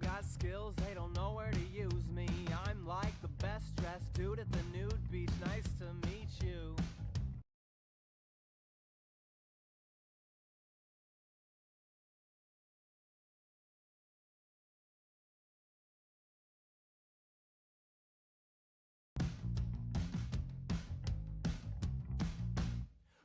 I've got skills, they don't know where to use me. I'm like the best dressed dude at the nude beach. Nice to meet you.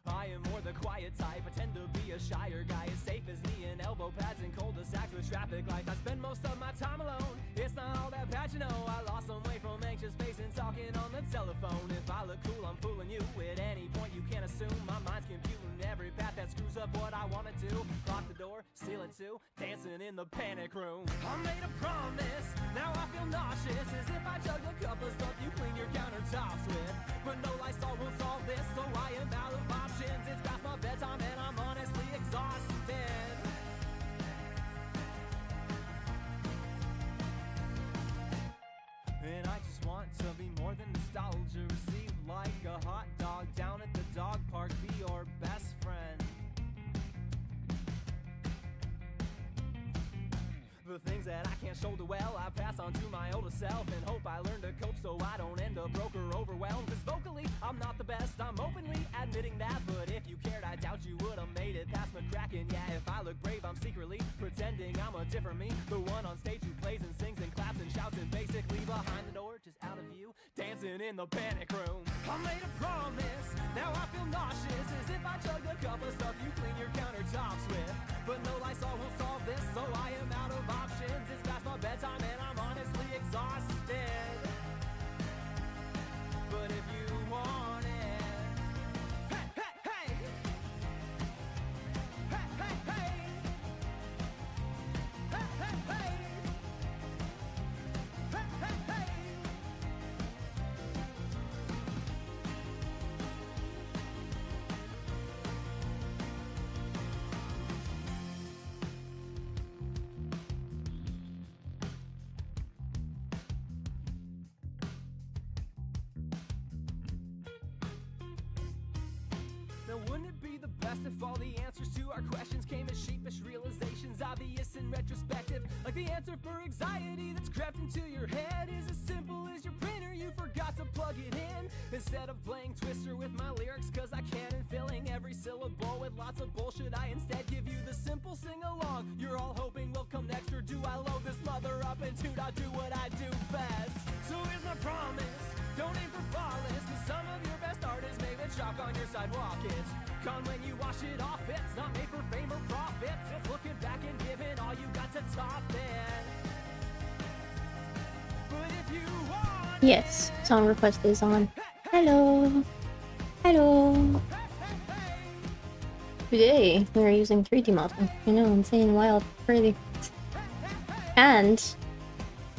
I am more the quiet type, I tend to be a shyer guy, as safe as me in elbow pads and cul-de-sacs with traffic lights. I spend most of my time alone, it's not all that bad, you know. I lost some weight from anxious pacing, talking on the telephone. If I look cool, I'm fooling you. At any point you can assume my mind's computing every path that screws up what I wanna do. Lock the door, seal it too, dancing in the panic room. I made a promise, now I feel nauseous, as if I chugged a cup of stuff you clean your countertops with. But no Lysol will solve this, so I am out of options. It's past my bedtime and I'm honestly exhausted. And I just want to be more than nostalgia. Receive like a hot dog down at the dog park. Be your best friend. The things that I can't shoulder well, I pass on to my older self and hope I learn to cope so I don't end up broke or overwhelmed. Cause vocally, I'm not the best, I'm openly admitting that. But if you cared, I doubt you would've made it past McCracken. Yeah, if I look brave, I'm secretly pretending I'm a different me. The one on stage who plays and sings and claps and shouts and basically behind the door, just out of view, dancing in the panic room. I made a promise, now I feel nauseous, as if I chugged a cup of stuff you clean your countertops with. But no Lysol will solve this, so I am out of options. It's past my bedtime and I'm honestly exhausted. But if you want it, hey, hey, hey, hey, hey, hey, hey, hey, hey, hey, hey, hey. Now wouldn't it be the best if all the answers to our questions came as sheepish realizations, obvious and retrospective? Like the answer for anxiety that's crept into your head is as simple as your printer, you forgot to plug it in. Instead of playing Twister with my lyrics cause I can and filling every syllable with lots of bullshit, I instead give you the simple sing-along you're all hoping will come next. Or do I load this mother up and not do what I do best? So here's my promise, don't aim for flawless, cause some of your best art is made with chalk on your sidewalk. It's gone when you wash it off, it's not made for fame or profits. It's looking back and giving all you got to top it. But if you want Yes, song request is on. Hello. Hello. Today we are using 3D model. You know, insane, wild, crazy. And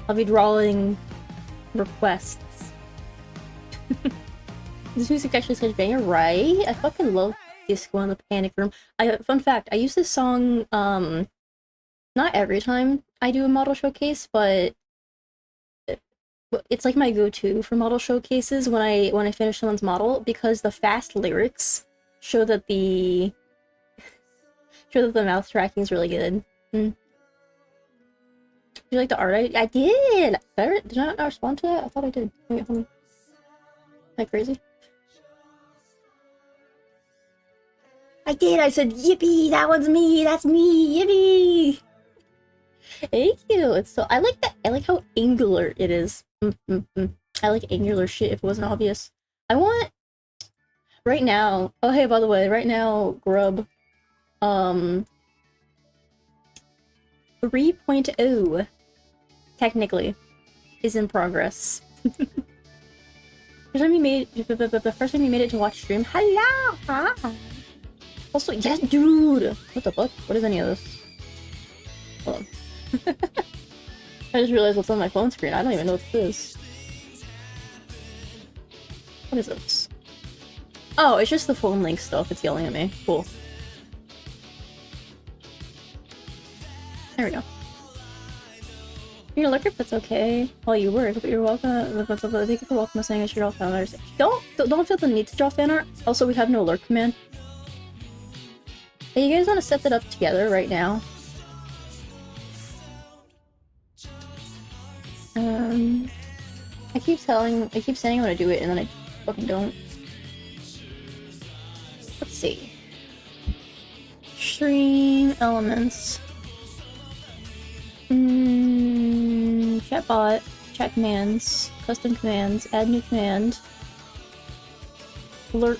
I'll be drawing requests. This music actually says banger, right? I fucking love Disco in the Panic Room. Fun fact, I use this song not every time I do a model showcase, but it's like my go-to for model showcases when I finish someone's model, because the fast lyrics show that the mouth tracking is really good. Do you like the art? I did! Did I not respond to that? I thought I did. Wait, hold on. Am I crazy? I did! I said, yippee! That one's me! That's me! Yippee! Thank you! It's so- I like that- I like how angular it is. I like angular shit if it wasn't obvious. I want- right now- oh hey, by the way, right now, Grub, 3.0, technically, is in progress. The first time you made it to watch stream. Hello! Hi! Also, yes, dude! What the fuck? What is any of this? Hold on. I just realized what's on my phone screen. I don't even know what this is. What is this? Oh, it's just the phone link stuff. It's yelling at me. Cool. There we go. You're a lurker, if that's okay. While you were, but you're welcome. Thank you for welcome saying I should draw fan art. Don't feel the need to draw fan art. Also, we have no lurk command. Hey, you guys want to set that up together right now? I keep saying I'm gonna do it, and then I fucking don't. Let's see. Stream elements. Chatbot. Chat commands. Custom commands. Add new command. Alert.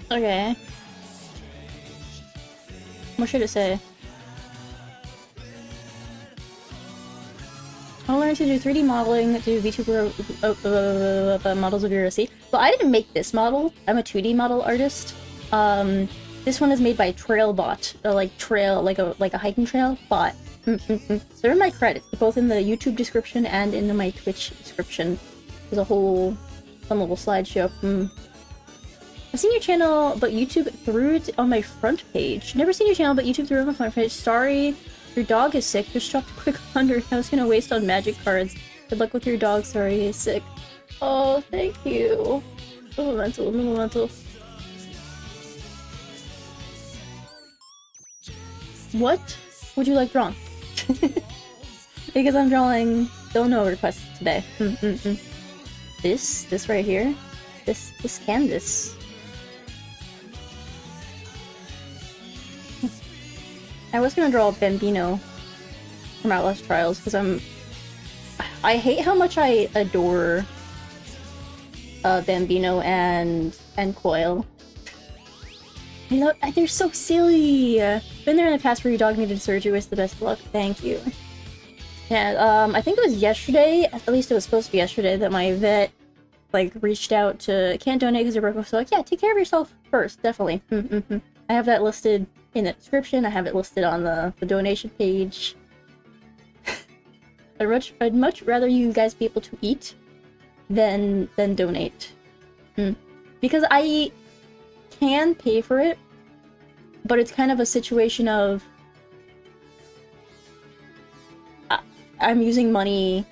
Okay. What should it say? I'll learn to do 3D modeling, to do VTuber models of your OC. But I didn't make this model. I'm a 2D model artist. This one is made by Trailbot, like a hiking trail bot. They're in my credits, both in the YouTube description and in my Twitch description. There's a whole fun little slideshow. I've seen your channel, but YouTube threw it on my front page. Never seen your channel, but YouTube threw it on my front page. Sorry, your dog is sick. Just dropped a quick 100. I was gonna waste on magic cards. Good luck with your dog. Sorry, he's sick. Oh, thank you. Mental. What would you like drawn? Because I'm drawing Dono requests today. This right here. This canvas. I was gonna draw Bambino from Outlast Trials because I hate how much I adore Bambino and Coil. They're so silly. Been there in the past where your dog needed surgery. Wish the best of luck. Thank you. Yeah, I think it was yesterday. At least it was supposed to be yesterday that my vet like reached out to can't donate because you're broke. So like, yeah, take care of yourself first, definitely. I have that listed in the description. I have it listed on the donation page. I'd much rather you guys be able to eat than donate. Because I can pay for it, but it's kind of a situation of I'm using money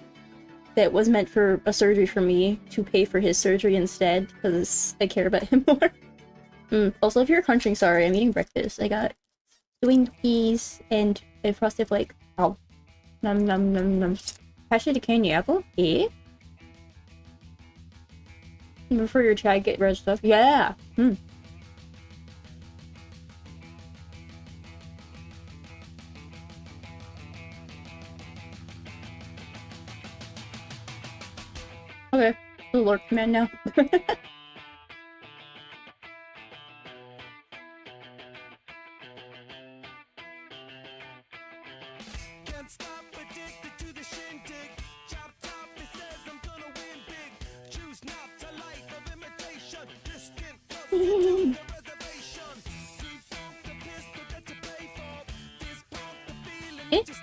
that was meant for a surgery for me to pay for his surgery instead because I care about him more. Also, if you're crunching, sorry, I'm eating breakfast. I got Twinkies and a Frosted Flake. Oh. Nom nom nom nom. Hashtag candy apple? Eh? Before your chat get red stuff? Yeah! Okay. The Lord command now.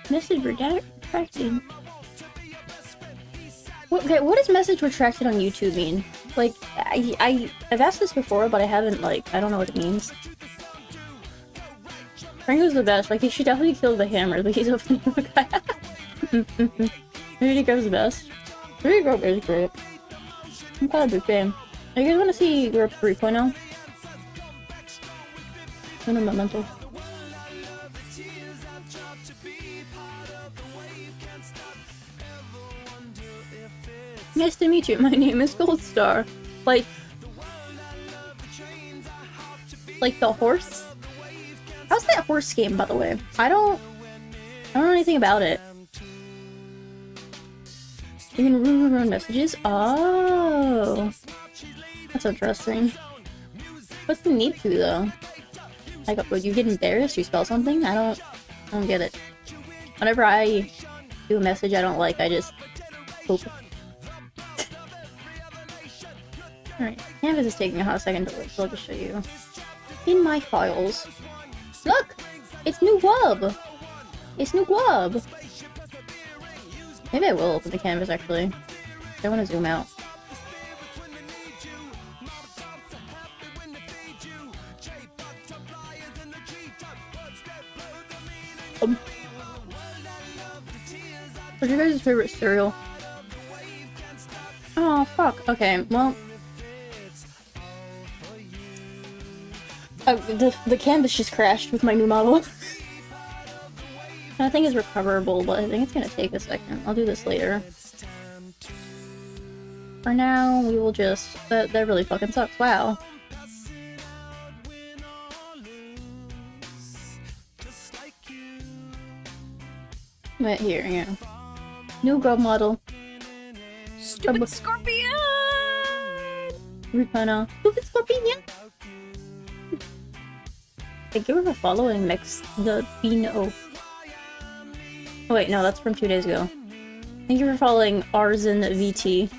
Message retracted. Okay, what does message retracted on YouTube mean? Like, I've asked this before, but I haven't, like, I don't know what it means. Franco's the best. Like, he should definitely kill the hammer, but he's a funny guy. 3D Grub's the best. 3D Grub is great. I'm kind of a big fan. You guys want to see Grub 3.0? Mental. Nice to meet you. My name is Goldstar. Like the horse? How's that horse game, by the way? I don't know anything about it. You can run messages? Oh. That's interesting. What's the need to, though? Like, would you get embarrassed? You spell something? I don't get it. Whenever I do a message I don't like, I just hope. Alright, Canvas is taking a hot second to load, so I'll just show you. In my files. Look! It's new wub! It's new wub! Maybe I will open the canvas, actually. I want to zoom out. What's your guys' favorite cereal? Oh, fuck. Okay, well... the canvas just crashed with my new model. I think it's recoverable, but I think it's gonna take a second. I'll do this later. For now, we will just... That really fucking sucks. Wow. Right here, yeah. New grub model. Stupid scorpion! Ripana. Stupid scorpion! Thank you for following the Beano. Oh wait, no, that's from 2 days ago. Thank you for following Arzen VT.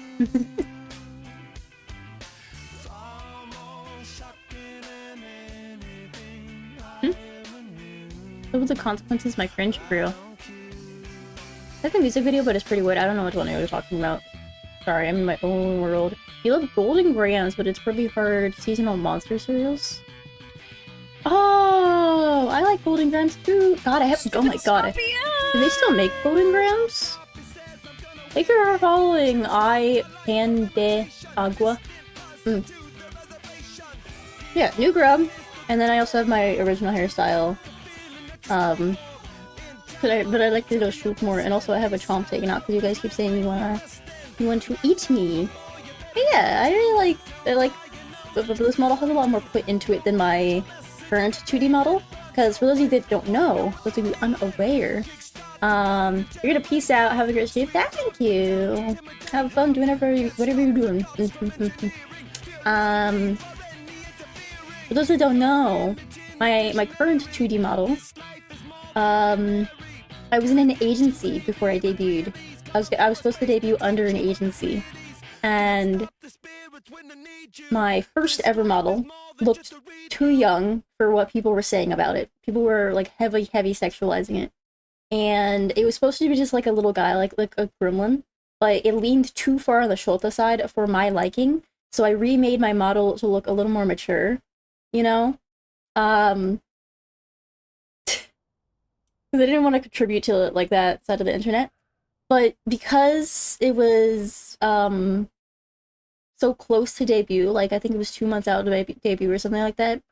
What were the consequences of my cringe for real? It's like a music video, but it's pretty weird. I don't know which one you're talking about. Sorry, I'm in my own world. You love Golden Grams, but it's pretty hard seasonal monster cereals. Oh, I like Golden Grams too. God, I have. Oh my god. Do they still make Golden Grams? Thank you for following I Pan de Agua. Yeah, new grub. And then I also have my original hairstyle. But I like to go shoot more, and also I have a chomp taken out because you guys keep saying you want to eat me. But yeah, I like but this model has a lot more put into it than my current 2D model. Because for those of you that don't know, those of you unaware, you're gonna peace out, have a great stream. Thank you. Have fun doing whatever you're doing. For those that don't know, my current 2D model, I was in an agency before I debuted. I was supposed to debut under an agency, and my first ever model looked too young for what people were saying about it. People were like heavy sexualizing it, and it was supposed to be just like a little guy, like a gremlin, but it leaned too far on the Shota side for my liking. So I remade my model to look a little more mature, you know. They didn't want to contribute to like that side of the internet, but because it was so close to debut, like I think it was 2 months out of debut or something like that,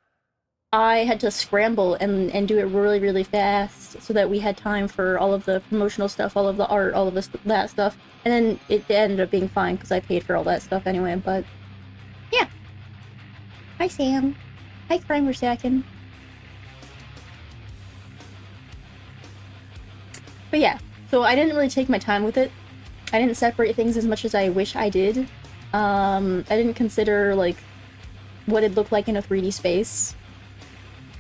I had to scramble and do it really fast so that we had time for all of the promotional stuff, all of the art, all of that stuff, and then it ended up being fine because I paid for all that stuff anyway. But yeah, hi Sam, hi Kramer Second. But yeah, so I didn't really take my time with it. I didn't separate things as much as I wish I did. I didn't consider, like, what it looked like in a 3D space.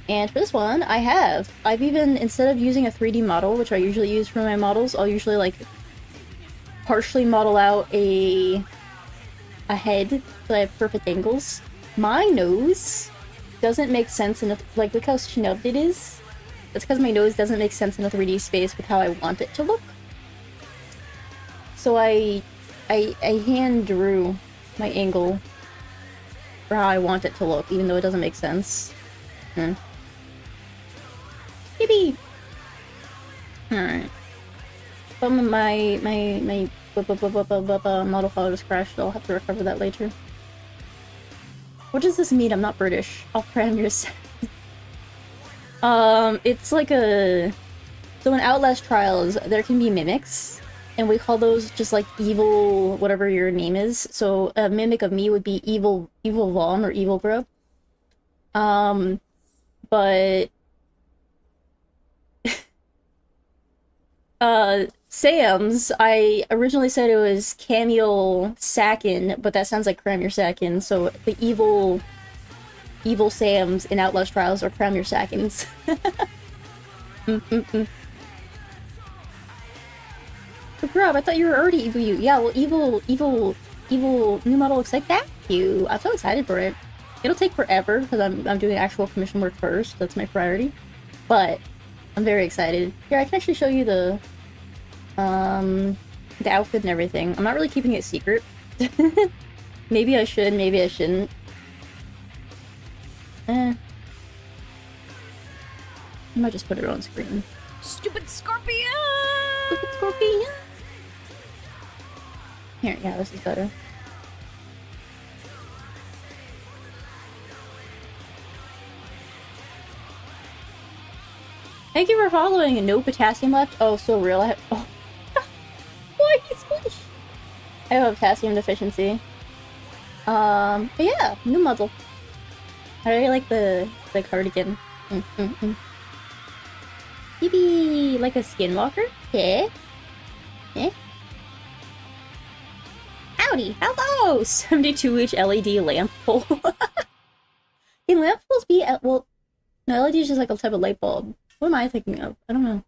And for this one, I've even, instead of using a 3D model, which I usually use for my models, I'll usually, like, partially model out a head so I have perfect angles. My nose doesn't make sense in a, like, look how snubbed it is. That's because my nose doesn't make sense in a 3D space with how I want it to look. So I hand drew my angle for how I want it to look, even though it doesn't make sense. Yippee! Alright. But my model file just crashed, so I'll have to recover that later. What does this mean? I'm not British. I'll cram your set. It's like a... So in Outlast Trials, there can be mimics, and we call those just like evil, whatever your name is. So a mimic of me would be evil Vaughn or evil bro. But... Sam's, I originally said it was Camille Sakin, but that sounds like Cram Your Sakin, so the evil Sams in Outlast Trials are Cram Your Sakins. But Rob, I thought you were already evil you. Yeah, well, evil new model looks like that. You. I'm so excited for it. It'll take forever because I'm doing actual commission work first. That's my priority. But I'm very excited. Here, I can actually show you the outfit and everything. I'm not really keeping it secret. Maybe I should, maybe I shouldn't. I might just put it on screen. Stupid scorpion! Stupid scorpion! Here, yeah, this is better. Thank you for following. No potassium left. Oh, so real. I have. Oh. Why is it? I have a potassium deficiency. But yeah, new muzzle. I really like the cardigan. Maybe like a skinwalker? Yeah. Yeah. Howdy, hello! 72-inch LED lamp pole. Can lamp poles be well? No, LED is just like a type of light bulb. What am I thinking of? I don't know.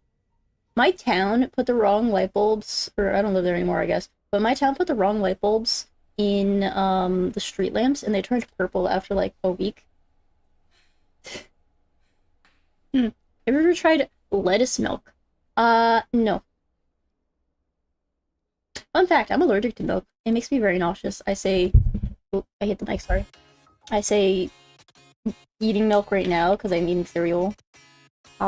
My town put the wrong light bulbs, or I don't live there anymore, I guess. But my town put the wrong light bulbs in the street lamps, and they turned purple after like a week. Have you ever tried lettuce milk? No. Fun fact, I'm allergic to milk. It makes me very nauseous. I say... Oh, I hit the mic, sorry. I say eating milk right now because I'm eating cereal. They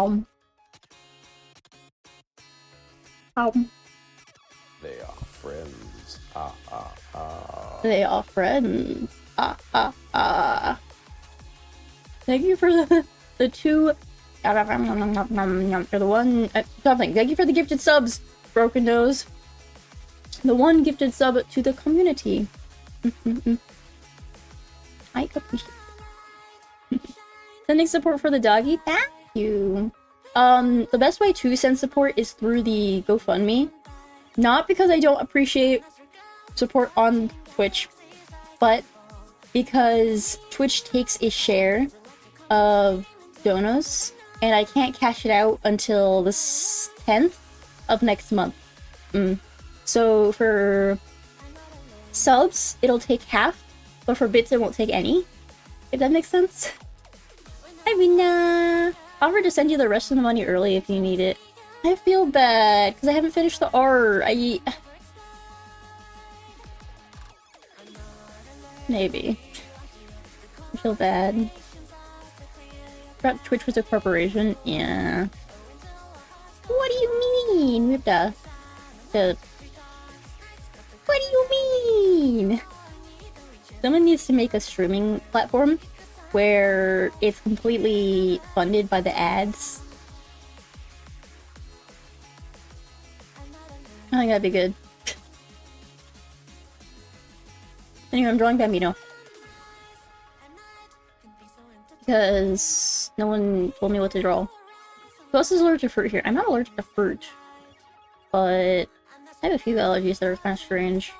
are friends. Ah, ah, ah. They are friends. Ah, ah, ah. Thank you for the two... Or the one... something. Thank you for the gifted subs, Broken Nose. The one gifted sub to the community. I appreciate it. Sending support for the doggy? Thank you. The best way to send support is through the GoFundMe. Not because I don't appreciate support on Twitch, but because Twitch takes a share of donos, and I can't cash it out until the 10th of next month. So for subs, it'll take half, but for bits, it won't take any. If that makes sense. Hi, Rina! Offer to send you the rest of the money early if you need it. I feel bad, because I haven't finished the art. Maybe. I feel bad. Forgot Twitch was a corporation? Yeah. What do you mean? We have to... What do you mean? Someone needs to make a streaming platform where it's completely funded by the ads. I think that'd be good. Anyway, I'm drawing Bambino. Because no one told me what to draw. Who else is allergic to fruit here? I'm not allergic to fruit. But I have a few allergies that are kind of strange.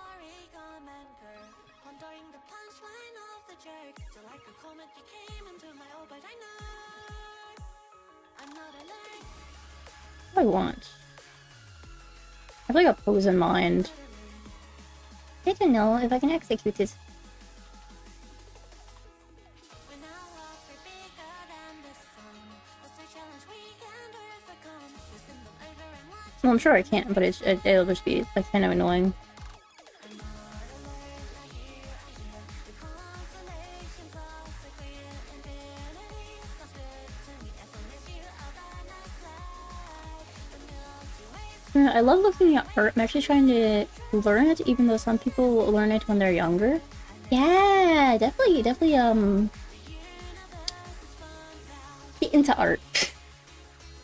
What do I want? I have like a pose in mind. I don't know if I can execute this. Well, I'm sure I can, but it'll just be like kind of annoying. I love looking at art. I'm actually trying to learn it, even though some people learn it when they're younger. Yeah, definitely, get into art.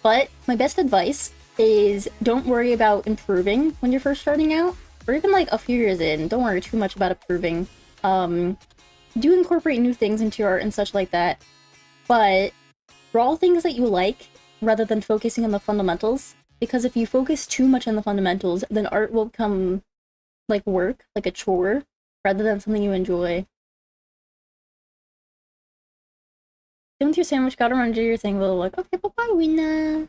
But my best advice is don't worry about improving when you're first starting out, or even like a few years in. Don't worry too much about improving. Do incorporate new things into your art and such like that, but draw things that you like rather than focusing on the fundamentals. Because if you focus too much on the fundamentals, then art will become like work, like a chore, rather than something you enjoy. Get with your sandwich, gotta run, do your thing, but like, okay, bye-bye, Wina.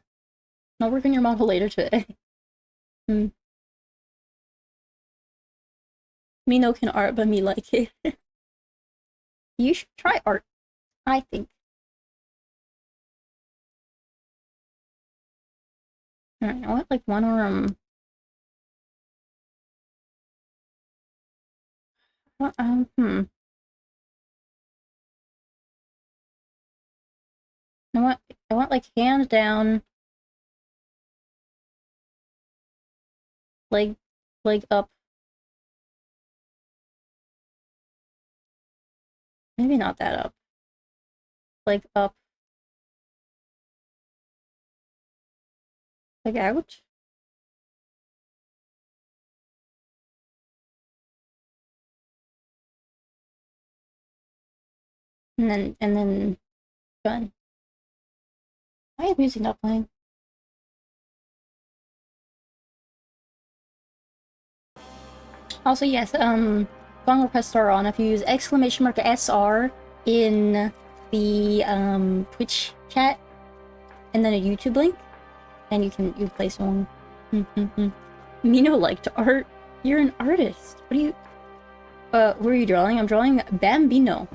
I'll work on your model later today. Me no can art, but me like it. You should try art, I think. Alright, I want like one arm. I want like hands down Leg up. Maybe not that up. Leg up. Leg out. And then done. Why is music not playing? Also, yes, song requests are on. If you use !SR in the Twitch chat and then a YouTube link, and you play song. Mino liked art. You're an artist. What do you? Who are you drawing? I'm drawing Bambino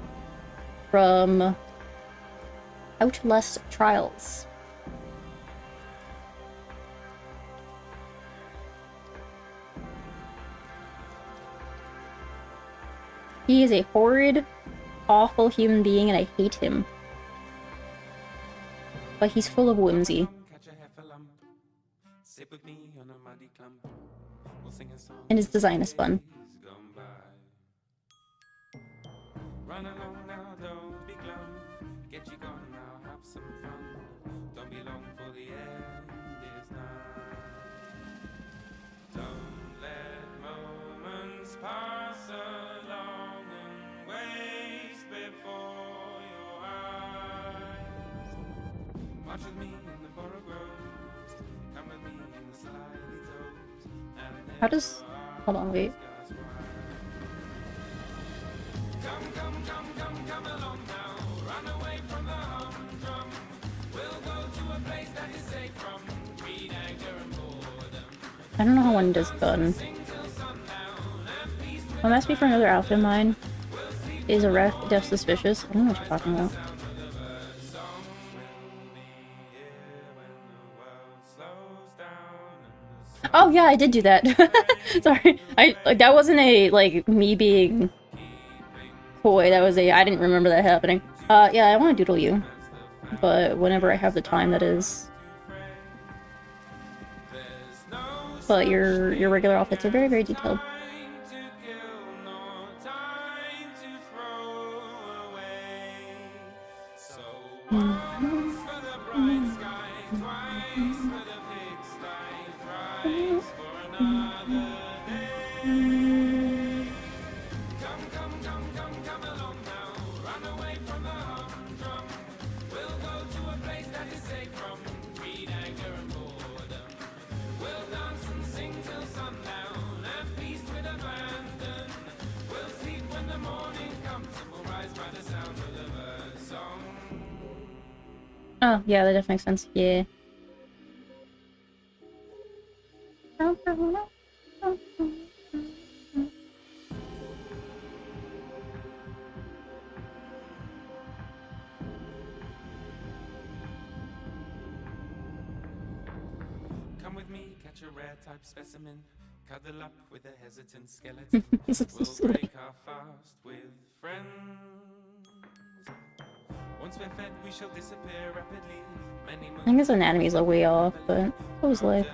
from Outlast Trials. He is a horrid, awful human being, and I hate him. But he's full of whimsy. And his design is fun. Run along now, don't be glum. Get you gone now, have some fun. Don't be long for the end is nigh. Don't let moments pass along and waste before your eyes. March with me in the borough groves. Come with me in the slidey toes. How does... Hold on, wait. Come along now, run away from the humdrum. We'll go to a place that is safe from greed, anger, and boredom. I don't know how one does gun. What must be for another outfit of mine is a ref death suspicious. I don't know what you're talking about. Oh yeah, I did do that. Sorry, that wasn't a like me being coy. That was I didn't remember that happening. Yeah, I want to doodle you, but whenever I have the time, that is. But your regular outfits are very, very detailed. Oh, yeah, that definitely makes sense. Yeah. Come with me, catch a rare type specimen. Cuddle up with a hesitant skeleton. We'll break our fast with friends. Once we're fed, we shall disappear rapidly. I think his anatomy is a way off, but it was life.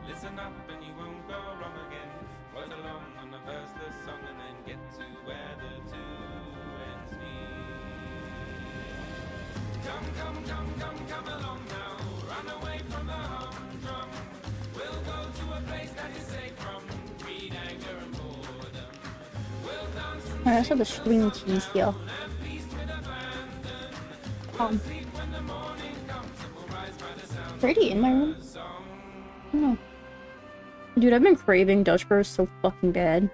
Listen up and you won't go wrong again. Float along on the verseless song and then get to where the two ends meet. Come along now. Run away from the humdrum. We'll go to a place that is safe from greed, anger, and boredom. We'll dance and I also have the string keys here. Pretty in my room. I don't know. Dude, I've been craving Dutch Bros so fucking bad.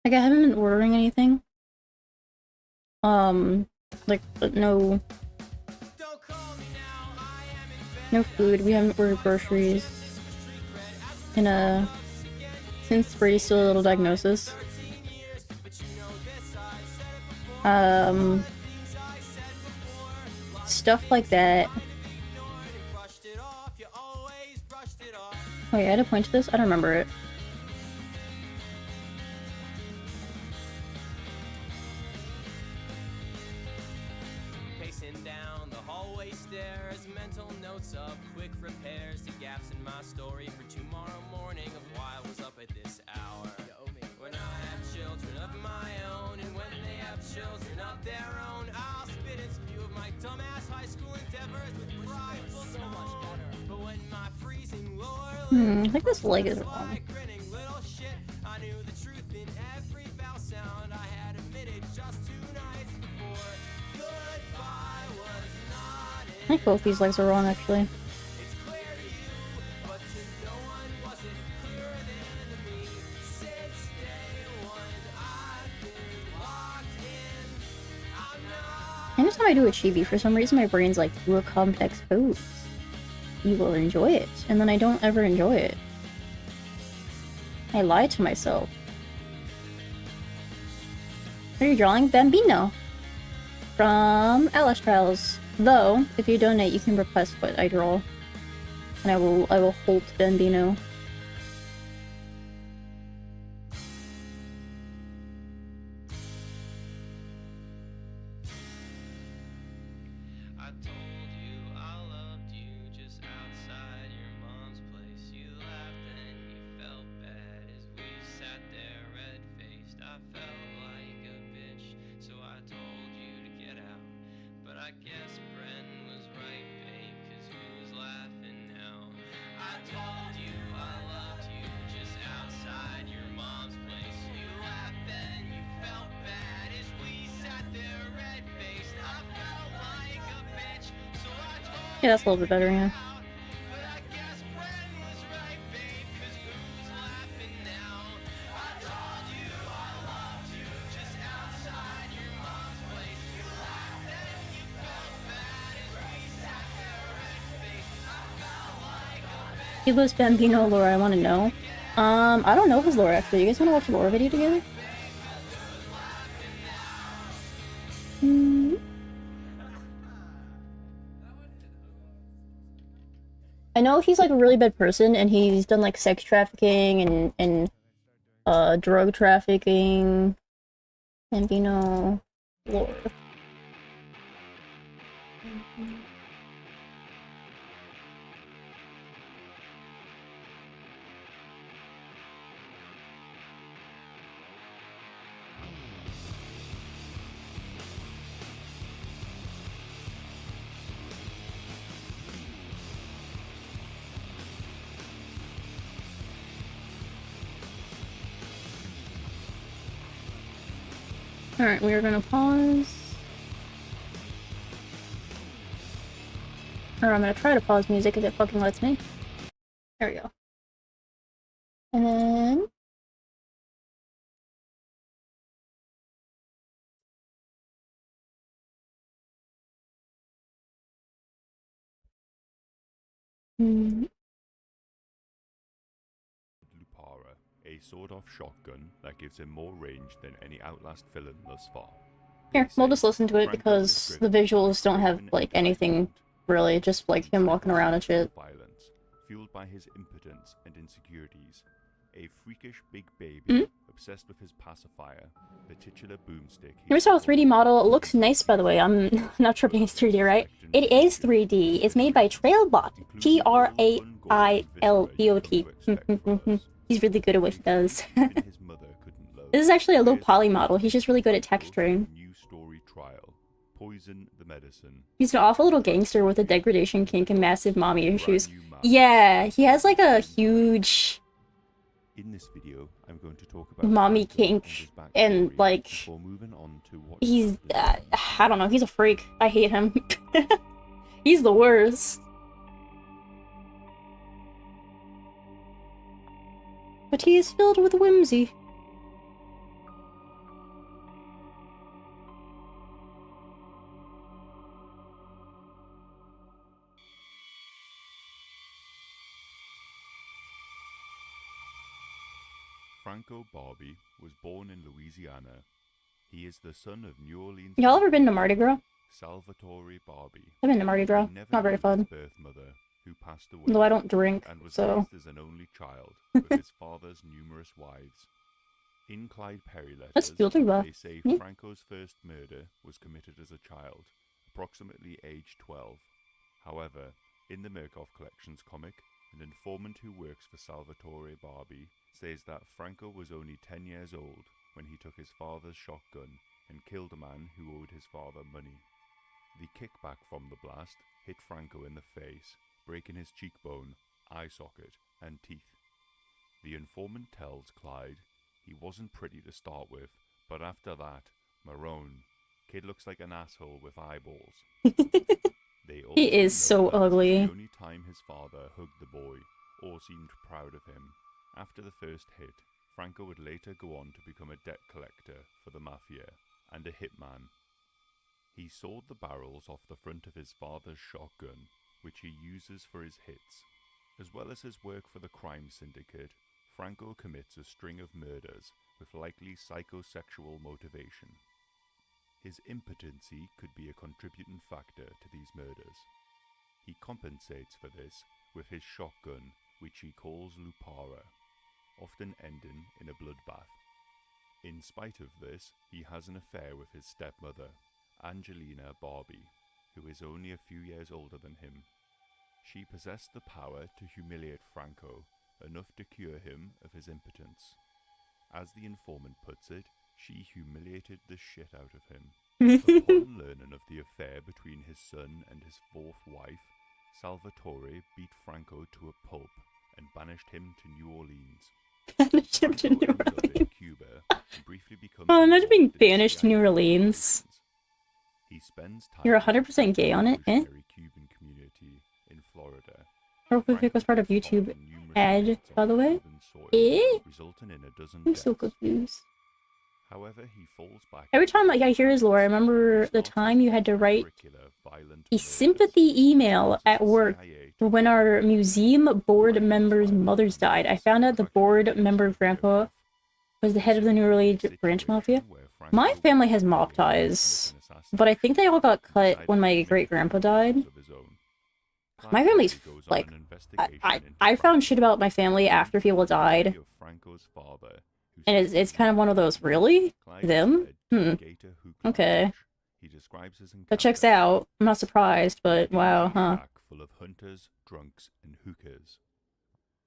Like, I haven't been ordering anything. Like, no food. We haven't ordered groceries. in a since pretty silly little diagnosis. Stuff like that. Oh yeah, I had to point to this? I don't remember it. Pacing down the hallway stairs, mental notes of quick repairs to gaps in my story for tomorrow morning of why I was up at this hour. When I have children of my own, and when they have children of their own, I'll spit and spew of my dumbass high school endeavors with prideful so much better. But when my freezing lore I think this leg is wrong. grinning little shit, I knew the truth in every foul sound I had admitted just 2 nights before. Goodbye was not I think both these legs are wrong, actually. it's clear to you, but to no one was it clearer than to me. Since day one, I've been locked in. I'm not. Anytime I do a chibi, for some reason my brain's like, do a complex pose. You will enjoy it. And then I don't ever enjoy it. I lie to myself. What are you drawing? Bambino. From Alice Trials. Though, if you donate, you can request what I draw. And I will hold Bambino. I told you I loved you just outside your mom's place. You laughed and you felt bad as we sat there red-faced. I felt like a bitch, so I told you to get out. But I guess Bren was right, babe, 'cause who's laughing now? I told you I loved you just outside your mom's place. You laughed and you felt bad as we sat there red-faced. I felt like a bitch, so I told Yeah, that's a little bit better, yeah. but I guess Bren was right, babe, 'cause who's laughing now? I told you I loved you just outside your mom's place. You laughed and you felt bad as we sat there red-faced. I felt like a bitch. Kibo's Bambino lore, I want to know. I don't know his lore, actually. You guys want to watch a lore video together? I know he's like a really bad person, and he's done like sex trafficking and drug trafficking. Bambino lore. Alright, we are gonna pause. Or I'm gonna try to pause music if it fucking lets me. There we go. And then... Lupara, a sawed-off shotgun that gives him more range than any Outlast villain thus far. Here, we'll just listen to it because the visuals don't have, like, anything really, just, like, him walking around and shit. Violence, fueled by his impotence and insecurities. A freakish big baby, obsessed with his pacifier, the titular boomstick. Here's our 3D model. It looks nice, by the way. I'm not sure if it's 3D, right? It is 3D. It's made by Trailbot. Trailbot. He's really good at what he does. This is actually a low poly model. He's just really good at texturing. New story trial. Poison the medicine. He's an awful little gangster with a degradation kink and massive mommy issues. Yeah, he has like a huge In this video, I'm going to talk about mommy Hunter and kink his and backstory like before moving on to what he's I don't know, he's a freak. I hate him. He's the worst. But he is filled with whimsy. Franco Barbie was born in Louisiana. He is the son of New Orleans. Y'all ever been to Mardi Gras? Salvatore Barbie. I've been to Mardi Gras. He never Not very knew fun. his birth mother, who passed away, Though I don't drink, and was so... raised as an only child with his father's numerous wives. In Clyde Perry That's letters, beautiful. they say Yeah. Franco's first murder was committed as a child, approximately age 12. However, in the Murkoff Collections comic, an informant who works for Salvatore Barbie says that Franco was only 10 years old when he took his father's shotgun and killed a man who owed his father money. The kickback from the blast hit Franco in the face, breaking his cheekbone, eye socket, and teeth. The informant tells Clyde he wasn't pretty to start with, but after that, Marone, kid looks like an asshole with eyeballs. They also He is note so that ugly. the only time his father hugged the boy or seemed proud of him. After the first hit, Franco would later go on to become a debt collector for the mafia and a hitman. He sawed the barrels off the front of his father's shotgun, which he uses for his hits. As well as his work for the crime syndicate, Franco commits a string of murders with likely psychosexual motivation. His impotency could be a contributing factor to these murders. He compensates for this with his shotgun, which he calls Lupara, often ending in a bloodbath. In spite of this, he has an affair with his stepmother, Angelina Barbie, who is only a few years older than him. She possessed the power to humiliate Franco, enough to cure him of his impotence. As the informant puts it, she humiliated the shit out of him. Upon learning of the affair between his son and his fourth wife, Salvatore beat Franco to a pulp and banished him to New Orleans. Banished him to Franco New ends up in Orleans. Cuba and briefly becomes Oh, imagine being involved in banished to New CIA Orleans. operations. He spends time You're with the 100% gay on it, eh? revolutionary Cuban community in Florida. Horrific was part of Franco YouTube takes part in numerous ad, raids on by the way. Cuban soil, Eh? resulting in a dozen I'm so deaths. confused. However, he falls back Every into time the I hear his lore, I remember the time you had to write a sympathy email at work for when our museum board member's mothers died. I found out the board member grandpa was the head of the New Orleans branch mafia. My family has mob ties, but I think they all got cut when my great-grandpa died. My family's, like, I found shit about my family after people died. And it's kind of one of those, really? Them? Okay. That checks out. I'm not surprised, but wow, huh? Full of hunters, drunks, and hookers.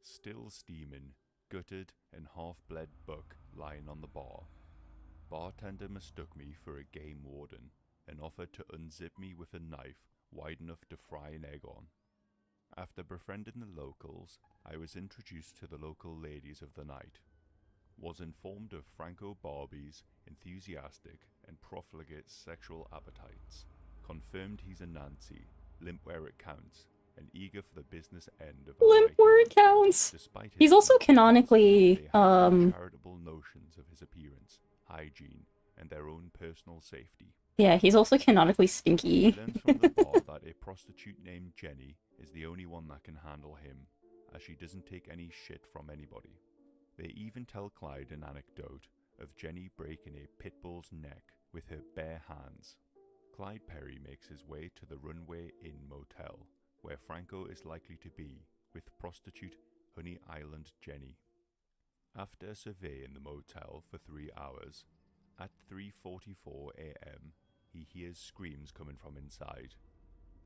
Still steaming, gutted, and half-bled buck lying on the bar. Bartender mistook me for a game warden and offered to unzip me with a knife wide enough to fry an egg on. After befriending the locals, I was introduced to the local ladies of the night. Was informed of Franco Barbie's enthusiastic and profligate sexual appetites. Confirmed he's a Nancy, limp where it counts, and eager for the business end of a Limp life. where it counts. Despite his He's also appearance, canonically, they have charitable notions of his appearance, hygiene, and their own personal safety. yeah, he's also canonically He stinky. learns from the bar that a prostitute named Jenny is the only one that can handle him, as she doesn't take any shit from anybody. They even tell Clyde an anecdote of Jenny breaking a pit bull's neck with her bare hands. Clyde Perry makes his way to the Runway Inn motel, where Franco is likely to be, with prostitute Honey Island Jenny. After surveying the motel for 3 hours, at 3:44 a.m., he hears screams coming from inside.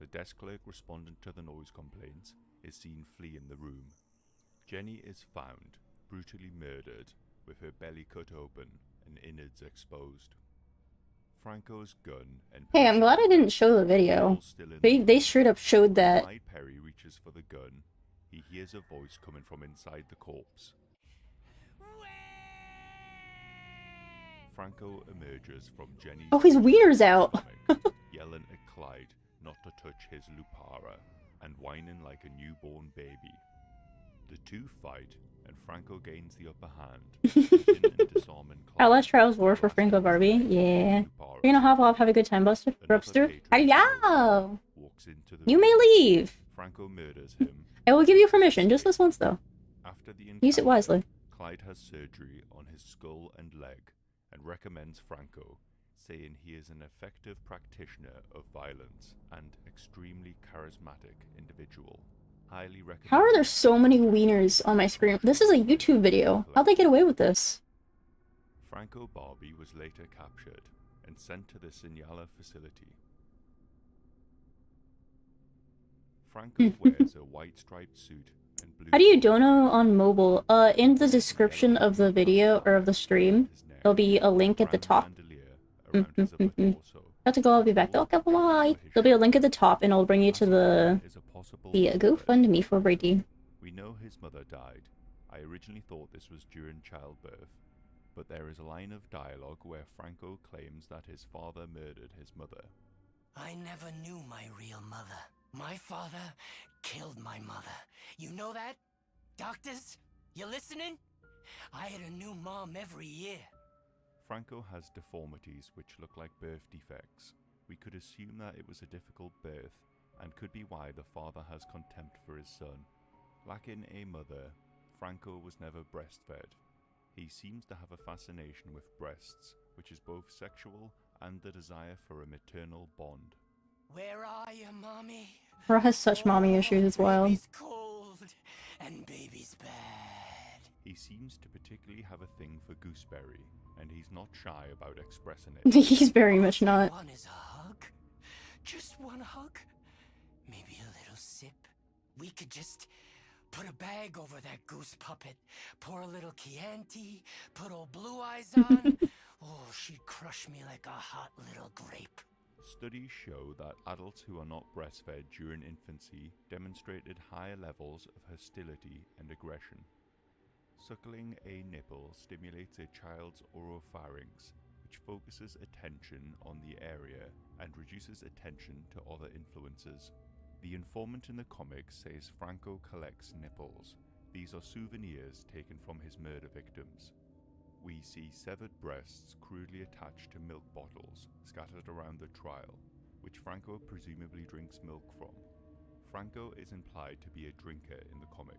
The desk clerk responding to the noise complaints is seen fleeing the room. Jenny is found, brutally murdered, with her belly cut open and innards exposed. Franco's gun and Hey, I'm glad I didn't show the video. all still in the They room. straight up showed that. Clyde Perry reaches for the gun. He hears a voice coming from inside the corpse. Franco emerges from Jenny's Oh, his wiener's out. stomach, yelling at Clyde not to touch his Lupara and whining like a newborn baby. The two fight, and Franco gains the upper hand, hitting and disarming Clyde. Our last trials were for Franco Barbie. Yeah. Lupara. You're gonna hop off, have a good time, Buster. Another Brubster. patron Hello! walks into the You may room. leave. Franco murders him. I will give you permission, just this once though. After the Use it encounter, wisely. Clyde has surgery on his skull and leg and recommends Franco, saying he is an effective practitioner of violence and extremely charismatic individual. Highly recommend. How are there so many wieners on my screen? This is a YouTube video. How'd they get away with this? Franco Barbie was later captured and sent to the Signala facility. Franco wears a white striped suit and blue. How do you dono on mobile? In the description of the video or of the stream, there'll be a link at the top. Got to go, I'll be back. Okay, bye. There'll be a link at the top and it'll bring you to the GoFundMe for Brady. We know his mother died. I originally thought this was during childbirth, but there is a line of dialogue where Franco claims that his father murdered his mother. I never knew my real mother. My father killed my mother. You know that? Doctors, you listening? I had a new mom every year. Franco has deformities which look like birth defects. We could assume that it was a difficult birth, and could be why the father has contempt for his son. Lacking a mother, Franco was never breastfed. He seems to have a fascination with breasts, which is both sexual and the desire for a maternal bond. Where are you, Mommy? Bro has such mommy issues, it's wild. Baby's cold, and baby's bad. He seems to particularly have a thing for gooseberry, and he's not shy about expressing it. He's very much not. One is a hug. Just one hug. Maybe a little sip. We could just put a bag over that goose puppet, pour a little Chianti, put old Blue Eyes on. Oh, she'd crush me like a hot little grape. Studies show that adults who are not breastfed during infancy demonstrated higher levels of hostility and aggression. Suckling a nipple stimulates a child's oropharynx, which focuses attention on the area and reduces attention to other influences. The informant in the comic says Franco collects nipples. These are souvenirs taken from his murder victims. We see severed breasts crudely attached to milk bottles scattered around the trial, which Franco presumably drinks milk from. Franco is implied to be a drinker in the comic.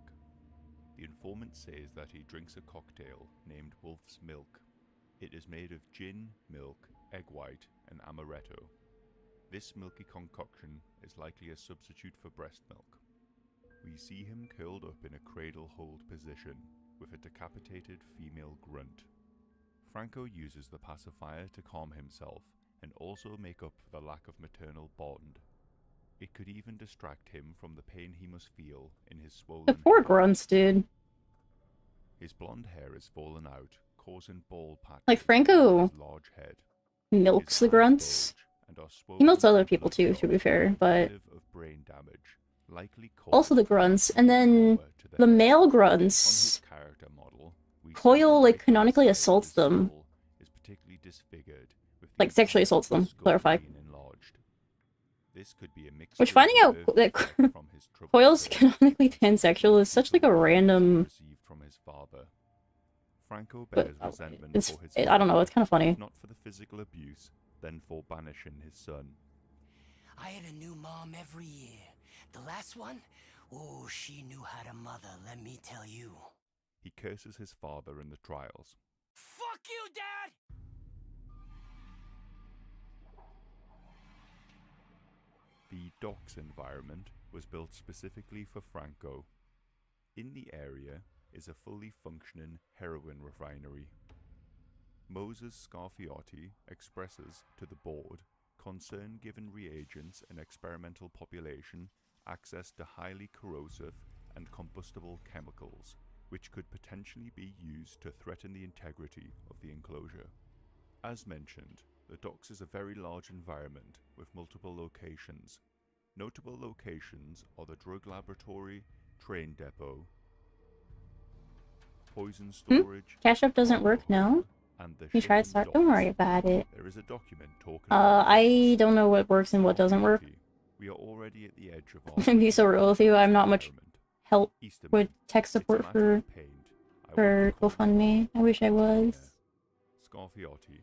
The informant says that he drinks a cocktail named Wolf's Milk. It is made of gin, milk, egg white, and amaretto. This milky concoction is likely a substitute for breast milk. We see him curled up in a cradle-hold position, with a decapitated female grunt. Franco uses the pacifier to calm himself and also make up for the lack of maternal bond. It could even distract him from the pain he must feel in his swollen The poor head. grunts, dude. His blonde hair is fallen out, causing bald patches Like, Franco on his large head. milks His the eyes grunts. bulge and are swollen He milks other and people too, to be fair, but indicative of brain damage, likely also the caused grunts. by And then trauma to the head. male On his grunts, character model, we see Coil, the like, right canonically side of assaults his them. skull is particularly disfigured, with the like, sexually entire assaults them, skull clarify. being enlarged. This could be a mixture Which, finding of out birth that defect from his troubled Coil's birth canonically pansexual is such like a random. received from his father. Franco But bears resentment it's, for his I don't know, father, it's kind of funny. if not for the physical abuse, then for banishing his son. I had a new mom every year. The last one? Oh, she knew how to mother, let me tell you. He curses his father in the trials. Fuck you, Dad! The docks environment was built specifically for Franco. In the area is a fully functioning heroin refinery. Moses Scarfiotti expresses to the board concern given reagents and experimental population access to highly corrosive and combustible chemicals, which could potentially be used to threaten the integrity of the enclosure. As mentioned, the docks is a very large environment with multiple locations. Notable locations are the drug laboratory, train depot, poison storage, Cash App doesn't work now. and the You tried shipping start. Don't worry docks. about it. There is a document talking about I don't know what works and what doesn't work. We are already at the edge of To be so real with you, I'm not much environment. help Easterman, with tech it's a support matter of for pain. I for want to call you GoFundMe. I wish I was. Scarfiotti.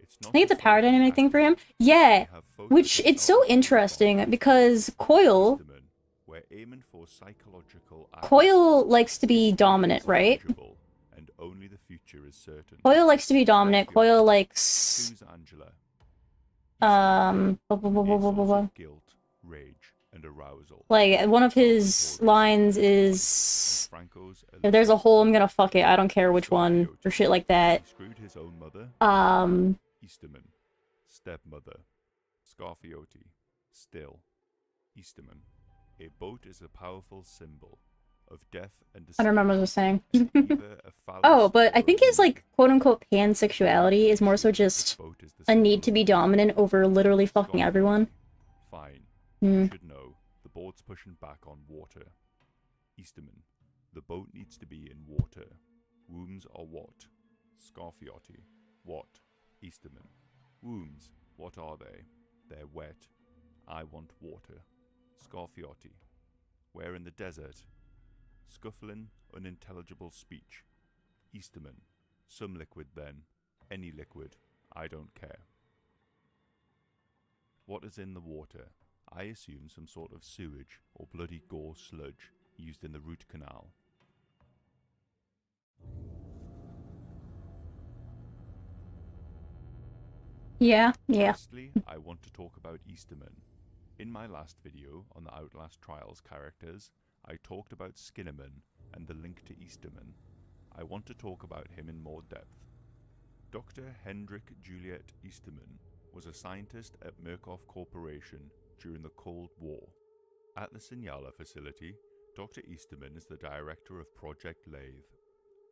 It's I not think it's a the power sole dynamic thing for him. actor. Yeah, We have focused which it's so ourselves on interesting Scarfiotti. because Coil Easterman, we're aiming for psychological Coil accuracy. likes to be dominant, right? Tangible, and only the future is certain. Koyo likes to be dominant. Koyo likes Choose Angela. blah, blah, blah, blah, blah, blah, blah. Guilt, rage, and arousal. Like, one of his lines is, Franco's if there's a hole, I'm gonna fuck it. I don't care which one, or shit like that. He screwed his own mother. Easterman. Stepmother. Scarfiotti. Still. Easterman. A boat is a powerful symbol of death and I don't remember what I was saying. either a phallus Oh, but I or think a his, like, quote-unquote pansexuality is more so just boat is the a need symbol to be of dominant over literally fucking Scarfiotti. everyone. Fine. Hmm. You should know, the boat's pushing back on water. Easterman. The boat needs to be in water. Wombs are what? Scarfiotti. What? Easterman. Wombs. What are they? They're wet. I want water. Scarfiotti. Where in the desert? Scuffling, unintelligible speech. Easterman. Some liquid then. Any liquid. I don't care. What is in the water? I assume some sort of sewage or bloody gore sludge used in the root canal. Yeah. Lastly, I want to talk about Easterman. In my last video on the Outlast Trials characters, I talked about Skinnerman and the link to Easterman. I want to talk about him in more depth. Dr. Hendrik Juliet Easterman was a scientist at Murkoff Corporation during the Cold War. At the Signala facility, Dr. Easterman is the director of Project Lathe.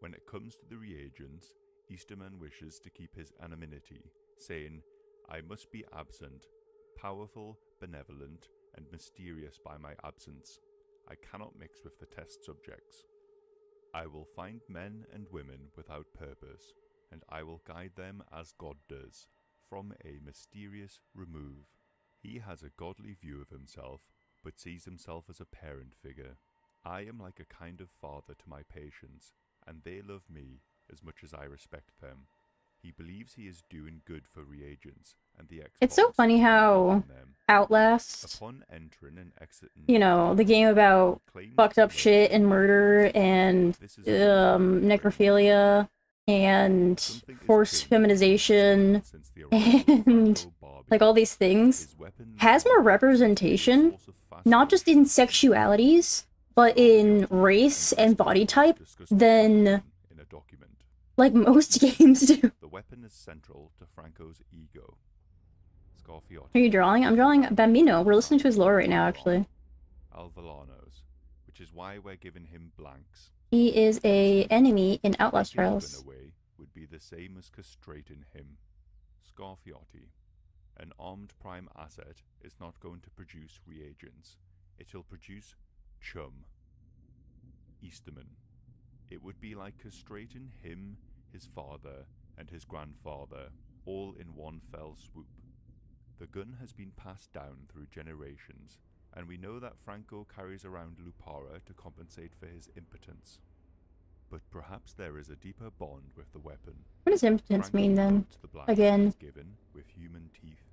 When it comes to the reagents, Easterman wishes to keep his anonymity, saying, "I must be absent, powerful, benevolent, and mysterious by my absence. I cannot mix with the test subjects. I will find men and women without purpose, and I will guide them as God does, from a mysterious remove. He has a godly view of himself, but sees himself as a parent figure. I am like a kind of father to my patients, and they love me as much as I respect them. He believes he is doing good for reagents, and the It's so funny how Outlast, upon entering and exiting, you know, the game about fucked up shit and murder and necrophilia and forced feminization and like all these things has more representation, not just in sexualities, but in race and body type than like most games do. The weapon is central to Franco's ego. Scarfiotti. Are you drawing? I'm drawing Bambino. We're listening to his lore right now, actually. Alvalanos, which is why we're giving him blanks. He is a enemy in Outlast Trials. Away would be the same as castrating him. Scarfiotti. An armed prime asset is not going to produce reagents. It'll produce chum. Easterman. It would be like castrating him, his father, and his grandfather, all in one fell swoop. The gun has been passed down through generations, and we know that Franco carries around Lupara to compensate for his impotence. But perhaps there is a deeper bond with the weapon. What does impotence mean then? Again. Given with human teeth,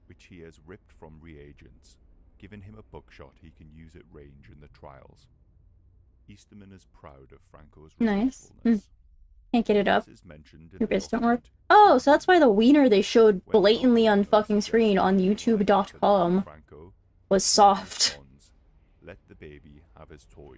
which he has ripped from reagents, giving him a buckshot he can use at range in the trials. Easterman is proud of Franco's nice. Can't get it up. Your bits don't work. document. Oh, so that's why the wiener they showed blatantly on fucking screen on YouTube.com Franco was soft. let the baby have his toy.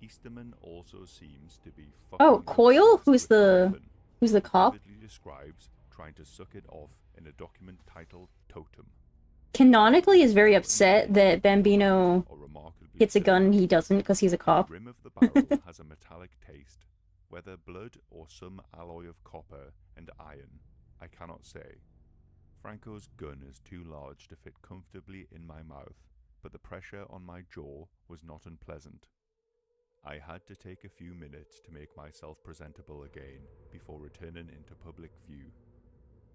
Easterman also seems to be Oh, fucking Coyle? obsessed Who's with the weapon. who's the cop? Vividly describes trying to suck it off in a document titled Totem. Canonically is very upset that Bambino Or remarkably gets a gun and simple. he doesn't because he's a cop. The rim of the barrel has a metallic taste, whether blood or some alloy of copper and iron, I cannot say. Franco's gun is too large to fit comfortably in my mouth, but the pressure on my jaw was not unpleasant. I had to take a few minutes to make myself presentable again before returning into public view.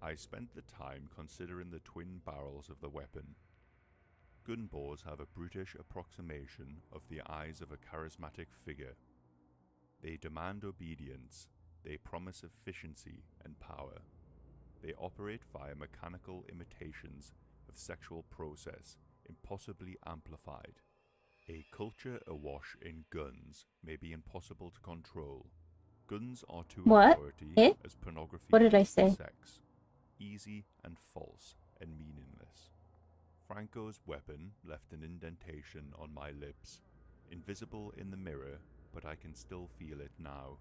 I spent the time considering the twin barrels of the weapon. Gun bores have a brutish approximation of the eyes of a charismatic figure. They demand obedience, they promise efficiency and power. They operate via mechanical imitations of sexual process, impossibly amplified. A culture awash in guns may be impossible to control. Guns are to What? authority Eh? as pornography What did I is to say? sex. Easy and false and meaningless. Franco's weapon left an indentation on my lips. Invisible in the mirror, but I can still feel it now.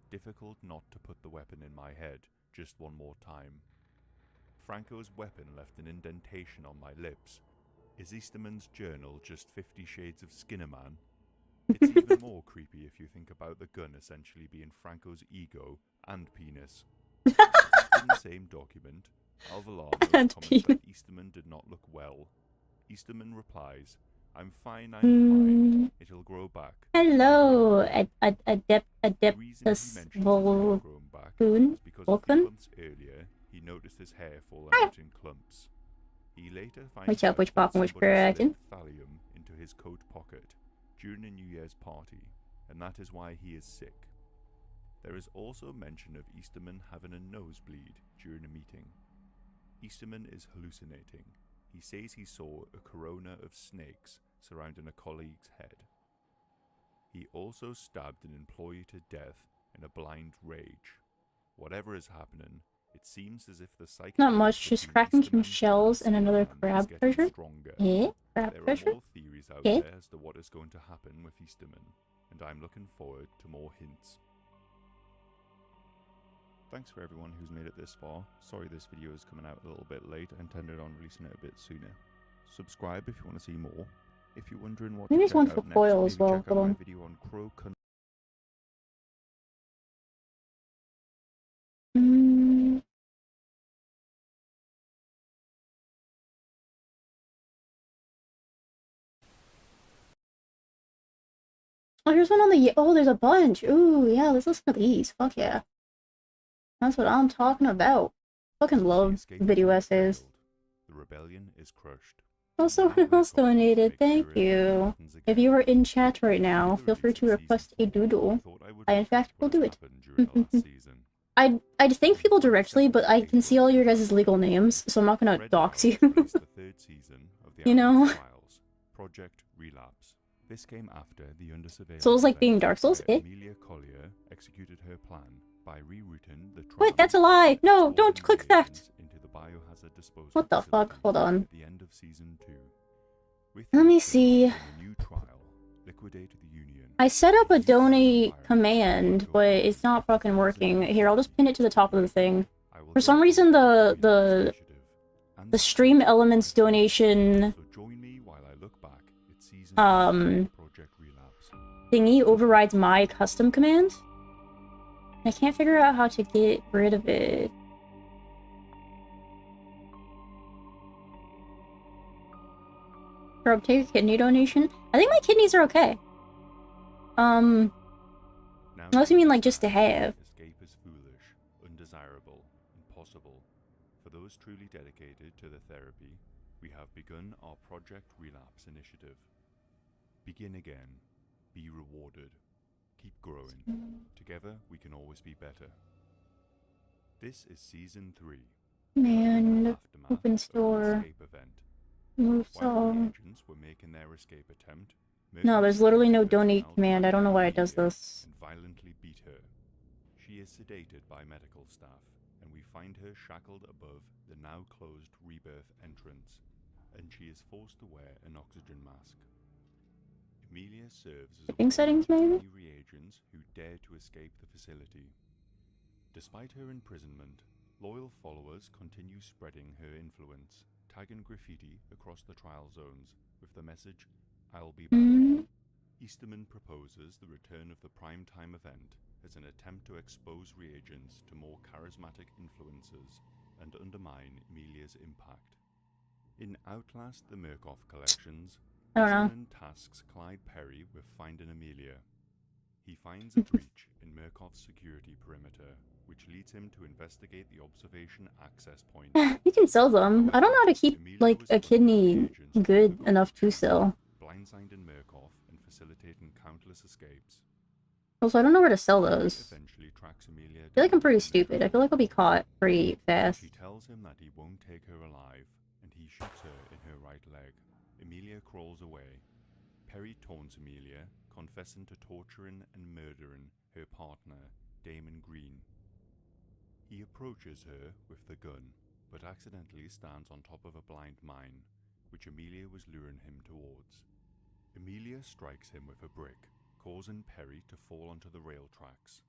Difficult not to put the weapon in my head just one more time. Franco's weapon left an indentation on my lips. Is Easterman's journal just 50 Shades of Skinner Man? It's even more creepy if you think about the gun essentially being Franco's ego and penis. In the same document, Alvarado And comments penis. that Easterman did not look well. Easterman replies, I'm fine, fine. It'll grow back. Hello, The reason he Adeptus mentions his hair growing back Volcun. is because a few Vulcan? months earlier, he noticed his hair falling Hi. out in clumps. He later finds Which up, out which that pop, and which somebody bracken? slipped thallium into his coat pocket during a New Year's party, and that is why he is sick. There is also mention of Easterman having a nosebleed during a meeting. Easterman is hallucinating. He says he saw a corona of snakes surrounding a colleague's head. He also stabbed an employee to death in a blind rage. Whatever is happening, it seems as if the psychic Not much, just cracking some shells and another crab treasure. Eh? Crab There are treasure? more theories out Eh? there as to what is going to happen with Easterman, and I'm looking forward to more hints. Thanks for everyone who's made it this far. Sorry this video is coming out a little bit late. I intended on releasing it a bit sooner. Subscribe if you want to see more. If you're wondering what Maybe to there's check one out for next, foil as maybe well. check Hold out my on. video on Crow Country. Mm. Oh, here's one on the. Oh, there's a bunch. Ooh, yeah, let's listen to these. Fuck yeah. That's what I'm talking about. Fucking love video essays. The rebellion is crushed. Also, who else donated? Thank you. If you are in chat right now, feel free to request a doodle. I, in fact, will do it. I'd thank people directly, but I can see all your guys' legal names, so I'm not gonna dox you. You know? Project Relapse. This came after the Under Surveillance Souls like being event Dark Souls? where Eh? Amelia Collier executed her plan by rerouting the Wait, that's a lie! No, don't click that! into the biohazard disposal What the fuck? facility Hold on. at the end of season 2. With Let me this, see. in the new trial, Liquidate the Union. I set up a donate command, but it's not fucking working. Here, I'll just pin it to the top of the thing. For some reason, the stream elements donation So join me while I look back at season Project Relapse. thingy overrides my custom command. I can't figure out how to get rid of it. Rob, take a kidney donation? I think my kidneys are okay. Unless you mean like just to have. Escape is foolish, undesirable, impossible. For those truly dedicated to the therapy, we have begun our Project Relapse initiative. Begin again. Be rewarded. Keep growing. Together, we can always be better. This is Season 3. Man, Aftermath open of the store. escape event. Move While the song. agents were making their escape attempt, No, there's literally no donate personnel command. I don't know why it does Amelia this. and violently beat her. She is sedated by medical staff, and we find her shackled above the now closed Rebirth entrance, and she is forced to wear an oxygen mask. Amelia serves as a Shipping settings, maybe? few reagents who dare to escape the facility. Despite her imprisonment, loyal followers continue spreading her influence, tagging graffiti across the trial zones with the message, "I'll be back." Mm. Easterman proposes the return of the primetime event as an attempt to expose reagents to more charismatic influences and undermine Amelia's impact. In Outlast the Murkoff collections, I don't know. Easterman tasks Clyde Perry with finding Amelia. He finds a breach in Murkoff's security perimeter, which leads him to investigate the observation access point. You can sell them. I don't know how to keep, Amelia like, was a one of the kidney agents who good took enough to over sell. blindsiding Murkoff and facilitating countless escapes. Also, I don't know where to sell Clyde those. eventually tracks Amelia I feel like I'm down pretty and stupid. I feel like I'll be caught pretty fast. She tells him that he won't take her alive, and he shoots her in her right leg. Amelia crawls away. Perry taunts Amelia, confessing to torturing and murdering her partner, Damon Green. He approaches her with the gun, but accidentally stands on top of a blind mine, which Amelia was luring him towards. Amelia strikes him with a brick, causing Perry to fall onto the rail tracks.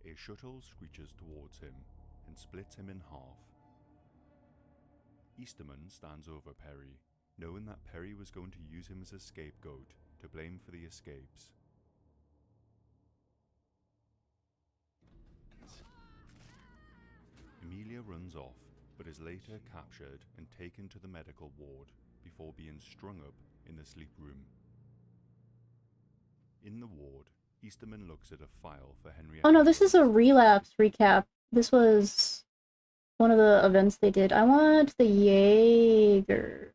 A shuttle screeches towards him and splits him in half. Easterman stands over Perry, knowing that Perry was going to use him as a scapegoat to blame for the escapes. Amelia runs off, but is later captured and taken to the medical ward before being strung up in the sleep room. In the ward, Easterman looks at a file for Henrietta. Oh no, this is a relapse recap. This was one of the events they did. I want the Jaeger.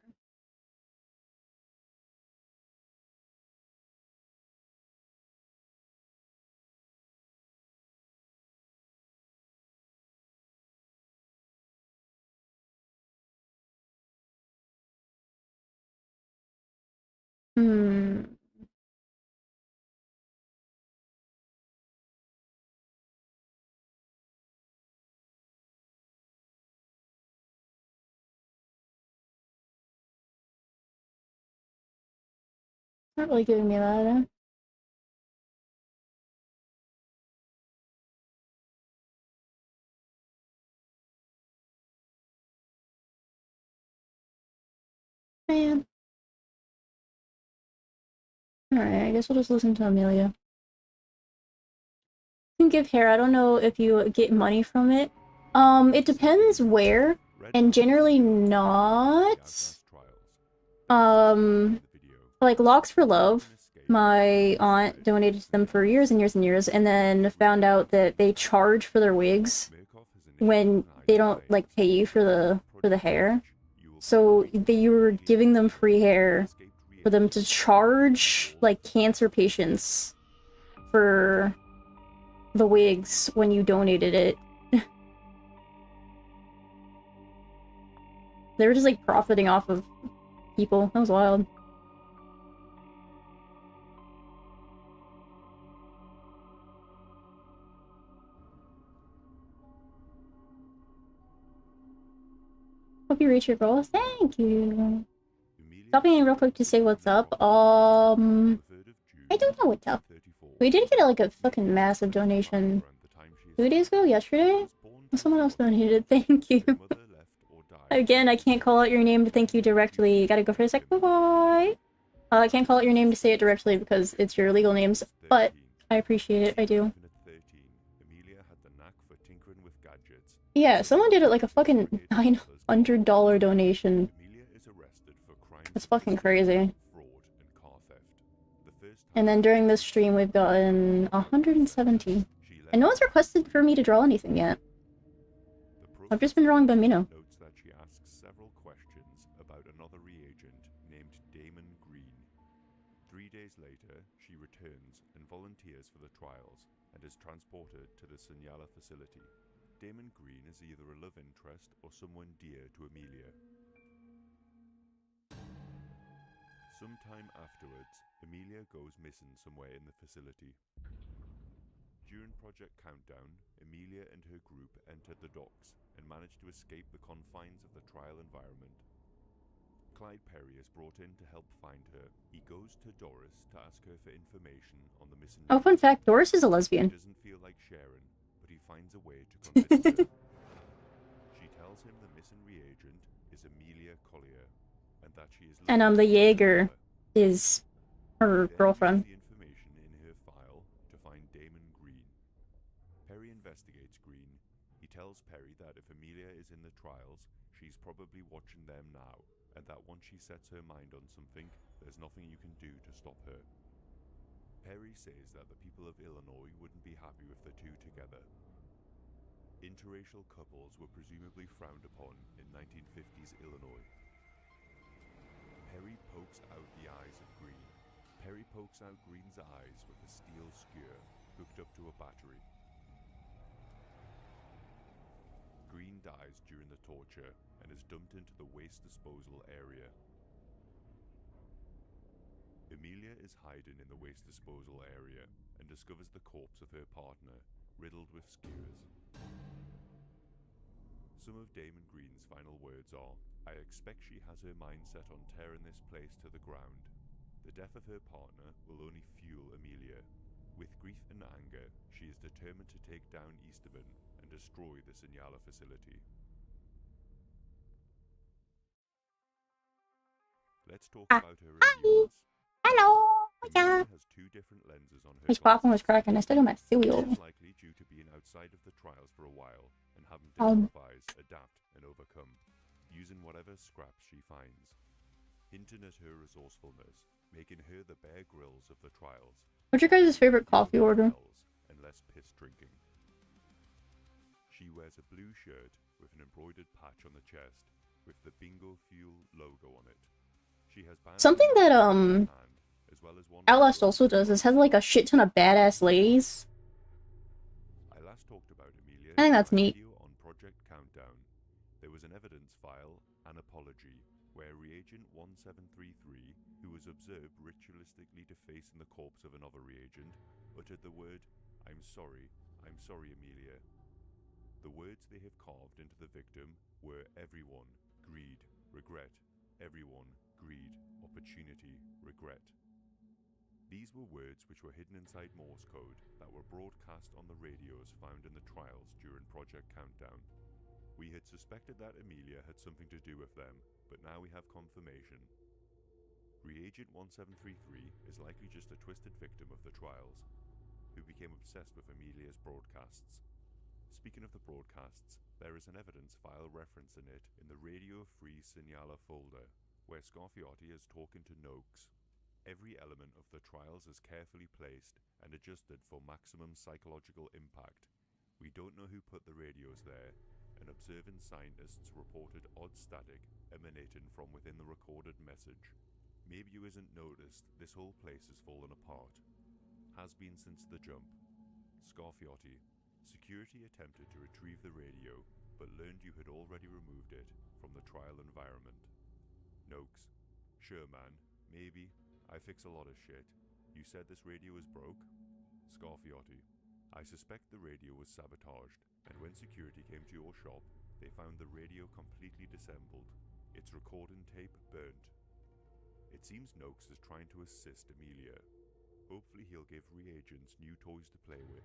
Not really giving me that. Man. Alright, I guess we'll just listen to Amelia. You can give hair. I don't know if you get money from it. It depends where, and generally not. Like Locks for Love, my aunt donated to them for years and years and years, and then found out that they charge for their wigs when they don't like pay you for the hair. So you were giving them free hair for them to charge like cancer patients for the wigs when you donated it. They were just like profiting off of people. That was wild. Hope you reach your goal. Thank you. Stopping in real quick to say what's up. I don't know what's up. We did get like a fucking massive donation 2 days ago, yesterday? Someone else donated. Thank you. Again, I can't call out your name to thank you directly. Gotta go for a sec. Bye-bye. I can't call out your name to say it directly because it's your legal names, but I appreciate it. I do. Yeah, someone did it like a fucking $900 donation. That's fucking crazy. And then during this stream, we've gotten 170. And no one's requested for me to draw anything yet. I've just been drawing Bambino. Notes that she asks several questions about another reagent named Damon Green. 3 days later, she returns and volunteers for the trials and is transported to the Signala facility. Damon Green is either a love interest or someone dear to Amelia. Sometime afterwards, Amelia goes missing somewhere in the facility. During Project Countdown, Amelia and her group entered the docks and managed to escape the confines of the trial environment. Clyde Perry is brought in to help find her. He goes to Doris to ask her for information on the missing... Oh, fun fact, Doris is a lesbian. He doesn't feel like sharing, but he finds a way to convince her. She tells him the missing reagent is Amelia Collier, and that she is... And the Jaeger is her girlfriend. The information in her file to find Damon Green. Perry investigates Green. He tells Perry that if Amelia is in the trials, she's probably watching them now, and that once she sets her mind on something, there's nothing you can do to stop her. Perry says that the people of Illinois wouldn't be happy with the two together. Interracial couples were presumably frowned upon in 1950s Illinois. Perry pokes out the eyes of Green. Perry pokes out Green's eyes with a steel skewer hooked up to a battery. Green dies during the torture and is dumped into the waste disposal area. Amelia is hiding in the waste disposal area and discovers the corpse of her partner, riddled with skewers. Some of Damon Green's final words are, "I expect she has her mind set on tearing this place to the ground. The death of her partner will only fuel Amelia. With grief and anger, she is determined to take down Easterman and destroy the Signala facility." Let's talk about her reviews. Hello. Yeah. Amelia has two different lenses on her His popcorn was glasses. cracking. I still got my cereal. Most likely due to being outside of the trials for a while and having to improvise, adapt, and overcome, using whatever scraps she finds. Hinting at her resourcefulness, making her the Bear Grylls of the trials. What's your guys' favorite coffee order? And less piss drinking. She wears a blue shirt with an embroidered patch on the chest with the Bingo Fuel logo on it. She has Something that as well as one Outlast also does is has like a shit ton of badass ladies. I last talked about Amelia. I think that's neat. On Project Countdown, there was an evidence file, an apology, where reagent 1733, who was observed ritualistically defacing the corpse of another reagent, uttered the word, I'm sorry, Amelia." The words they have carved into the victim were everyone, greed, regret, everyone, greed, opportunity, regret. These were words which were hidden inside Morse code that were broadcast on the radios found in the trials during Project Countdown. We had suspected that Amelia had something to do with them, but now we have confirmation. Reagent 1733 is likely just a twisted victim of the trials, who became obsessed with Amelia's broadcasts. Speaking of the broadcasts, there is an evidence file referencing it in the Radio Free Signala folder, where Scarfiotti is talking to Noakes. Every element of the trials is carefully placed and adjusted for maximum psychological impact. We don't know who put the radios there, and observing scientists reported odd static emanating from within the recorded message. Maybe you hasn't noticed this whole place is fallen apart. Has been since the jump. Scarfiotti. Security attempted to retrieve the radio, but learned you had already removed it from the trial environment. Noakes. Sure man, maybe. I fix a lot of shit. You said this radio is broke? Scarfiotti. I suspect the radio was sabotaged, and when security came to your shop, they found the radio completely disassembled. Its recording tape burnt. It seems Noakes is trying to assist Amelia. Hopefully he'll give reagents new toys to play with.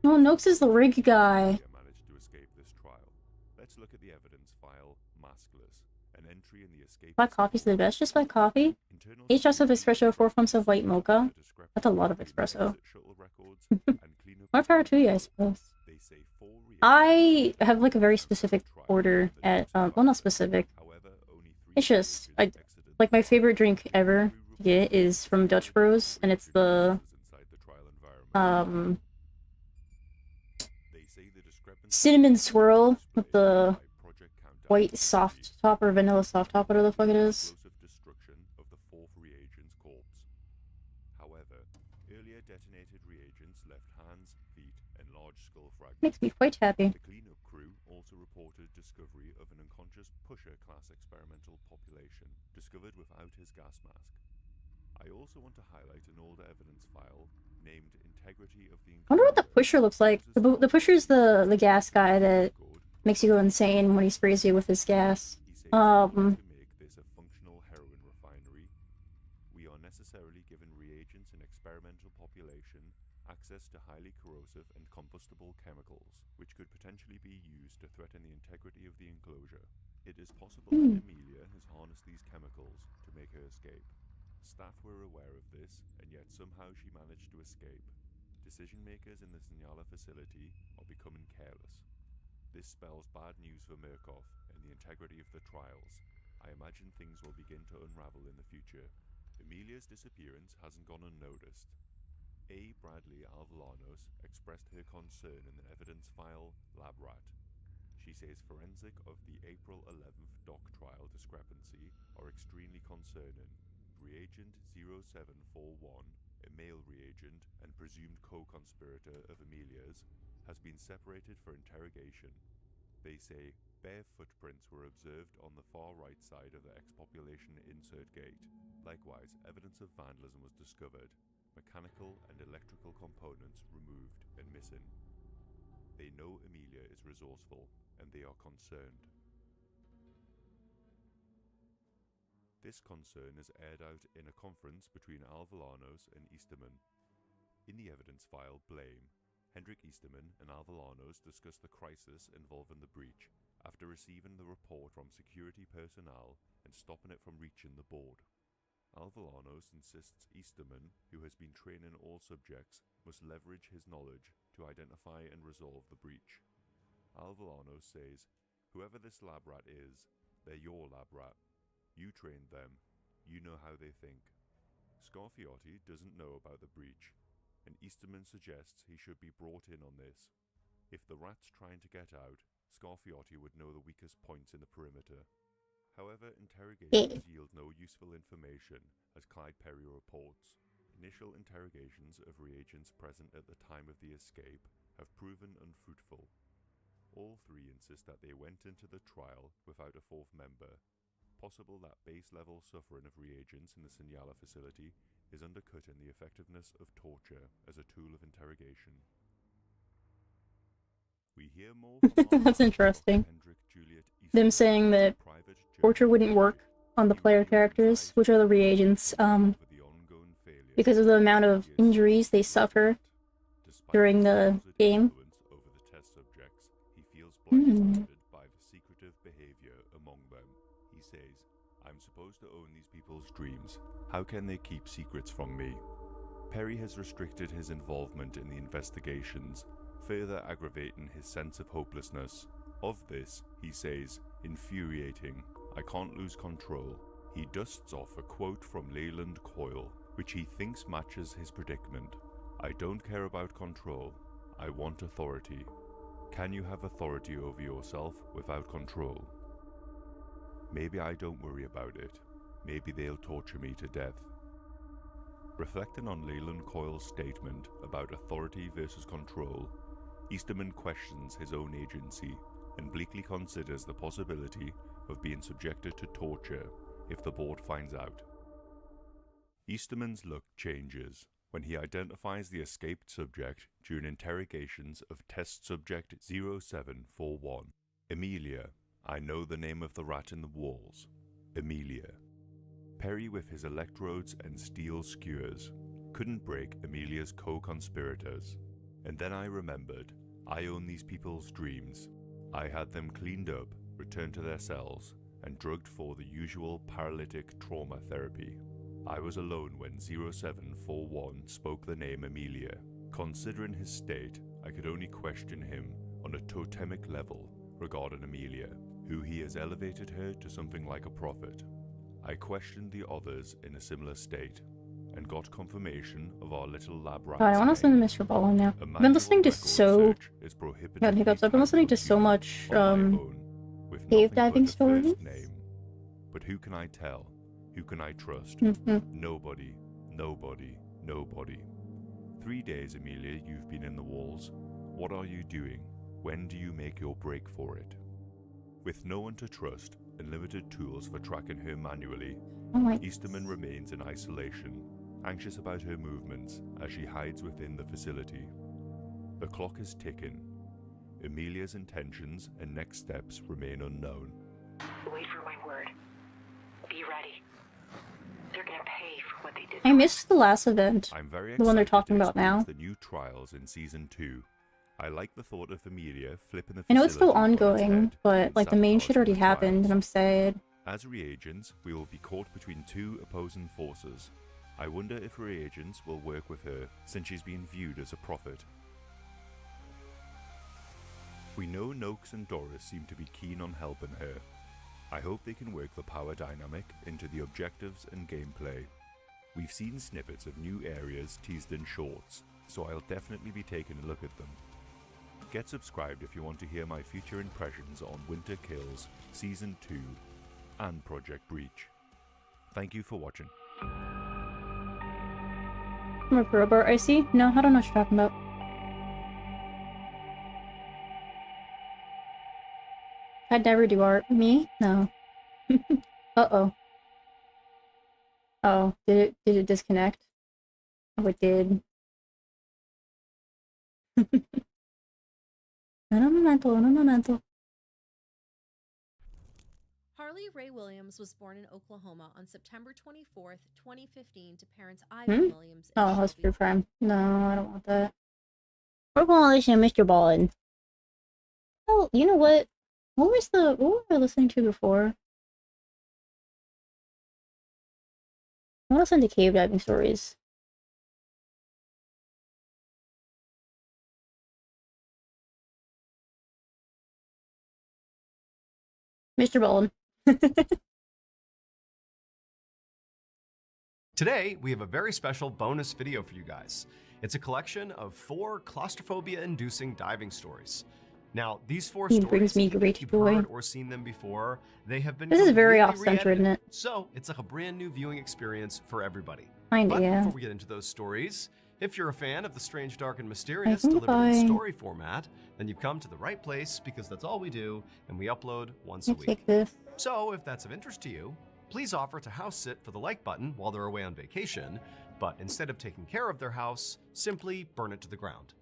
No, Noakes is the rig guy. Amelia managed to escape this trial. Let's look at the evidence file, maskless. An entry in the escape. Black coffee's the best. Just black coffee. 8 shots of espresso, 4 pumps of white mocha. That's a lot of espresso. More power to you, I suppose. I have like a very specific order at well, not specific. It's just like my favorite drink ever to get is from Dutch Bros, and it's the cinnamon swirl with the white soft top or vanilla soft top, whatever the fuck it is. Makes me quite happy. The cleanup crew also reported discovery of an unconscious pusher class experimental population discovered without his gas mask. I also want to highlight an older evidence file named Integrity of the I wonder what the pusher looks like. The pusher's the gas guy that makes you go insane when he sprays you with his gas. To make this a functional heroin refinery, we are necessarily given reagents and experimental population access to highly corrosive and combustible chemicals, which could potentially be used to threaten the integrity of the enclosure. It is possible that Amelia has harnessed these chemicals to make her escape. Staff were aware of this, and yet somehow she managed to escape. Decision makers in the Signala facility are becoming careless. This spells bad news for Murkoff and the integrity of the trials. I imagine things will begin to unravel in the future. Amelia's disappearance hasn't gone unnoticed. A. Bradley Alvolanos expressed her concern in the evidence file LabRat. She says forensic of the April 11th doc trial discrepancy are extremely concerning. Reagent 0741, a male reagent and presumed co-conspirator of Amelia's, has been separated for interrogation. They say bare footprints were observed on the far right side of the ex-population insert gate. Likewise, evidence of vandalism was discovered. Mechanical mechanical and electrical components removed and missing. They know Amelia is resourceful, and they are concerned. This concern is aired out in a conference between Alvolanos and Easterman. In the evidence file Blame, Hendrik Easterman and Alvolanos discuss the crisis involving the breach after receiving the report from security personnel and stopping it from reaching the board. Alvolanos insists Easterman, who has been training all subjects, must leverage his knowledge to identify and resolve the breach. Alvolanos says, "Whoever this lab rat is, they're your lab rat. You trained them. You know how they think." Scarfiotti doesn't know about the breach, and Easterman suggests he should be brought in on this. If the rat's trying to get out, Scarfiotti would know the weakest points in the perimeter. However, interrogations yield no useful information, as Clyde Perry reports. Initial interrogations of reagents present at the time of the escape have proven unfruitful. All three insist that they went into the trial without a fourth member. Possible that base-level suffering of reagents in the Signala facility is undercutting the effectiveness of torture as a tool of interrogation. We hear more from That's interesting. Hendrik Juliet Them Easterman, saying that private torture wouldn't work on the player characters, which are the reagents, because of the amount of injuries they suffer during the game. Over the test subjects, he feels blindsided by the secretive behavior among them. He says, "I'm supposed to own these people's dreams. How can they keep secrets from me?" Perry has restricted his involvement in the investigations, further aggravating his sense of hopelessness. Of this, he says, "Infuriating. I can't lose control." He dusts off a quote from Leyland Coyle, which he thinks matches his predicament. "I don't care about control. I want authority. Can you have authority over yourself without control? Maybe I don't worry about it. Maybe they'll torture me to death." Reflecting on Leyland Coyle's statement about authority versus control, Easterman questions his own agency and bleakly considers the possibility of being subjected to torture if the board finds out. Easterman's look changes when he identifies the escaped subject during interrogations of test subject 0741. "Amelia, I know the name of the rat in the walls. Amelia." Perry, with his electrodes and steel skewers, couldn't break Amelia's co-conspirators. And then I remembered, I own these people's dreams. I had them cleaned up, returned to their cells, and drugged for the usual paralytic trauma therapy. I was alone when 0741 spoke the name Amelia. Considering his state, I could only question him on a totemic level regarding Amelia, who he has elevated her to something like a prophet. I questioned the others in a similar state, and got confirmation of our little lab rat's God, I want to name. listen to Mr. Ballin now. A I've been listening to manual record so... search is prohibited God, hiccups. I've been listening to so much, on my own, with cave nothing diving but the first stories. name. But who can I tell? Who can I trust? Mm-hmm. Nobody, nobody, nobody. 3 days, Amelia, you've been in the walls. What are you doing? When do you make your break for it? With no one to trust and limited tools for tracking her manually, Oh my... Easterman remains in isolation, anxious about her movements as she hides within the facility. The clock is ticking. Amelia's intentions and next steps remain unknown. Wait for my word. Be ready. They're gonna pay for what they did. I missed the last event. I'm very The one they're excited talking to about now. experience the new trials in Season 2. I like the thought of Amelia flipping the I know it's still facility on its ongoing, head but and like the main shit already sabotaging the happened, and I'm trials. sad. As reagents, we will be caught between two opposing forces. I wonder if reagents will work with her, since she's being viewed as a prophet. We know Noakes and Doris seem to be keen on helping her. I hope they can work the power dynamic into the objectives and gameplay. We've seen snippets of new areas teased in shorts, so I'll definitely be taking a look at them. Get subscribed if you want to hear my future impressions on Winter Kills, Season 2, and Project Breach. Thank you for watching. More crowbar, I see? No, I don't know what you're talking about. I'd never do art. Me? No. Uh-oh. Oh, did it disconnect? Oh, it did. Un momento. Harley Ray Williams was born in Oklahoma on September 24th, 2015 to parents Ivan Williams and Oh, that's Shelby true crime. No, I don't want that. We're going to listen to Mr. Ballin. Oh, you know what? What were we listening to before? I want to listen to cave diving stories. Mr. Ballin. Today, we have a very special bonus video for you guys. It's a collection of 4 claustrophobia-inducing diving stories. Now, these 4 He stories, brings me even great if you've joy. heard or seen them before, they have been This is very completely off-center, isn't re-edited. it? So, it's like a brand new viewing experience for everybody. Kinda, But yeah. before we get into those stories, if you're a fan of the strange, dark, and mysterious think delivered in I- story format, then you've come to the right place because that's all we do, and we upload once a Let's week. take this. So, if that's of interest to you, please offer to house sit for the like button while they're away on vacation, but instead of taking care of their house, simply burn it to the ground.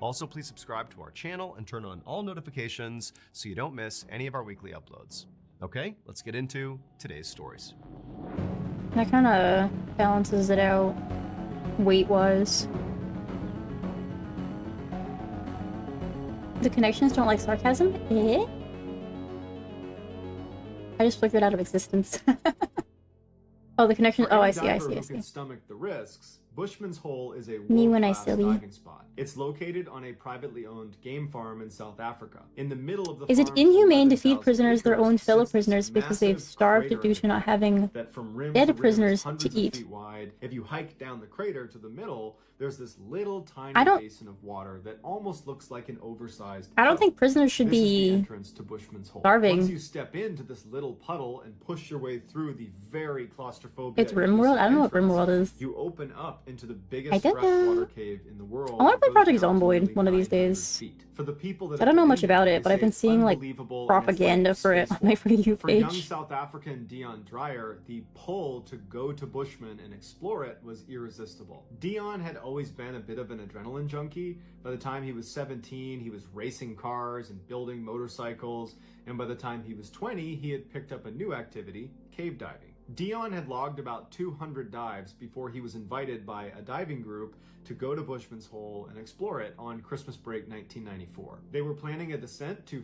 Also, please subscribe to our channel and turn on all notifications so you don't miss any of our weekly uploads. Okay, let's get into today's stories. That kind of balances it out weight-wise. The connections don't like sarcasm? Eh? I just flickered out of existence. Oh, the connection. For Oh, I any see, diver I who see. can stomach the risks, Bushman's Hole is a Me when I world-class silly. diving spot. It's located on a privately owned game farm in South Africa. In the middle of the Is it farm's inhumane to feed 11,000 prisoners their acres own fellow sits this prisoners because they've massive starved crater due to not having that from rim dead to rim is prisoners to hundreds of eat? feet wide. If you hike down the crater to the middle, there's this little tiny I don't- basin of water that almost looks like an oversized I don't puddle. think prisoners should This is the be entrance to Bushman's Hole. starving. Once you step into this little puddle and push your way through the very claustrophobic. It's Rimworld? I don't know what Rimworld is. You open up into the I biggest did freshwater that. cave in the world. I wanna that play goes Project down to Zomboid nearly one of these 900 days. feet. For the people that I don't know have much been about there, it, but they I've been say seeing, like, unbelievable, and it's like propaganda for it on my spacewalk. For You For young page. South African Dion Dreyer, the pull to go to Bushman and explore it was irresistible. Dion had always been a bit of an adrenaline junkie. By the time he was 17, he was racing cars and building motorcycles, and by the time he was 20, he had picked up a new activity, cave diving. Dion had logged about 200 dives before he was invited by a diving group to go to Bushman's Hole and explore it on Christmas break 1994. They were planning a descent to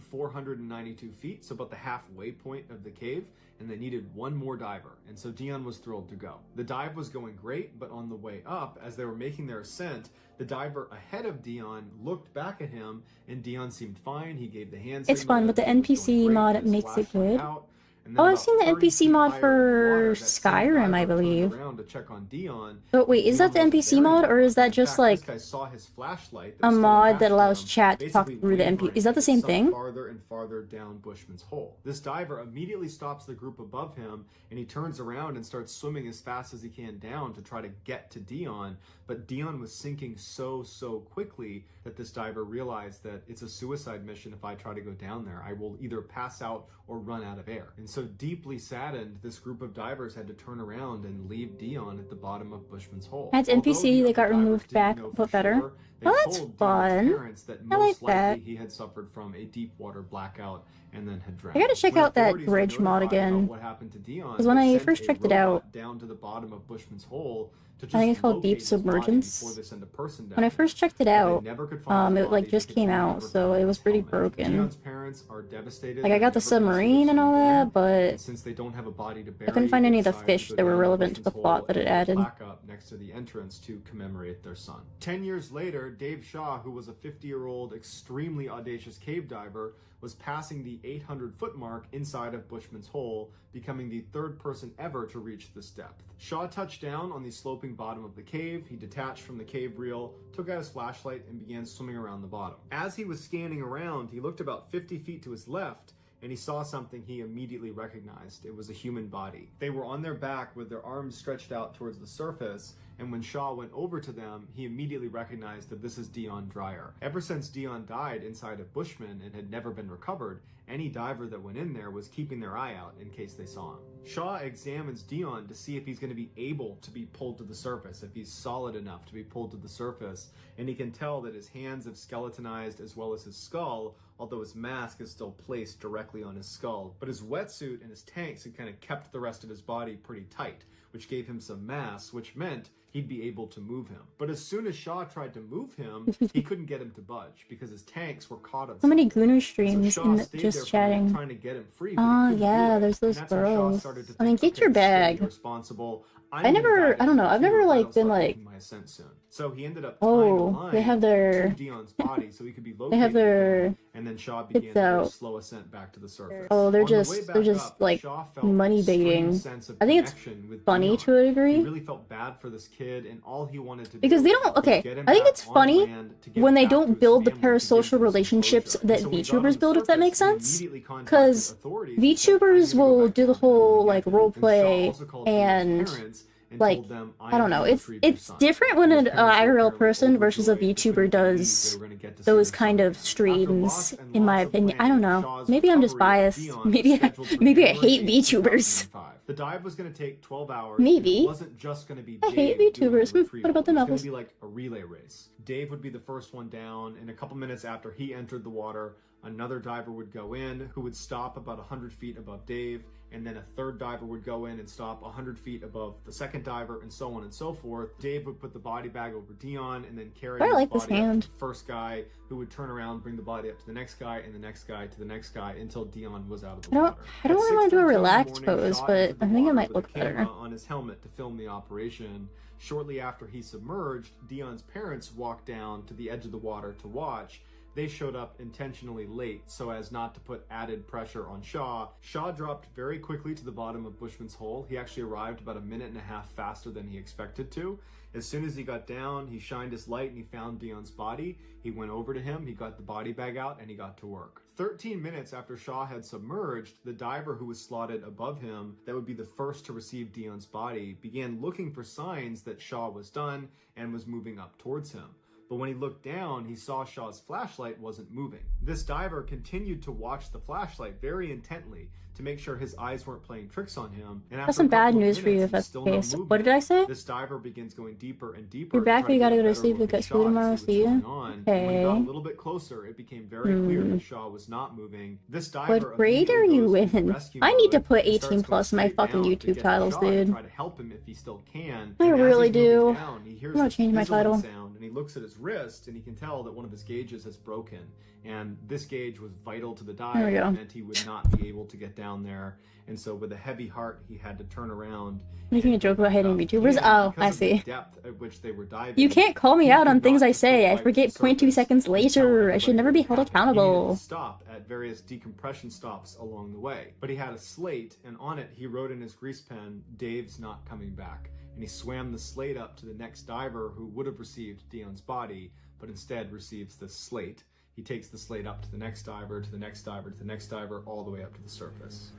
492 feet, so about the halfway point of the cave, and they needed one more diver, and so Dion was thrilled to go. The dive was going great, but on the way up, as they were making their ascent, the diver ahead of Dion looked back at him, and Dion seemed fine. He gave the hand It's signal fun, that but the it was going NPC great, mod his makes it flashlight good. out, and then Oh, I've about seen the 30 NPC feet mod higher in the for water, that same Skyrim, I diver turned believe. around to check on Dion. But wait, is that the Dion wasn't NPC there mod, or anymore. is that In just fact, like this guy saw his flashlight a that was still mod attached that to allows him, chat to talk basically through the wavering NPC? Is that the as it same sunk thing? farther and farther down Bushman's Hole. This diver immediately stops the group above him, and he turns around and starts swimming as fast as he can down to try to get to Dion. But Dion was sinking so quickly that this diver realized that it's a suicide mission. If I try to go down there, I will either pass out or run out of air. And so, deeply saddened, this group of divers had to turn around and leave Dion at the bottom of Bushman's Hole. That's Although NPC, the they other got divers removed didn't back, know but for better. sure, they Oh, that's told Dion's fun. parents that I like most likely that. he had suffered from a deep water blackout and then had drowned. I gotta check When out that authorities were bridge mod notified about again. what happened to Dion, 'Cause when they I sent first a checked it robot out, down to the bottom of Bushman's Hole to I think just it's called Deep locate his body Submergence. before they send a person down When I there. first checked it But they out, never could find his it like body just because came they out, never so found it was his pretty helmet. broken. Dion's parents are devastated. Like I got the They've never submarine considered and all him that, dead, but and since they don't have a body to bury, I couldn't find they any of the decided fish to that go were down relevant to the Bushman's plot Hole that it and put a added. plaque up next to the entrance to commemorate their son. 10 years later, Dave Shaw, who was a 50-year-old extremely audacious cave diver, was passing the 800-foot mark inside of Bushman's Hole, becoming the third person ever to reach this depth. Shaw touched down on the sloping bottom of the cave. He detached from the cave reel, took out his flashlight, and began swimming around the bottom. As he was scanning around, he looked about 50 feet to his left, and he saw something he immediately recognized. It was a human body. They were on their back with their arms stretched out towards the surface, and when Shaw went over to them, he immediately recognized that this is Dion Dreyer. Ever since Dion died inside of Bushman and had never been recovered, any diver that went in there was keeping their eye out in case they saw him. Shaw examines Dion to see if he's going to be able to be pulled to the surface, if he's solid enough to be pulled to the surface, and he can tell that his hands have skeletonized as well as his skull, although his mask is still placed directly on his skull. But his wetsuit and his tanks had kind of kept the rest of his body pretty tight, which gave him some mass, which meant he'd be able to move him. But as soon as Shaw tried to move him, he couldn't get him to budge because his tanks were caught on So many something. Gooner streams So in Shaw stayed just there for a chatting. minute trying to get him free, but he Oh couldn't do yeah, it. there's those And that's when Shaw girls. started to I mean, think, get your okay, this is gonna be bag. responsible. I I'm gonna never, die I don't know, I've here never if I like don't been start like, making my ascent soon. So he ended up tying a oh, line they have to their, Dion's body so he could be they located have their, again, and then Shaw began it's to do a out. slow ascent back to the surface. Oh, they're On the way just, back they're just up, like Shaw felt money an extreme baiting. sense of I think it's connection with funny Dion. to a He degree. really felt bad for this kid, and all he wanted to Because do they don't, was okay, get him I think back it's on funny land to get when him they back to don't his build the family, to give parasocial them some relationships closure. that So when he got on VTubers the build, if that surface, makes he sense. immediately contacted Because authorities and said, "I need VTubers to go will back do to the my family whole and like get them." role And Shaw play also called Dion's and parents and like, told them, I don't know, am it's retrieve your son. different when And an his parents were IRL apparently person versus a overjoyed. They VTuber couldn't believe does they were gonna get to see those their kind son of again. After streams, lots and in my lots of opinion. I planning, don't know. Shaw's Maybe I'm just recovery of biased. Dion Maybe was I, scheduled for maybe I January hate 8th, VTubers. 2005. The dive was going to take 12 hours. Maybe. It wasn't just going to be I hate Dave doing VTubers. the What retrieval. about the It was novels? going to be like a relay race. Dave would be the first one down, and a couple minutes after he entered the water, another diver would go in who would stop about 100 feet above Dave, and then a third diver would go in and stop 100 feet above the second diver, and so on and so forth. Dave would put the body bag over Dion and then carry I his like this body up hand. to the first guy, who would turn around, bring the body up to the next guy, and the next guy to the next guy until Dion was out of the water. I don't At really want to do a 6:13 in the relaxed morning, pose, Shaw but entered the I think it water might with look a camera better. on his helmet to film the operation. Shortly after he submerged, Dion's parents walked down to the edge of the water to watch. They showed up intentionally late so as not to put added pressure on Shaw. Shaw dropped very quickly to the bottom of Bushman's hole. He actually arrived about a minute and a half faster than he expected to. As soon as he got down, he shined his light and he found Dion's body. He went over to him, he got the body bag out, and he got to work. 13 minutes after Shaw had submerged, the diver who was slotted above him, that would be the first to receive Dion's body, began looking for signs that Shaw was done and was moving up towards him. But when he looked down, he saw Shaw's flashlight wasn't moving. This diver continued to watch the flashlight very intently to make sure his eyes weren't playing tricks on him. And after That's some a couple bad of news for you minutes, if that's still the no case. movement. What did I say? This diver begins going deeper and deeper. You're to back, try you to gotta get go a to better sleep, look you at got school Shaw to tomorrow, see see what's ya. going on. And when he got a Okay. little bit closer, it became very clear that Shaw was not moving. This diver What grade are immediately you goes into in? rescue I need to mode put and starts 18 going plus in my straight fucking down to YouTube get titles, Shaw to dude. try to help him if he still can. I And as really he's moving do. down, he hears I'm gonna this change my fizzling title. sound, and he looks at his wrist and he can tell that one of his gauges has broken. And this gauge was vital to the dive. There we go. It meant he would not be able to get down there. And so with a heavy heart, he had to turn around. Making a and joke go about back hating up. VTubers? And Oh, I because of the see. depth at which they were diving, You can't call me he out on could things not I just say. go I right to forget the 0.2 surface seconds and tell later. I everybody should never what be had held happened. He needed accountable. to stop at various decompression stops along the way. But he had a slate, and on it he wrote in his grease pen, "Dave's not coming back." And he swam the slate up to the next diver who would have received Dion's body, but instead receives this slate. He takes the slate up to the next diver, to the next diver, to the next diver, all the way up to the surface.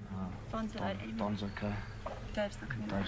Don's okay. Dave's not coming back.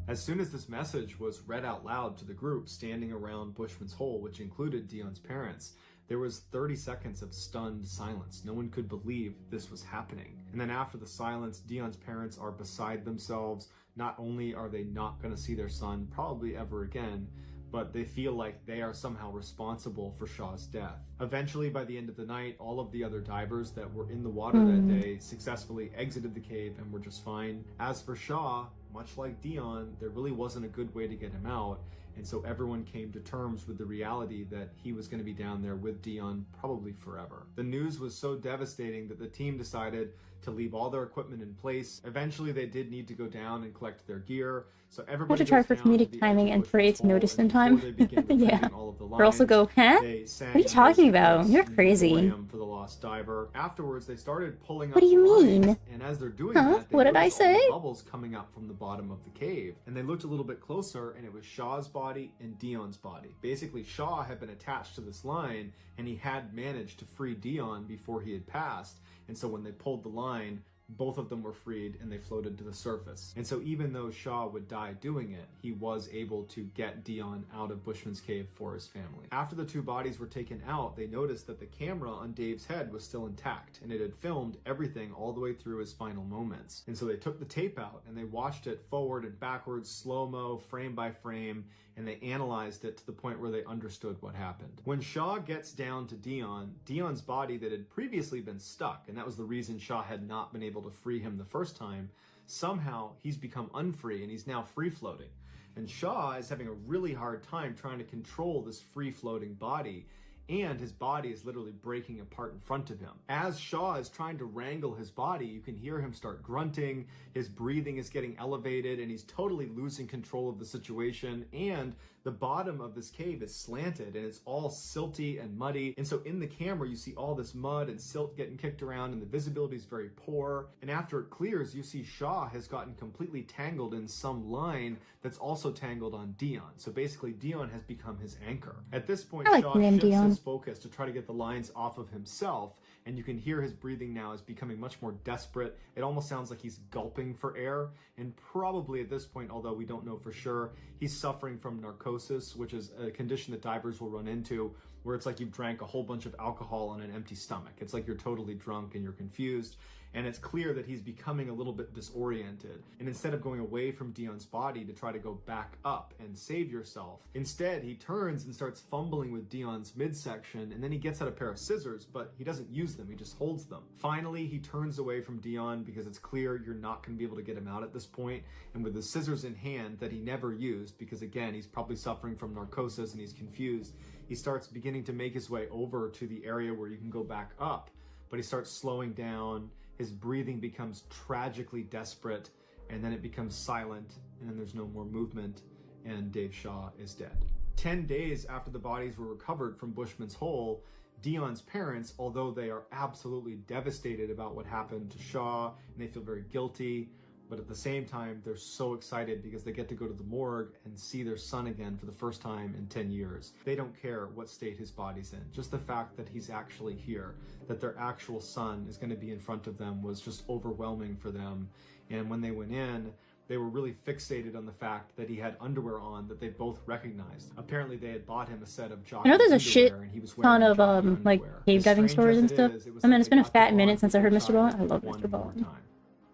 As soon as this message was read out loud to the group standing around Bushman's hole, which included Dion's parents, there was 30 seconds of stunned silence. No one could believe this was happening. And then after the silence, Dion's parents are beside themselves. Not only are they not going to see their son probably ever again, but they feel like they are somehow responsible for Shaw's death. Eventually, by the end of the night, all of the other divers that were in the water that day successfully exited the cave and were just fine. As for Shaw, much like Dion, there really wasn't a good way to get him out, and so everyone came to terms with the reality that he was going to be down there with Dion probably forever. The news was so devastating that the team decided to leave all their equipment in place. Eventually, they did need to go down and collect their gear, so I have everybody to try goes for down to comedic the edge of timing and for it Bushman's to hole, notice and in time. before they begin Yeah. retrieving all of the Or also lines, go, huh? they sang What are you talking about? Praise You're and crazy. Memoriam for the lost diver. Afterwards, they started pulling up What do you the lines, mean? and as they're doing Huh? that, they What did I noticed all the say? bubbles coming up from the bottom of the cave. And they looked a little bit closer, and it was Shaw's body and Dion's body. Basically, Shaw had been attached to this line, and he had managed to free Dion before he had passed. And so when they pulled the line, both of them were freed and they floated to the surface. And so even though Shaw would die doing it, he was able to get Dion out of Bushman's cave for his family. After the two bodies were taken out, they noticed that the camera on Dave's head was still intact, and it had filmed everything all the way through his final moments. And so they took the tape out and they watched it forward and backwards, slow-mo, frame by frame, and they analyzed it to the point where they understood what happened. When Shaw gets down to Dion, Dion's body that had previously been stuck, and that was the reason Shaw had not been able to free him the first time, somehow he's become unfree and he's now free-floating. And Shaw is having a really hard time trying to control this free-floating body, and his body is literally breaking apart in front of him. As Shaw is trying to wrangle his body, you can hear him start grunting, his breathing is getting elevated, and he's totally losing control of the situation, and the bottom of this cave is slanted, and it's all silty and muddy, and so in the camera you see all this mud and silt getting kicked around, and the visibility is very poor, and after it clears, you see Shaw has gotten completely tangled in some line that's also tangled on Dion. So basically, Dion has become his anchor. At this point, Shaw shifts his focus to try to get the lines off of himself, and you can hear his breathing now is becoming much more desperate. It almost sounds like he's gulping for air, and probably at this point, although we don't know for sure, he's suffering from narcosis, which is a condition that divers will run into, where it's like you've drank a whole bunch of alcohol on an empty stomach. It's like you're totally drunk and you're confused, and it's clear that he's becoming a little bit disoriented. And instead of going away from Dion's body to try to go back up and save yourself, instead he turns and starts fumbling with Dion's midsection, and then he gets out a pair of scissors, but he doesn't use them, he just holds them. Finally, he turns away from Dion because it's clear you're not going to be able to get him out at this point, and with the scissors in hand that he never used, because again, he's probably suffering from narcosis and he's confused, he starts beginning to make his way over to the area where you can go back up, but he starts slowing down, his breathing becomes tragically desperate, and then it becomes silent, and then there's no more movement, and Dave Shaw is dead. 10 days after the bodies were recovered from Bushman's hole, Dion's parents, although they are absolutely devastated about what happened to Shaw, and they feel very guilty, but at the same time, they're so excited because they get to go to the morgue and see their son again for the first time in 10 years. They don't care what state his body's in. Just the fact that he's actually here, that their actual son is going to be in front of them, was just overwhelming for them. And when they went in, they were really fixated on the fact that he had underwear on that they both recognized. Apparently they had bought him a set of jockey I know there's a shit and he was ton wearing of jockey like underwear. cave As diving strange stories as and it stuff. is, it was I mean, like it's they been a got fat to minute bond since I heard with Mr. their Ballin. child I love one Mr. more Ballin. time.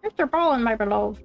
Mr. Ballin, my beloved.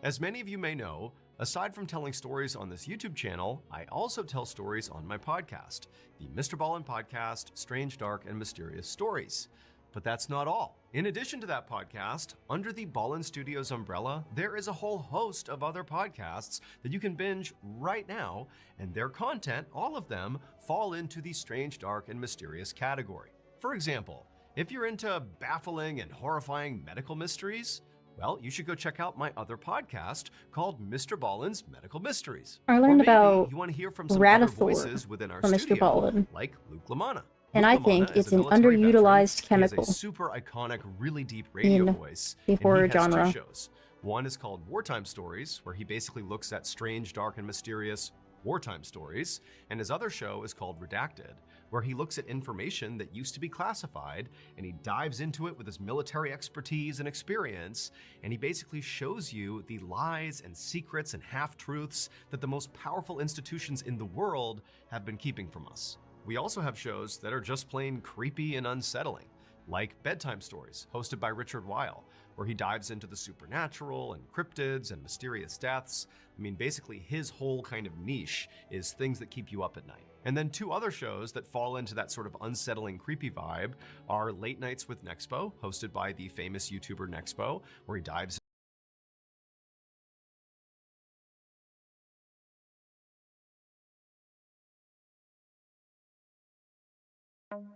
As many of you may know, aside from telling stories on this YouTube channel, I also tell stories on my podcast, the Mr. Ballin Podcast, Strange, Dark, and Mysterious Stories. But that's not all. In addition to that podcast, under the Ballin Studios umbrella, there is a whole host of other podcasts that you can binge right now, and their content, all of them, fall into the Strange, Dark, and Mysterious category. For example, if you're into baffling and horrifying medical mysteries, well, you should go check out my other podcast called Mr. Ballin's Medical Mysteries. I learned about you want to hear from some other Radithor voices within our from Mr. studio, Ballin. like Luke LaManna. And Luke I LaManna think is it's a an military veteran. underutilized chemical He has a super iconic, really deep radio in voice. the and horror he has genre. two shows. One is called Wartime Stories, where he basically looks at strange, dark, and mysterious wartime stories. And his other show is called Redacted, where he looks at information that used to be classified, and he dives into it with his military expertise and experience, and he basically shows you the lies and secrets and half-truths that the most powerful institutions in the world have been keeping from us. We also have shows that are just plain creepy and unsettling, like Bedtime Stories, hosted by Richard Weil, where he dives into the supernatural and cryptids and mysterious deaths. I mean, basically his whole kind of niche is things that keep you up at night. And then two other shows that fall into that sort of unsettling, creepy vibe are Late Nights with Nexpo, hosted by the famous YouTuber Nexpo, where he dives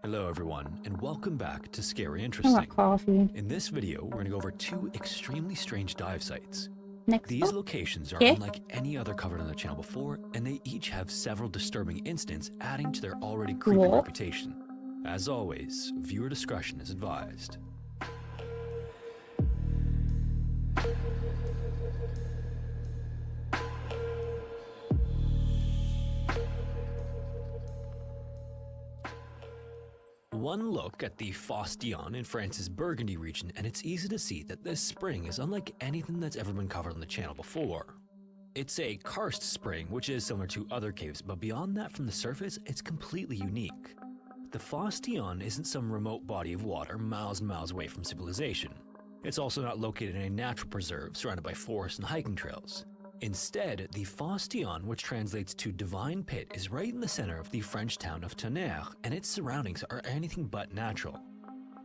Hello everyone, and welcome back to Scary I Interesting. want coffee. In this video, we're going to go over two extremely strange dive sites. Next These up. locations are Okay. unlike any other covered on the channel before, and they each have several disturbing incidents adding to their already creepy Cool. reputation. As always, viewer discretion is advised. One look at the Fosse Dion in France's Burgundy region, and it's easy to see that this spring is unlike anything that's ever been covered on the channel before. It's a karst spring, which is similar to other caves, but beyond that from the surface, it's completely unique. The Fosse Dion isn't some remote body of water miles and miles away from civilization. It's also not located in a natural preserve surrounded by forests and hiking trails. Instead, the Fosse Dion, which translates to Divine Pit, is right in the center of the French town of Tonnerre, and its surroundings are anything but natural.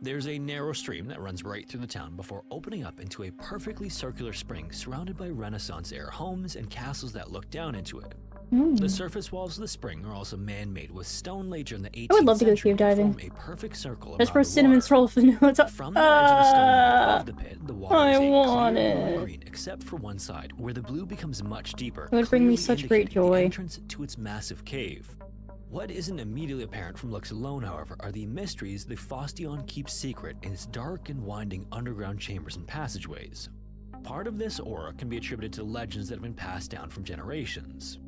There's a narrow stream that runs right through the town before opening up into a perfectly circular spring surrounded by Renaissance-era homes and castles that look down into it. The surface walls of the spring are also man-made with stone laid during the 18th I would love to go century cave diving. form a perfect circle Just around for the cinnamon water. roll vanilla. From the edge of the stone wall above the pit, the water I is a want clear it. blue-green, except for one side, where the blue becomes much deeper. It would bring me clearly such great indicating the joy. entrance to its massive cave. What isn't immediately apparent from looks alone, however, are the mysteries the Fosse Dion keeps secret in its dark and winding underground chambers and passageways. Part of this aura can be attributed to legends that have been passed down from generations.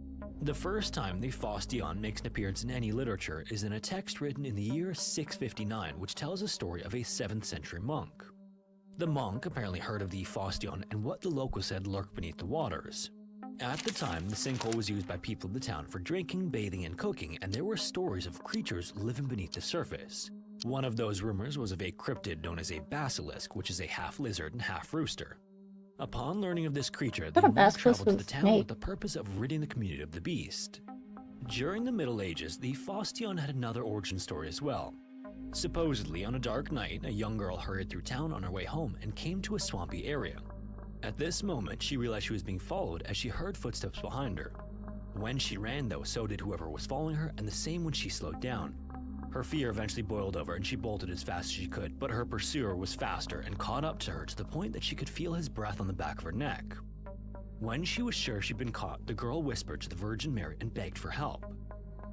The first time the Fosse Dion makes an appearance in any literature is in a text written in the year 659, which tells a story of a 7th century monk. The monk apparently heard of the Fosse Dion and what the locals said lurked beneath the waters. At the time, the sinkhole was used by people of the town for drinking, bathing, and cooking, and there were stories of creatures living beneath the surface. One of those rumors was of a cryptid known as a basilisk, which is a half lizard and half rooster. Upon learning of this creature, the thought a monk basilisk traveled to was the a town with snake. the purpose of ridding the community of the beast. During the Middle Ages, the Fosse Dion had another origin story as well. Supposedly, on a dark night, a young girl hurried through town on her way home and came to a swampy area. At this moment, she realized she was being followed as she heard footsteps behind her. When she ran, though, so did whoever was following her, and the same when she slowed down. Her fear eventually boiled over and she bolted as fast as she could, but her pursuer was faster and caught up to her to the point that she could feel his breath on the back of her neck. When she was sure she'd been caught, the girl whispered to the Virgin Mary and begged for help.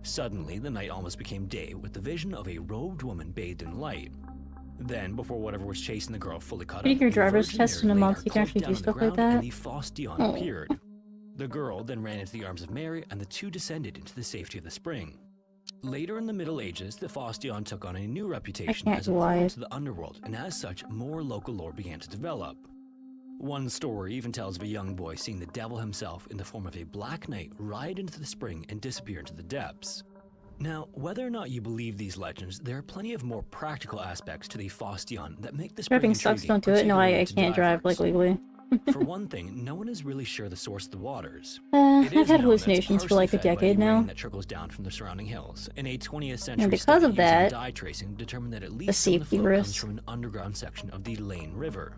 Suddenly, the night almost became day with the vision of a robed woman bathed in light. Then, before whatever was chasing the girl fully caught up, Taking your the driver's Virgin test Mary in a laid month, her you can cloak actually down do on the stuff like ground, that? and the Fosse Dion Oh. appeared. The girl then ran into the arms of Mary, and the two descended into the safety of the spring. Later in the Middle Ages, the Fosse Dion took on a new reputation can't as a do portal it. to the underworld, and as such, more local lore began to develop. One story even tells of a young boy seeing the devil himself in the form of a black knight ride into the spring and disappear into the depths. Now, whether or not you believe these legends, there are plenty of more practical aspects to the Fosse Dion that make the spring Driving sucks, intriguing, don't do it. No, particularly I to can't drive like divers. legally. For one thing, no one is really sure the source of the waters. I've It is had known that it's hallucinations for partially like a fed by decade the rain now. that trickles down from the surrounding hills. In a 20th century And because study of using that, dye tracing determined that at the least some of the safety flow comes risks. from an underground section of the Lane River.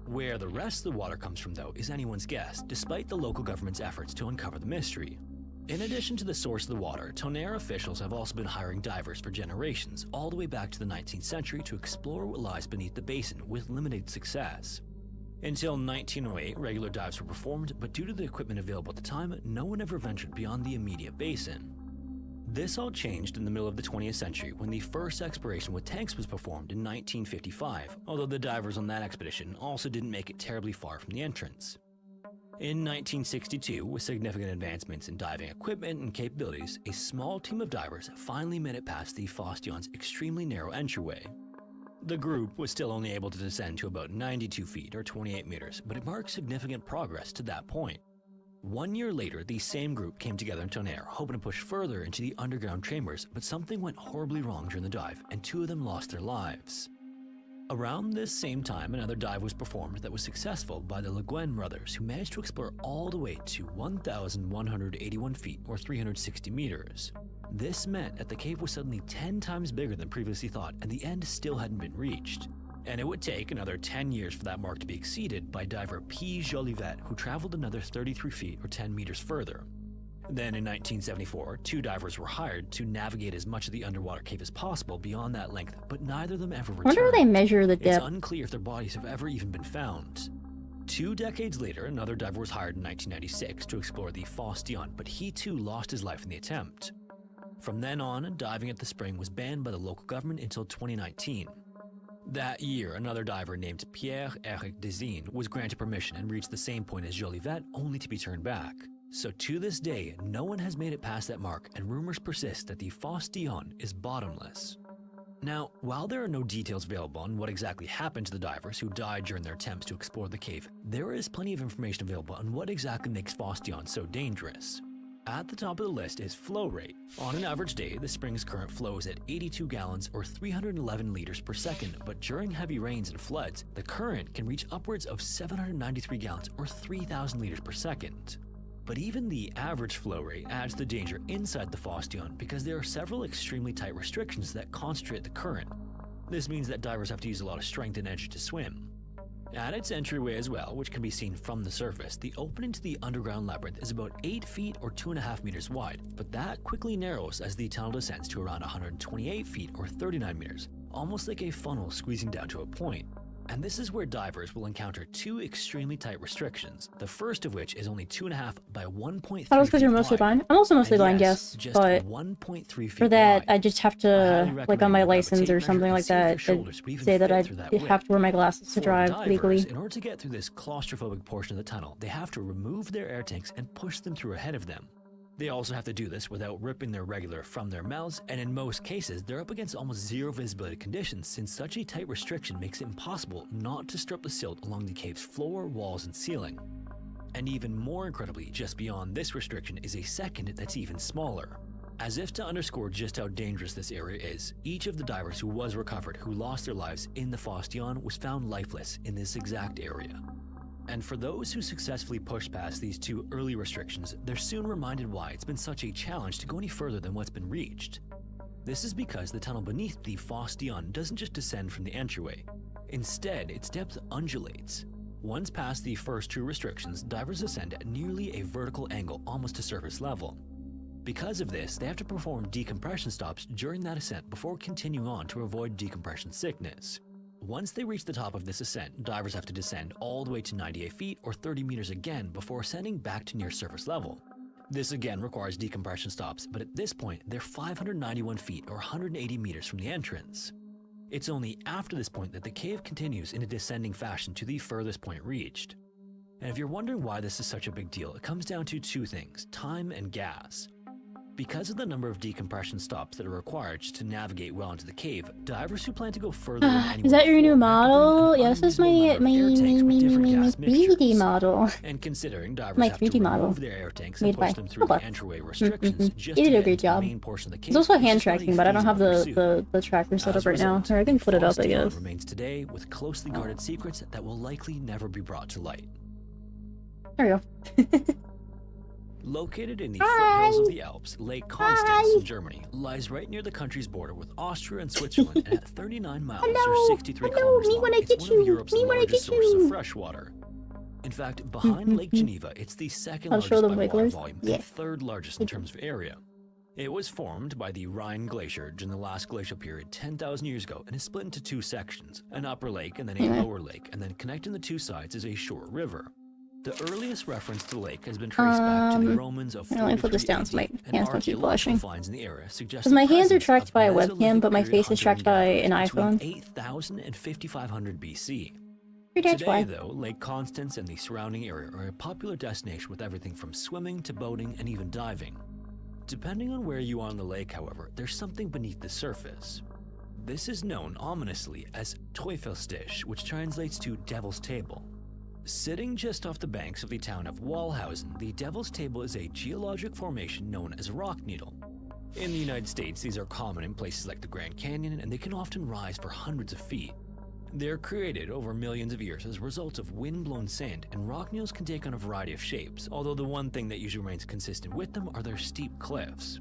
Where the rest of the water comes from, though, is anyone's guess, despite the local government's efforts to uncover the mystery. In addition to the source of the water, Tonnerre officials have also been hiring divers for generations, all the way back to the 19th century, to explore what lies beneath the basin with limited success. Until 1908, regular dives were performed, but due to the equipment available at the time, no one ever ventured beyond the immediate basin. This all changed in the middle of the 20th century when the first exploration with tanks was performed in 1955, although the divers on that expedition also didn't make it terribly far from the entrance. In 1962, with significant advancements in diving equipment and capabilities, a small team of divers finally made it past the Fosse Dion's extremely narrow entryway. The group was still only able to descend to about 92 feet or 28 meters, but it marked significant progress to that point. 1 year later, the same group came together in Tonnerre, hoping to push further into the underground chambers, but something went horribly wrong during the dive, and 2 of them lost their lives. Around this same time, another dive was performed that was successful by the Le Guin brothers, who managed to explore all the way to 1,181 feet or 360 meters. This meant that the cave was suddenly 10 times bigger than previously thought, and the end still hadn't been reached. And it would take another 10 years for that mark to be exceeded by diver P. Jolivet, who traveled another 33 feet or 10 meters further. Then in 1974, 2 divers were hired to navigate as much of the underwater cave as possible beyond that length, but neither of them ever I returned. wonder how they measure the It's depth. unclear if their bodies have ever even been found. 2 decades later, another diver was hired in 1996 to explore the Fosse Dion, but he too lost his life in the attempt. From then on, diving at the spring was banned by the local government until 2019. That year, another diver named Pierre-Eric Desine was granted permission and reached the same point as Jolivet, only to be turned back. So to this day, no one has made it past that mark, and rumors persist that the Fosse Dion is bottomless. Now, while there are no details available on what exactly happened to the divers who died during their attempts to explore the cave, there is plenty of information available on what exactly makes Fostion so dangerous. At the top of the list is flow rate. On an average day, the spring's current flows at 82 gallons or 311 liters per second, but during heavy rains and floods, the current can reach upwards of 793 gallons or 3,000 liters per second. But even the average flow rate adds the danger inside the Fostion because there are several extremely tight restrictions that concentrate the current. This means that divers have to use a lot of strength and energy to swim. At its entryway as well, which can be seen from the surface, the opening to the underground labyrinth is about 8 feet or 2.5 meters wide, but that quickly narrows as the tunnel descends to around 128 feet or 39 meters, almost like a funnel squeezing down to a point. And this is where divers will encounter two extremely tight restrictions, the first of which is only 2.5 by 1.3 That was because you're mostly blind. I'm also mostly blind, yes, just but 1.3 feet for that, wide. I just have to, like on my license or something like that, say that I have to wear my glasses to drive legally. In order to get through this claustrophobic portion of the tunnel, they have to remove their air tanks and push them through ahead of them. They also have to do this without ripping their regular from their mouths, and in most cases, they're up against almost zero visibility conditions since such a tight restriction makes it impossible not to strip the silt along the cave's floor, walls, and ceiling. And even more incredibly, just beyond this restriction is a second that's even smaller. As if to underscore just how dangerous this area is, each of the divers who was recovered who lost their lives in the Fostion was found lifeless in this exact area. And for those who successfully pushed past these two early restrictions, they're soon reminded why it's been such a challenge to go any further than what's been reached. This is because the tunnel beneath the Fostion doesn't just descend from the entryway. Instead, its depth undulates. Once past the first two restrictions, divers ascend at nearly a vertical angle almost to surface level. Because of this, they have to perform decompression stops during that ascent before continuing on to avoid decompression sickness. Once they reach the top of this ascent, divers have to descend all the way to 98 feet or 30 meters again before ascending back to near surface level. This again requires decompression stops, but at this point, they're 591 feet or 180 meters from the entrance. It's only after this point that the cave continues in a descending fashion to the furthest point reached. And if you're wondering why this is such a big deal, it comes down to two things: time and gas. Because of the number of decompression stops that are required just to navigate well into the cave, divers who plan to go further than anyone Is that your new before model? have to Yes, do this is an my unusual number of air tanks with different gas 3D mixtures. model. And considering divers My have 3D to model. remove their air tanks Made and push by them through the Roblox. entryway restrictions just You to did a get great into the job. main portion of the cave, There's also it's hand just not a tracking, but I don't have feasible the tracker set As up a right now. result, Or I can put it up, I Fostion guess. remains today with closely guarded secrets that will likely never be brought to light. There we go. Located in the foothills of the Alps, Lake Constance in Germany lies right near the country's border with Austria and Switzerland, and at 39 miles or 63 kilometers long, it's one of Europe's largest sources of fresh water. In fact, behind Lake Geneva, it's the second I'll show largest them by water wigglers. volume Yeah. and third largest in terms of area. It was formed by the Rhine Glacier during the last glacial period 10,000 years ago and is split into two sections, an upper lake and then a lower lake, and then connecting the two sides is a short river. The earliest reference to the lake has been traced back to the Romans of 43 let me put this down so my AD, and hands don't keep archaeological flashing. finds in the area suggest Because my the hands are presence tracked of by a Mesolithic webcam, but my period face is tracked by an hunter-gatherers iPhone. between 8,000 and 5,500 BC. Pretty much Today, why. though, Lake Constance and the surrounding area are a popular destination with everything from swimming to boating and even diving. Depending on where you are on the lake, however, there's something beneath the surface. This is known ominously as Teufelsstich, which translates to Devil's Table. Sitting just off the banks of the town of Wallhausen, the Devil's Table is a geologic formation known as a rock needle. In the United States, these are common in places like the Grand Canyon, and they can often rise for hundreds of feet. They're created over millions of years as a result of wind-blown sand, and rock needles can take on a variety of shapes, although the one thing that usually remains consistent with them are their steep cliffs.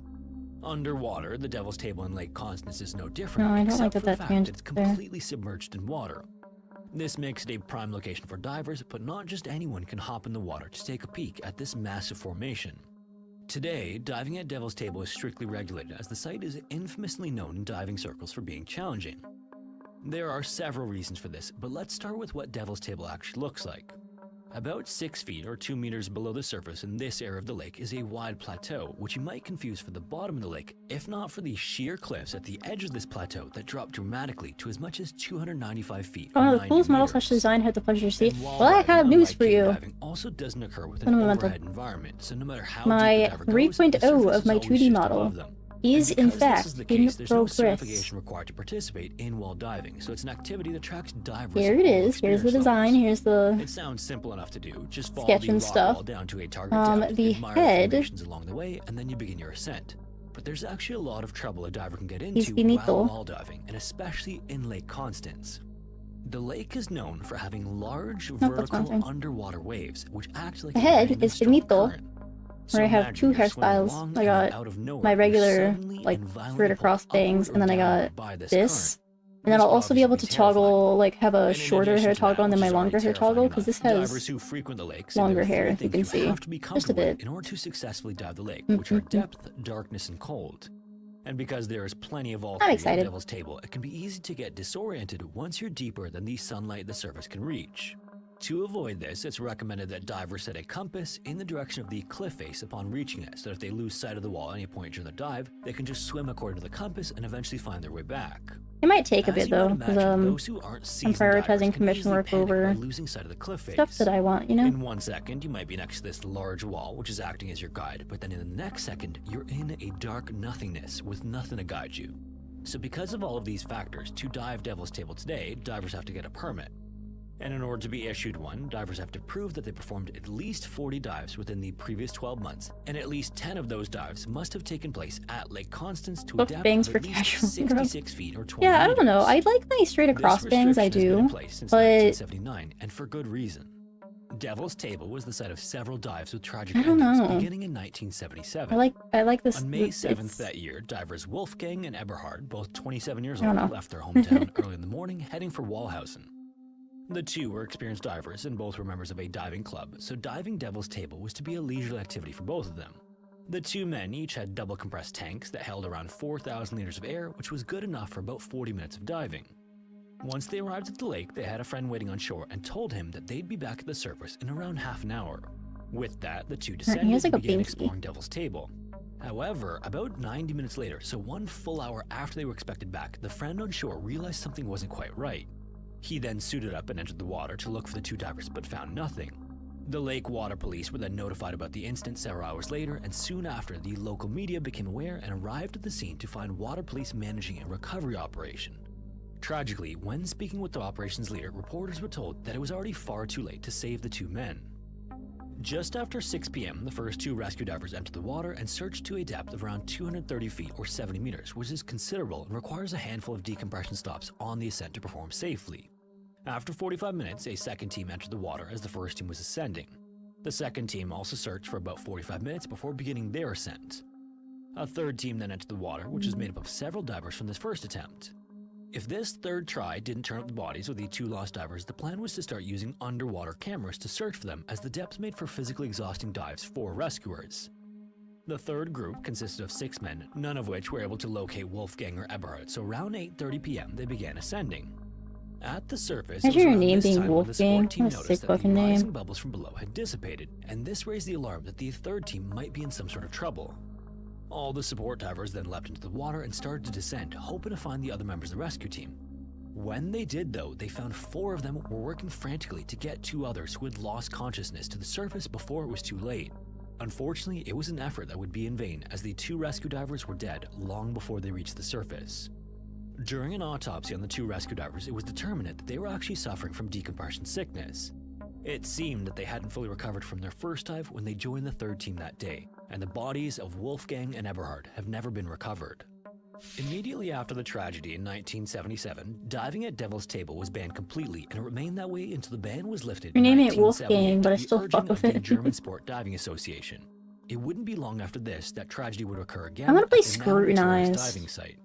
Underwater, the Devil's Table in Lake Constance is no different, No, I don't except like for that the that fact tangent that it's there. completely submerged in water. This makes it a prime location for divers, but not just anyone can hop in the water to take a peek at this massive formation. Today, diving at Devil's Table is strictly regulated, as the site is infamously known in diving circles for being challenging. There are several reasons for this, but let's start with what Devil's Table actually looks like. About 6 feet or 2 meters below the surface in this area of the lake is a wide plateau, which you might confuse for the bottom of the lake, if not for the sheer cliffs at the edge of this plateau that drop dramatically to as much as 295 feet. One or of the 90 coolest model meters. slash design had the pleasure to see. And while Well, I diving, have news unlike for cave you. diving, also doesn't occur with an Fundamental. overhead environment, so no matter how My deep the diver goes, 3.0 the surface of my is always 2D just model above them. is in Because this fact is the in case, there's no progress. certification required to participate in while diving, so it's an activity that attracts divers. Here it is. Here's the design. Here's the It sounds simple enough to do. Just follow sketch the and rock stuff. wall down to a target depth, the admire head. the formations along the way, and then you begin your ascent. But there's actually a lot of trouble a diver can get He's into finito. while diving, and especially in Lake Constance. The lake is known for having large that's one vertical thing. underwater waves, which act like The a head random is strong finito, current. where I have imagine two you're swimming hairstyles. along I and got out of nowhere, my you're regular, suddenly like, and violently straight across pulled bangs, upward and then I or got downward by this this. current. And then This I'll would also be able to obviously be terrifying. toggle, like, have a And in shorter addition hair to that, toggle and then which my is already longer hair terrifying toggle, because this enough, has divers who frequent the lakes say longer there are hair, three you things can see. have to be Just a comfortable with bit. in order to successfully dive the lake, which are depth, darkness, and cold. And because there is plenty of all I'm three at excited. Devil's Table, it can be easy to get disoriented once you're deeper than the sunlight the surface can reach. To avoid this, it's recommended that divers set a compass in the direction of the cliff face upon reaching it, so that if they lose sight of the wall at any point during the dive, they can just swim according to the compass and eventually find their way back. It might take a As bit you might though, because imagine, those who aren't I'm seasoned divers prioritizing can commission easily work panic by over losing sight of the cliff face. stuff that I want, you know? In 1 second, you might be next to this large wall, which is acting as your guide, but then in the next second, you're in a dark nothingness with nothing to guide you. So because of all of these factors, to dive Devil's Table today, divers have to get a permit. And in order to be issued one, divers have to prove that they performed at least 40 dives within the previous 12 months, and at least 10 of those dives must have taken place at Lake Constance to a Book depth bangs of for at least casual 66 feet or 20 Yeah, I don't know. meters. I like my straight across This bangs, I restriction has been in do, place since but 1979, and for good reason. Devil's Table was the site of several dives with tragic I don't endings, know. beginning in 1977. I like this. On May it's- 7th that year, divers Wolfgang and Eberhard, both 27 years I don't old, know. left their hometown early in the morning, heading for Walhausen. The two were experienced divers and both were members of a diving club, so diving Devil's Table was to be a leisurely activity for both of them. The two men each had double compressed tanks that held around 4,000 liters of air, which was good enough for about 40 minutes of diving. Once they arrived at the lake, they had a friend waiting on shore and told him that they'd be back at the surface in around half an hour. With that, the two descended has like and a began binky. exploring Devil's Table. However, about 90 minutes later, so 1 full hour after they were expected back, the friend on shore realized something wasn't quite right. He then suited up and entered the water to look for the two divers, but found nothing. The lake water police were then notified about the incident several hours later, and soon after, the local media became aware and arrived at the scene to find water police managing a recovery operation. Tragically, when speaking with the operations leader, reporters were told that it was already far too late to save the two men. Just after 6 p.m., the first two rescue divers entered the water and searched to a depth of around 230 feet or 70 meters, which is considerable and requires a handful of decompression stops on the ascent to perform safely. After 45 minutes, a second team entered the water as the first team was ascending. The second team also searched for about 45 minutes before beginning their ascent. A third team then entered the water, which is made up of several divers from this first attempt. If this third try didn't turn up the bodies of the two lost divers, the plan was to start using underwater cameras to search for them, as the depths made for physically exhausting dives for rescuers. The third group consisted of 6 men, none of which were able to locate Wolfgang or Eberhard, so around 8:30 p.m. they began ascending. At the surface, Imagine it was your around name this being time when the Wolfgang. support team What a noticed sick that the fucking name. rising bubbles from below had dissipated, and this raised the alarm that the third team might be in some sort of trouble. All the support divers then leapt into the water and started to descend, hoping to find the other members of the rescue team. When they did, though, they found 4 of them were working frantically to get 2 others who had lost consciousness to the surface before it was too late. Unfortunately, it was an effort that would be in vain, as the 2 rescue divers were dead long before they reached the surface. During an autopsy on the 2 rescue divers, it was determined that they were actually suffering from decompression sickness. It seemed that they hadn't fully recovered from their first dive when they joined the third team that day, and the bodies of Wolfgang and Eberhard have never been recovered. Immediately after the tragedy in 1977, diving at Devil's Table was banned completely, and it remained that way until the ban was lifted Your in name ain't 1978 Wolfgang, but I at the still urging fuck with of the it. German Sport Diving Association. It wouldn't be long after this that tragedy would occur again. I'm gonna play at the now notorious Scrutinize. diving site.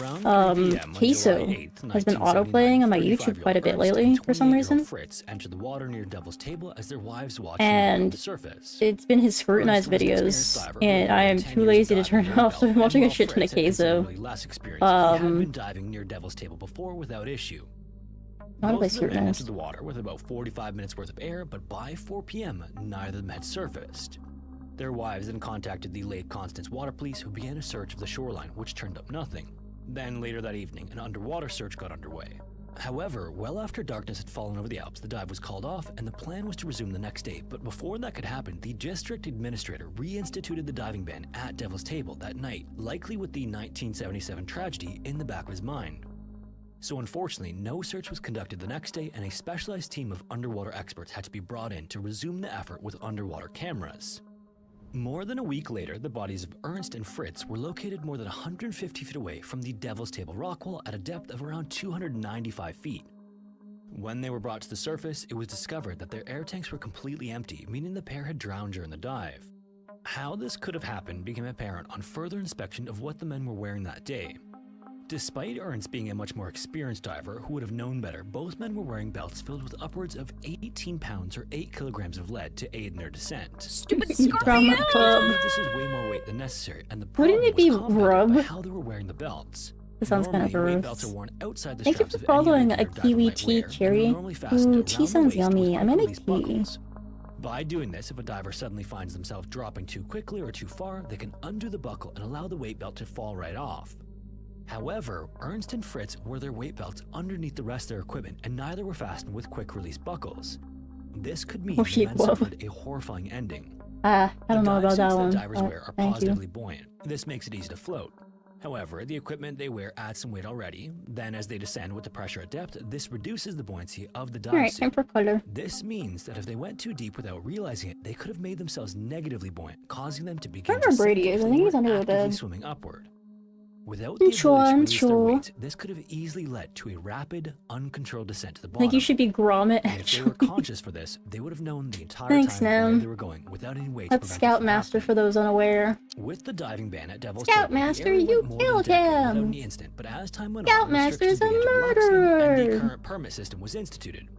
Around 3 p.m. on July Queso 8th, has been 1979, auto-playing on my YouTube quite a bit 35-year-old lately Ernst for some and reason. 28-year-old Fritz entered the water near Devil's Table as their wives watched And them on the surface. it's been his scrutinized Ernst was an experienced videos, diver and with I over am 10 too years lazy to of turn diving it off, so under I'm watching a his shit belt, ton of and while Fritz had Queso. considerably less experience, he had Um, been diving near Devil's Table before without issue. I wanna play Both of the men Scrutinized. entered the water with about 45 minutes worth of air, but by 4 p.m., neither of them had surfaced. Their wives then contacted the Lake Constance water police, who began a search of the shoreline, which turned up nothing. Then later that evening, an underwater search got underway. However, well after darkness had fallen over the Alps, the dive was called off and the plan was to resume the next day. But before that could happen, the district administrator reinstituted the diving ban at Devil's Table that night, likely with the 1977 tragedy in the back of his mind. So unfortunately, no search was conducted the next day and a specialized team of underwater experts had to be brought in to resume the effort with underwater cameras. More than a week later, the bodies of Ernst and Fritz were located more than 150 feet away from the Devil's Table rock wall at a depth of around 295 feet. When they were brought to the surface, it was discovered that their air tanks were completely empty, meaning the pair had drowned during the dive. How this could have happened became apparent on further inspection of what the men were wearing that day. Despite Ernst being a much more experienced diver who would have known better, both men were wearing belts filled with upwards of 18 pounds or 8 kilograms of lead to aid in their descent. Stupid Drama Club. This is way more weight than necessary, and the Wouldn't it be problem was compounded by rub? how they were wearing the belts. This sounds kind of Normally, weight gross. belts are worn outside the Thank you straps for of any other following a gear diver kiwi might tea, wear, and are Cherry. normally fastened Ooh, around tea the sounds waist with yummy. I might make buckle tea. release buckles. By doing this, if a diver suddenly finds themselves dropping too quickly or too far, they can undo the buckle and allow the weight belt to fall right off. However, Ernst and Fritz wore their weight belts underneath the rest of their equipment, and neither were fastened with quick-release buckles. This could mean the men suffered a horrifying ending. I don't know about that one. Divers wear are Thank you. positively buoyant. This makes it easy to float. However, the equipment they wear adds some weight already. Then as they descend with the pressure at depth, this reduces the buoyancy of the dive Alright, suit. time for color. This means that if they went too deep without realizing it, they could have made themselves negatively buoyant, causing them to begin Wherever to Brady sink is, if I they think he's weren't under the actively bed. swimming upward. Without the ability to release their weight, this could have easily led to a rapid, uncontrolled descent to the I bottom. think you should be Gromit, And if they were actually. conscious for this, they would have known the entire Thanks, time where Nam. they were going without any weight to That's prevent it Scoutmaster for those unaware. with the diving ban at Devil's Scoutmaster, Table, the area you went more than a killed decade without him! any incident, but as time went Scoutmaster's on, a restrictions began to relax and the murderer! current permit system was instituted.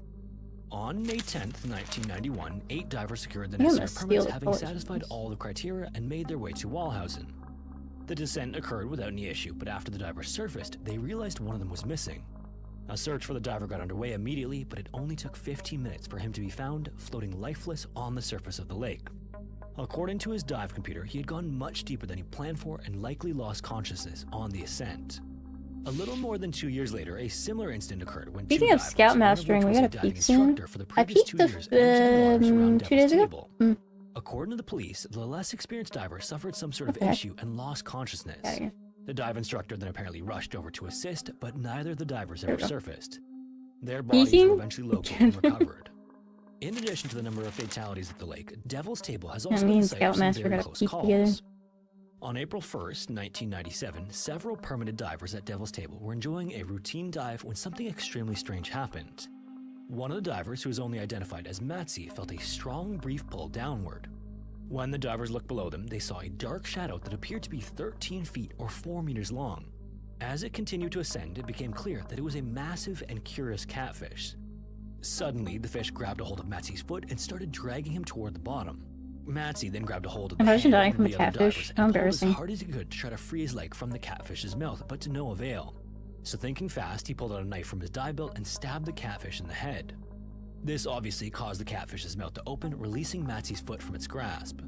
On May 10th, 1991, 8 divers secured the I'm gonna necessary steal permits, the having colors. satisfied all the criteria and made their way to Walhausen. The descent occurred without any issue, but after the divers surfaced, they realized one of them was missing. A search for the diver got underway immediately, but it only took 15 minutes for him to be found floating lifeless on the surface of the lake. According to his dive computer, he had gone much deeper than he planned for and likely lost consciousness on the ascent. A little more than 2 years later, a similar incident occurred when Speaking two of divers, Scoutmastering, one we of which was gotta diving peek soon. instructor for the I previous peeked 2 years, entered the waters around 2 Devil's days ago. Table. According to the police, the less experienced diver suffered some sort of Okay. issue and lost consciousness. Okay. The dive instructor then apparently rushed over to assist, but neither of the divers There ever we go. surfaced. Their bodies Peeking? were eventually located and recovered. In addition to the number of fatalities at the lake, Devil's Table has Yeah, also me been and the site of some Scoutmaster very gotta close keep calls. together. On April 1st, 1997, several permitted divers at Devil's Table were enjoying a routine dive when something extremely strange happened. One of the divers, who was only identified as Matsy, felt a strong, brief pull downward. When the divers looked below them, they saw a dark shadow that appeared to be 13 feet or 4 meters long. As it continued to ascend, it became clear that it was a massive and curious catfish. Suddenly, the fish grabbed a hold of Matsy's foot and started dragging him toward the bottom. Matsy then grabbed a hold of the Imagine hand dying of from one a of the other catfish. divers How and pulled embarrassing. as hard as he could to try to free his leg from the catfish's mouth, but to no avail. So thinking fast, he pulled out a knife from his dive belt and stabbed the catfish in the head. This obviously caused the catfish's mouth to open, releasing Matsy's foot from its grasp.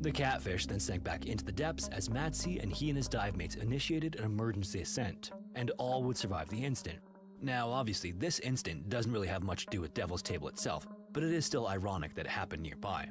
The catfish then sank back into the depths as Matsy and he and his dive mates initiated an emergency ascent, and all would survive the instant. Now, obviously, this incident doesn't really have much to do with Devil's Table itself, but it is still ironic that it happened nearby.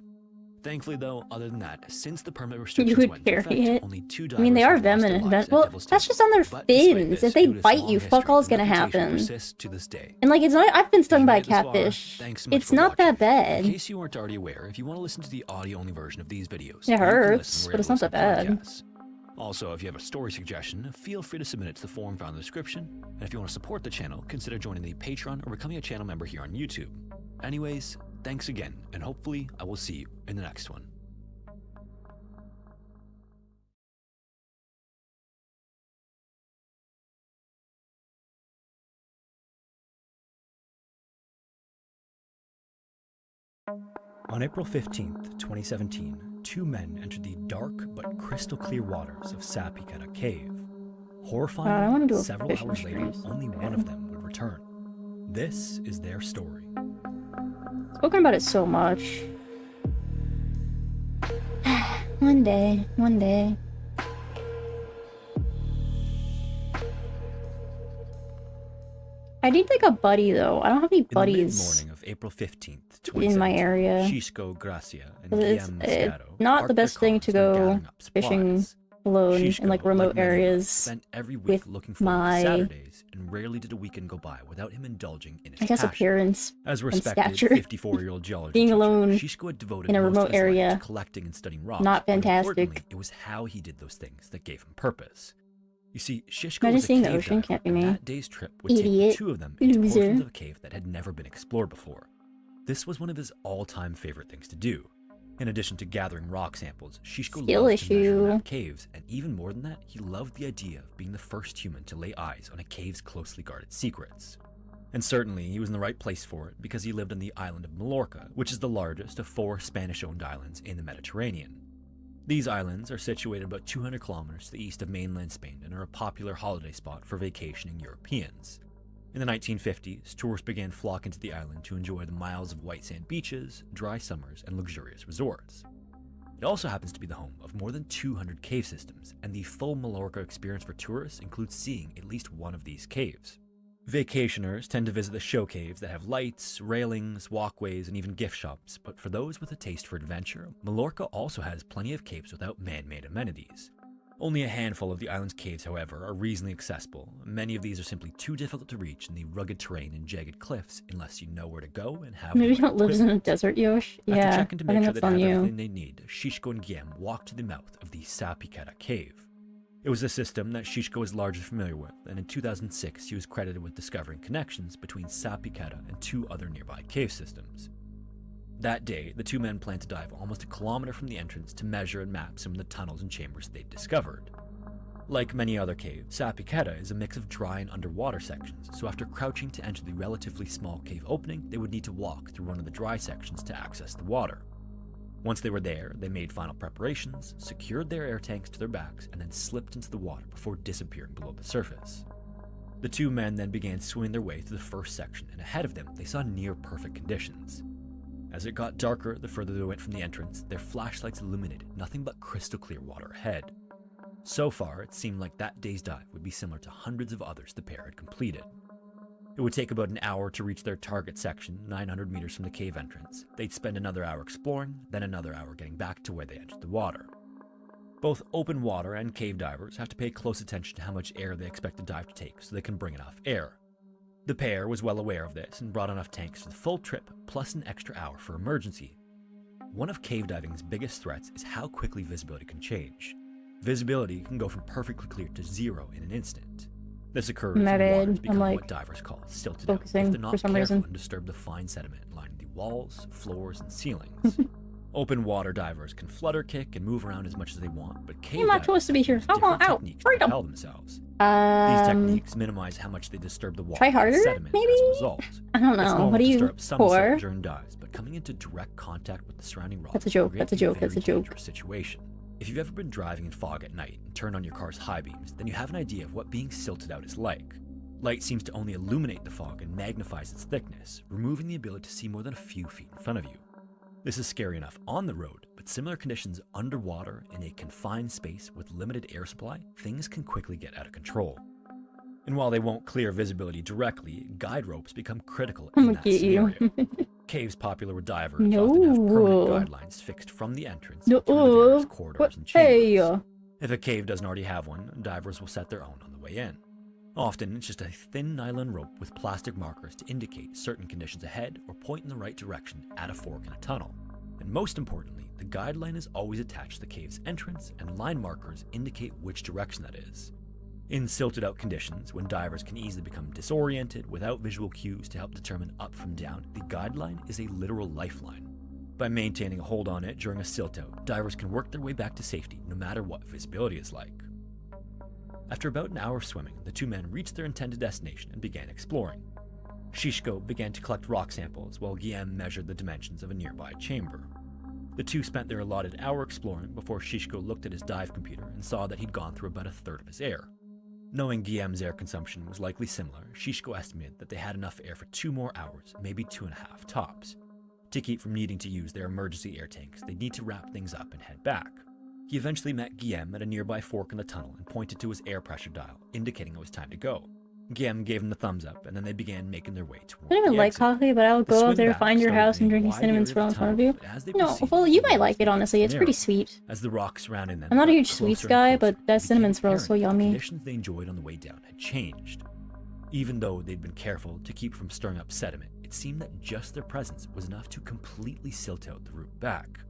Thankfully, though, other than that, since the permit You restrictions would went into carry effect, it. only 2 I divers mean, they are have lost their venomous. lives at Well, Devil's that's Table. just on their But despite fins. this, If they due to its bite long you, history, fuck all's the gonna reputation happen. persists to this day. And like, it's not. I've been stung If you by made it this far, catfish. thanks so much It's for not that watching. bad. In case you weren't already aware, if you want to listen to the audio-only version of these videos, It you can hurts, listen but where it's you not that listen to bad. podcasts. Also, if you have a story suggestion, feel free to submit it to the form found in the description. And if you want to support the channel, consider joining the Patreon or becoming a channel member here on YouTube. Anyways, thanks again, and hopefully I will see you in the next one. On April 15th, 2017, 2 men entered the dark but crystal clear waters of Sapiketa Cave. I Horrifying, wanna do a several fishing hours later, stream. only one of them would return. This is their story. Spoken about it so much. One day, one day. I need like a buddy though. I don't have any In the buddies mid-morning of April 15th, in my 2017, area. Shishko Gracia and 'Cause it's Guillaume Moscato not the parked best their thing cars to and were go gathering up fishing supplies. alone Shishko, in like remote many of us, areas spent every week with looking forward my, to Saturdays, and rarely did a weekend go by without him indulging in his I guess, passion. appearance As a and respected stature. 54-year-old geology Being teacher, alone Shishko had devoted in a most remote of his life area, to collecting and studying rocks. not but fantastic. importantly, it was how he did those things that gave him purpose. You see, Shishko Imagine was a seeing the cave ocean, diver, can't be and me. that day's trip would take Idiot. the two of them into Loser. portions of a cave that had never been explored before. This was one of his all-time favorite things to do. In addition to gathering rock samples, Shishko Skill loved to measure and issue. map caves, and even more than that, he loved the idea of being the first human to lay eyes on a cave's closely guarded secrets. And certainly, he was in the right place for it because he lived on the island of Mallorca, which is the largest of 4 Spanish-owned islands in the Mediterranean. These islands are situated about 200 kilometers to the east of mainland Spain and are a popular holiday spot for vacationing Europeans. In the 1950s, tourists began flocking to the island to enjoy the miles of white sand beaches, dry summers, and luxurious resorts. It also happens to be the home of more than 200 cave systems, and the full Mallorca experience for tourists includes seeing at least one of these caves. Vacationers tend to visit the show caves that have lights, railings, walkways, and even gift shops, but for those with a taste for adventure, Mallorca also has plenty of caves without man-made amenities. Only a handful of the island's caves, however, are reasonably accessible. Many of these are simply too difficult to reach in the rugged terrain and jagged cliffs unless you know where to go and have Maybe the right don't live in a equipment. desert, Yosh. After Yeah, checking to I make think sure that's they on have you. everything they need, Shishko and Guillaume walked to the mouth of the Sa Piqueta cave. It was a system that Shishko was largely familiar with, and in 2006 he was credited with discovering connections between Sa Piqueta and 2 other nearby cave systems. That day, the 2 men planned to dive almost a kilometer from the entrance to measure and map some of the tunnels and chambers they'd discovered. Like many other caves, Sa Piqueta is a mix of dry and underwater sections, so after crouching to enter the relatively small cave opening, they would need to walk through one of the dry sections to access the water. Once they were there, they made final preparations, secured their air tanks to their backs, and then slipped into the water before disappearing below the surface. The 2 men then began swimming their way through the first section, and ahead of them, they saw near-perfect conditions. As it got darker the further they went from the entrance, their flashlights illuminated nothing but crystal-clear water ahead. So far, it seemed like that day's dive would be similar to hundreds of others the pair had completed. It would take about an hour to reach their target section, 900 meters from the cave entrance. They'd spend another hour exploring, then another hour getting back to where they entered the water. Both open water and cave divers have to pay close attention to how much air they expect the dive to take so they can bring enough air. The pair was well aware of this and brought enough tanks for the full trip, plus an extra hour for emergency. One of cave diving's biggest threats is how quickly visibility can change. Visibility can go from perfectly clear to 0 in an instant. This occurs when waters become what divers call silted out if they're not careful and disturb the fine sediment lining the walls, floors, and ceilings. Open water divers can flutter kick and move around as much as they want, but cave I'm not supposed to be here. I want out. techniques to propel themselves. These techniques minimize how much they disturb the water try harder, and sediment maybe? as a result. I don't know. It's normal What do to you stir up some pour? silt during dives, but coming into direct contact with the surrounding rocks That's a joke. can That's a create joke. That's a very joke. dangerous situation. If you've ever been driving in fog at night and turned on your car's high beams, then you have an idea of what being silted out is like. Light seems to only illuminate the fog and magnifies its thickness, removing the ability to see more than a few feet in front of you. This is scary enough on the road, but similar conditions underwater in a confined space with limited air supply, things can quickly get out of control. And while they won't clear visibility directly, guide ropes become critical in that scenario. Caves popular with divers often have permanent guidelines fixed from the entrance through the various corridors and chambers. If a cave doesn't already have one, divers will set their own on the way in. Often, it's just a thin nylon rope with plastic markers to indicate certain conditions ahead or point in the right direction at a fork in a tunnel. And most importantly, the guideline is always attached to the cave's entrance, and line markers indicate which direction that is. In silted out conditions, when divers can easily become disoriented without visual cues to help determine up from down, the guideline is a literal lifeline. By maintaining a hold on it during a silt out, divers can work their way back to safety no matter what visibility is like. After about an hour of swimming, the 2 men reached their intended destination and began exploring. Shishko began to collect rock samples while Guillaume measured the dimensions of a nearby chamber. The 2 spent their allotted hour exploring before Shishko looked at his dive computer and saw that he'd gone through about a third of his air. Knowing Guillaume's air consumption was likely similar, Shishko estimated that they had enough air for 2 more hours, maybe 2.5 tops. To keep from needing to use their emergency air tanks, they'd need to wrap things up and head back. He eventually met Guillaume at a nearby fork in the tunnel and pointed to his air pressure dial, indicating it was time to go. Guillaume gave him the thumbs up, and then they began making their way toward I don't even the like exit. coffee, but I'll The go swing out there, back find your started house, and being drinking wide cinnamon area of swirl in the front of tunnel, you. but as they No, proceeded, well, you the might walls like it, honestly. It's narrowed. pretty sweet. As the rocks surrounding them I'm not a got huge sweets closer and guy, closer, but that it cinnamon became swirl is so apparent that the yummy. conditions they enjoyed on the way down had changed. Even though they'd been careful to keep from stirring up sediment, it seemed that just their presence was enough to completely silt out the route back.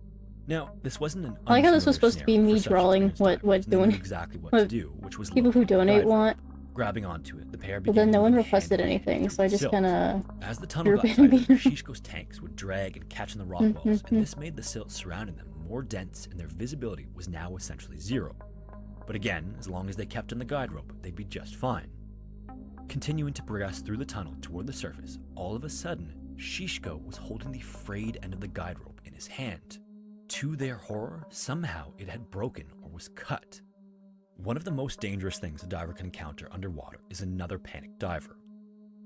Now, this wasn't an I like how this was unfamiliar supposed to be scenario me for such drawing experienced what divers, and they doing knew exactly what to what do, which was people lower who the donate guide want. rope. Grabbing onto it, the pair Well, began then no one moving requested hand in hand anything, so through I the just silt. kinda As the tunnel got threw tighter, it in. Shishko's tanks would drag and catch in the rock walls, and this made the silt surrounding them more dense, and their visibility was now essentially zero. But again, as long as they kept on the guide rope, they'd be just fine. Continuing to progress through the tunnel toward the surface, all of a sudden, Shishko was holding the frayed end of the guide rope in his hand. To their horror, somehow it had broken or was cut. One of the most dangerous things a diver can encounter underwater is another panicked diver.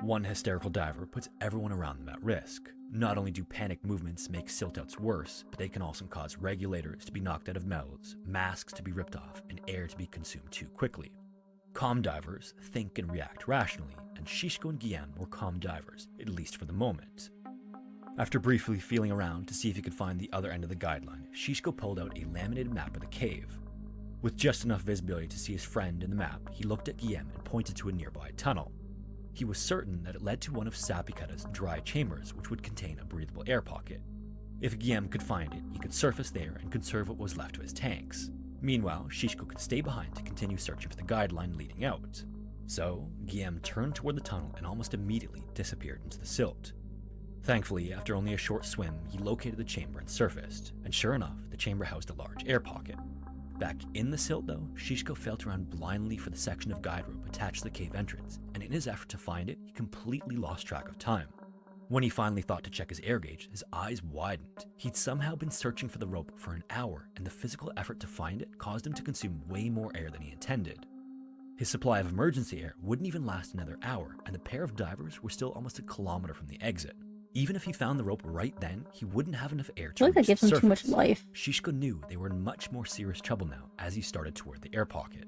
One hysterical diver puts everyone around them at risk. Not only do panic movements make silt outs worse, but they can also cause regulators to be knocked out of mouths, masks to be ripped off, and air to be consumed too quickly. Calm divers think and react rationally, and Shishko and Guillaume were calm divers, at least for the moment. After briefly feeling around to see if he could find the other end of the guideline, Shishko pulled out a laminated map of the cave. With just enough visibility to see his friend in the map, he looked at Guillaume and pointed to a nearby tunnel. He was certain that it led to one of Sapikata's dry chambers, which would contain a breathable air pocket. If Guillaume could find it, he could surface there and conserve what was left of his tanks. Meanwhile, Shishko could stay behind to continue searching for the guideline leading out. So, Guillaume turned toward the tunnel and almost immediately disappeared into the silt. Thankfully, after only a short swim, he located the chamber and surfaced, and sure enough, the chamber housed a large air pocket. Back in the silt though, Shishko felt around blindly for the section of guide rope attached to the cave entrance, and in his effort to find it, he completely lost track of time. When he finally thought to check his air gauge, his eyes widened. He'd somehow been searching for the rope for an hour, and the physical effort to find it caused him to consume way more air than he intended. His supply of emergency air wouldn't even last another hour, and the pair of divers were still almost a kilometer from the exit. Even if he found the rope right then, he wouldn't have enough air to I feel like that reach gives the him too much surface. life. Shishko knew they were in much more serious trouble now as he started toward the air pocket.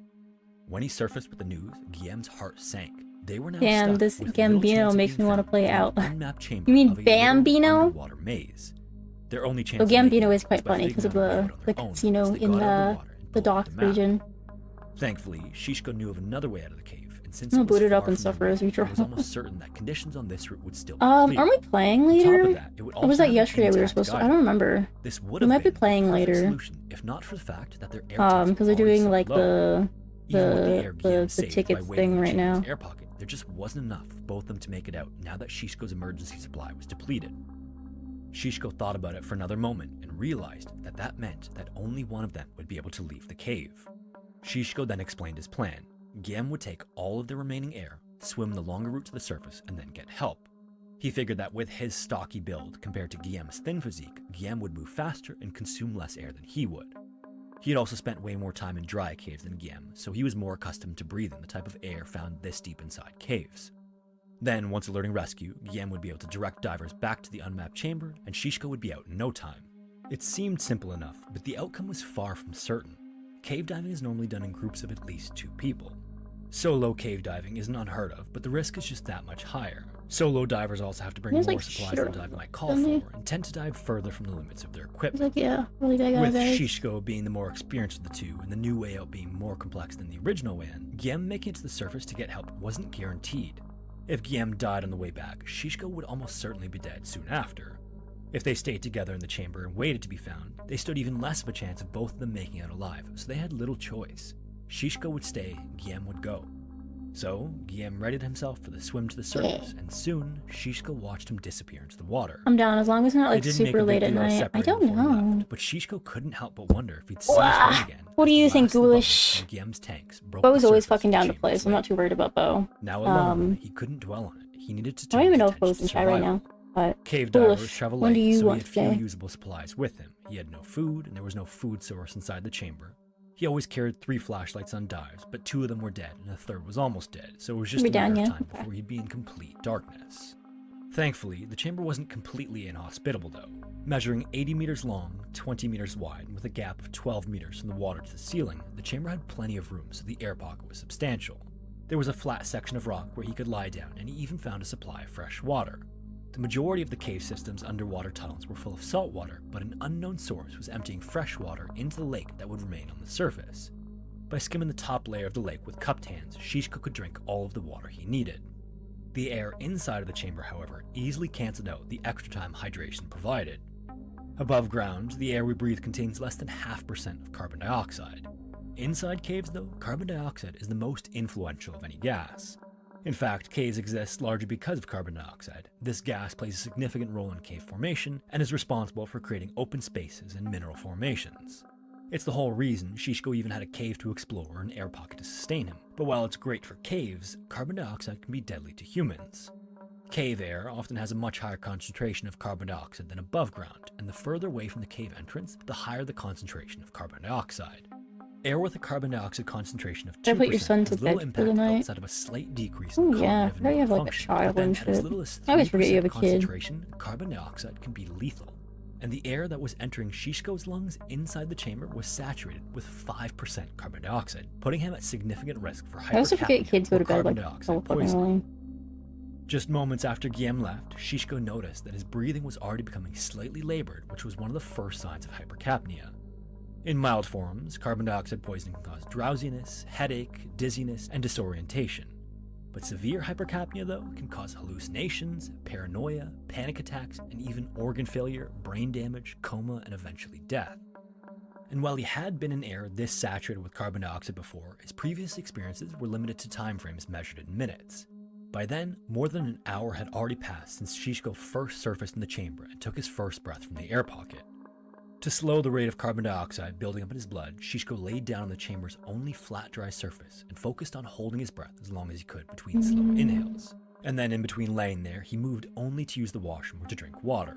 When he surfaced with the news, Guillaume's heart sank. They were now Damn, stuck this with little chance Gambino of makes being me want to found play in an out. unmapped chamber You mean of a little Bambino? underwater maze. Their only chance Oh, of making Gambino it is quite was by funny because of figuring out a way the out on their own casino as they in got out of the water and the pulled up dock the map. region. Thankfully, Shishko knew of another way out of the cave, and since I'm it gonna was boot it far up and from stuff the as we main, draw. it was almost certain that conditions on this route would still be Aren't clear. we playing On top later? of that, it would Or was also that have an yesterday we were intact supposed to? guide I don't rope. remember. This would We have might be been the playing perfect later. solution, if not for the fact that their air Because they're doing like the the tickets thing right now. Air pocket, there just wasn't enough for both of them to make it out now that Shishko's emergency supply was depleted. Shishko thought about it for another moment and realized that that meant that only one of them would be able to leave the cave. Shishko then explained his plan. Guillaume would take all of the remaining air, swim the longer route to the surface, and then get help. He figured that with his stocky build compared to Guillaume's thin physique, Guillaume would move faster and consume less air than he would. He had also spent way more time in dry caves than Guillaume, so he was more accustomed to breathing the type of air found this deep inside caves. Then, once alerting rescue, Guillaume would be able to direct divers back to the unmapped chamber, and Shishko would be out in no time. It seemed simple enough, but the outcome was far from certain. Cave diving is normally done in groups of at least 2 people. Solo cave diving isn't unheard of, but the risk is just that much higher. Solo divers also have to bring There's, more like, supplies shit than around, diving might call doesn't he? for, and tend to dive further from the limits of their He's equipment. like, yeah, really big guy, With guys. Shishko being the more experienced of the two, and the new way out being more complex than the original way in, Guillaume making it to the surface to get help wasn't guaranteed. If Guillaume died on the way back, Shishko would almost certainly be dead soon after. If they stayed together in the chamber and waited to be found, they stood even less of a chance of both of them making it out alive, so they had little choice. Shishko would stay, Guillaume would go. So, Guillaume readied himself for the swim to the surface, and soon, Shishko watched him disappear into the water. I'm down as long as it's not They like didn't make super a big late at deal out of night. I separating don't before he know. left, but Shishko couldn't help but wonder if he'd see his Wah! friend again. What do as you the think, last of the bubbles Ghoulish? from Guillaume's tanks broke Bo's the always surface fucking of down the to play, so I'm chamber's not too worried about Bo. Now alone, he couldn't dwell on it. He needed to I don't turn even his know if attention Bo's to in chat right survival. now, but Cave Ghoulish, divers travel when light, do you so he want had to few stay? usable supplies with him. He had no food, and there was no food source inside the chamber. He always carried 3 flashlights on dives, but 2 of them were dead, and a third was almost dead, so it was just Be a matter down, of yeah? time before he'd be in complete darkness. Thankfully, the chamber wasn't completely inhospitable though. Measuring 80 meters long, 20 meters wide, and with a gap of 12 meters from the water to the ceiling, the chamber had plenty of room, so the air pocket was substantial. There was a flat section of rock where he could lie down, and he even found a supply of fresh water. The majority of the cave system's underwater tunnels were full of salt water, but an unknown source was emptying fresh water into the lake that would remain on the surface. By skimming the top layer of the lake with cupped hands, Shishko could drink all of the water he needed. The air inside of the chamber, however, easily cancelled out the extra time hydration provided. Above ground, the air we breathe contains less than 0.5% of carbon dioxide. Inside caves, though, carbon dioxide is the most influential of any gas. In fact, caves exist largely because of carbon dioxide. This gas plays a significant role in cave formation and is responsible for creating open spaces and mineral formations. It's the whole reason Shishko even had a cave to explore and an air pocket to sustain him. But while it's great for caves, carbon dioxide can be deadly to humans. Cave air often has a much higher concentration of carbon dioxide than above ground, and the further away from the cave entrance, the higher the concentration of carbon dioxide. Air with a carbon dioxide concentration of 2% Did I put your son to has little bed for impact the night? outside of a slight decrease in Oh yeah, cognitive I forgot you have like a function, child but then and at as shit. little as I always forget you have a 3% kid. concentration, carbon dioxide can be lethal. And the air that was entering Shishko's lungs inside the chamber was saturated with 5% carbon dioxide, putting him at significant risk for I also forget hypercapnia kids go or to bed carbon like dioxide so fucking poisoning. early. Just moments after Guillaume left, Shishko noticed that his breathing was already becoming slightly labored, which was one of the first signs of hypercapnia. In mild forms, carbon dioxide poisoning can cause drowsiness, headache, dizziness, and disorientation. But severe hypercapnia, though, can cause hallucinations, paranoia, panic attacks, and even organ failure, brain damage, coma, and eventually death. And while he had been in air this saturated with carbon dioxide before, his previous experiences were limited to time frames measured in minutes. By then, more than an hour had already passed since Shishko first surfaced in the chamber and took his first breath from the air pocket. To slow the rate of carbon dioxide building up in his blood, Shishko laid down on the chamber's only flat, dry surface and focused on holding his breath as long as he could between slow inhales. And then in between laying there, he moved only to use the washroom or to drink water.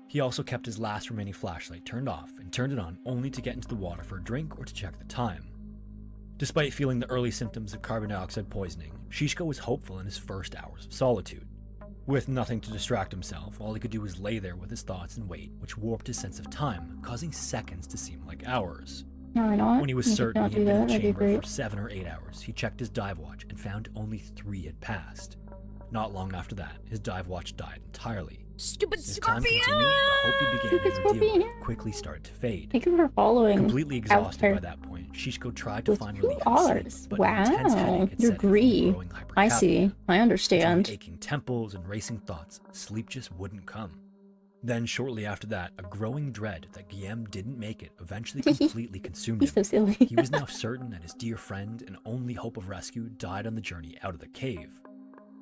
He also kept his last remaining flashlight turned off and turned it on only to get into the water for a drink or to check the time. Despite feeling the early symptoms of carbon dioxide poisoning, Shishko was hopeful in his first hours of solitude. With nothing to distract himself, all he could do was lay there with his thoughts and wait, which warped his sense of time, causing seconds to seem like hours. No, why not? When he was You could certain not he had do been in that, the that'd be chamber great. for 7 or 8 hours, he checked his dive watch and found only 3 had passed. Not long after that, his dive watch died entirely. Stupid As time continued, the hope he began Stupid his ordeal with Scorpion. quickly started to fade. Thank you for following. Completely exhausted Outer. by that point, Shishko tried to With find 2 relief in hours. sleep, but an intense Wow, headache had you're set in from greedy. growing I hypercapnia. see. I Between understand. aching temples and racing thoughts, sleep just wouldn't come. Then shortly after that, a growing dread that Guillaume didn't make it eventually completely consumed He's him. so silly. He was now certain that his dear friend and only hope of rescue died on the journey out of the cave.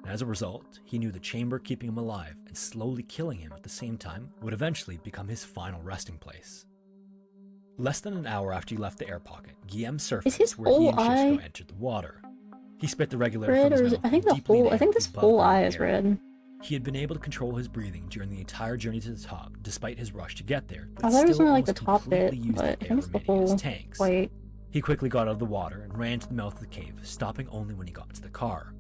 And as a result, he knew the chamber keeping him alive and slowly killing him at the same time would eventually become his final resting place. Less than an hour after he left the air pocket, Guillaume surfaced his where he whole and Shishko eye entered the water. He spit the regulator Red, from his or is mouth it, I think and the deeply whole, I think inhaled this the whole above-ground eye is air. red. He had been able to control his breathing during the entire journey to the top, despite his rush to get there, but I thought it was still only like the almost top bit, completely used but I the air think it's the remaining in his whole tanks. white. He quickly got out of the water and ran to the mouth of the cave, stopping only when he got to the car.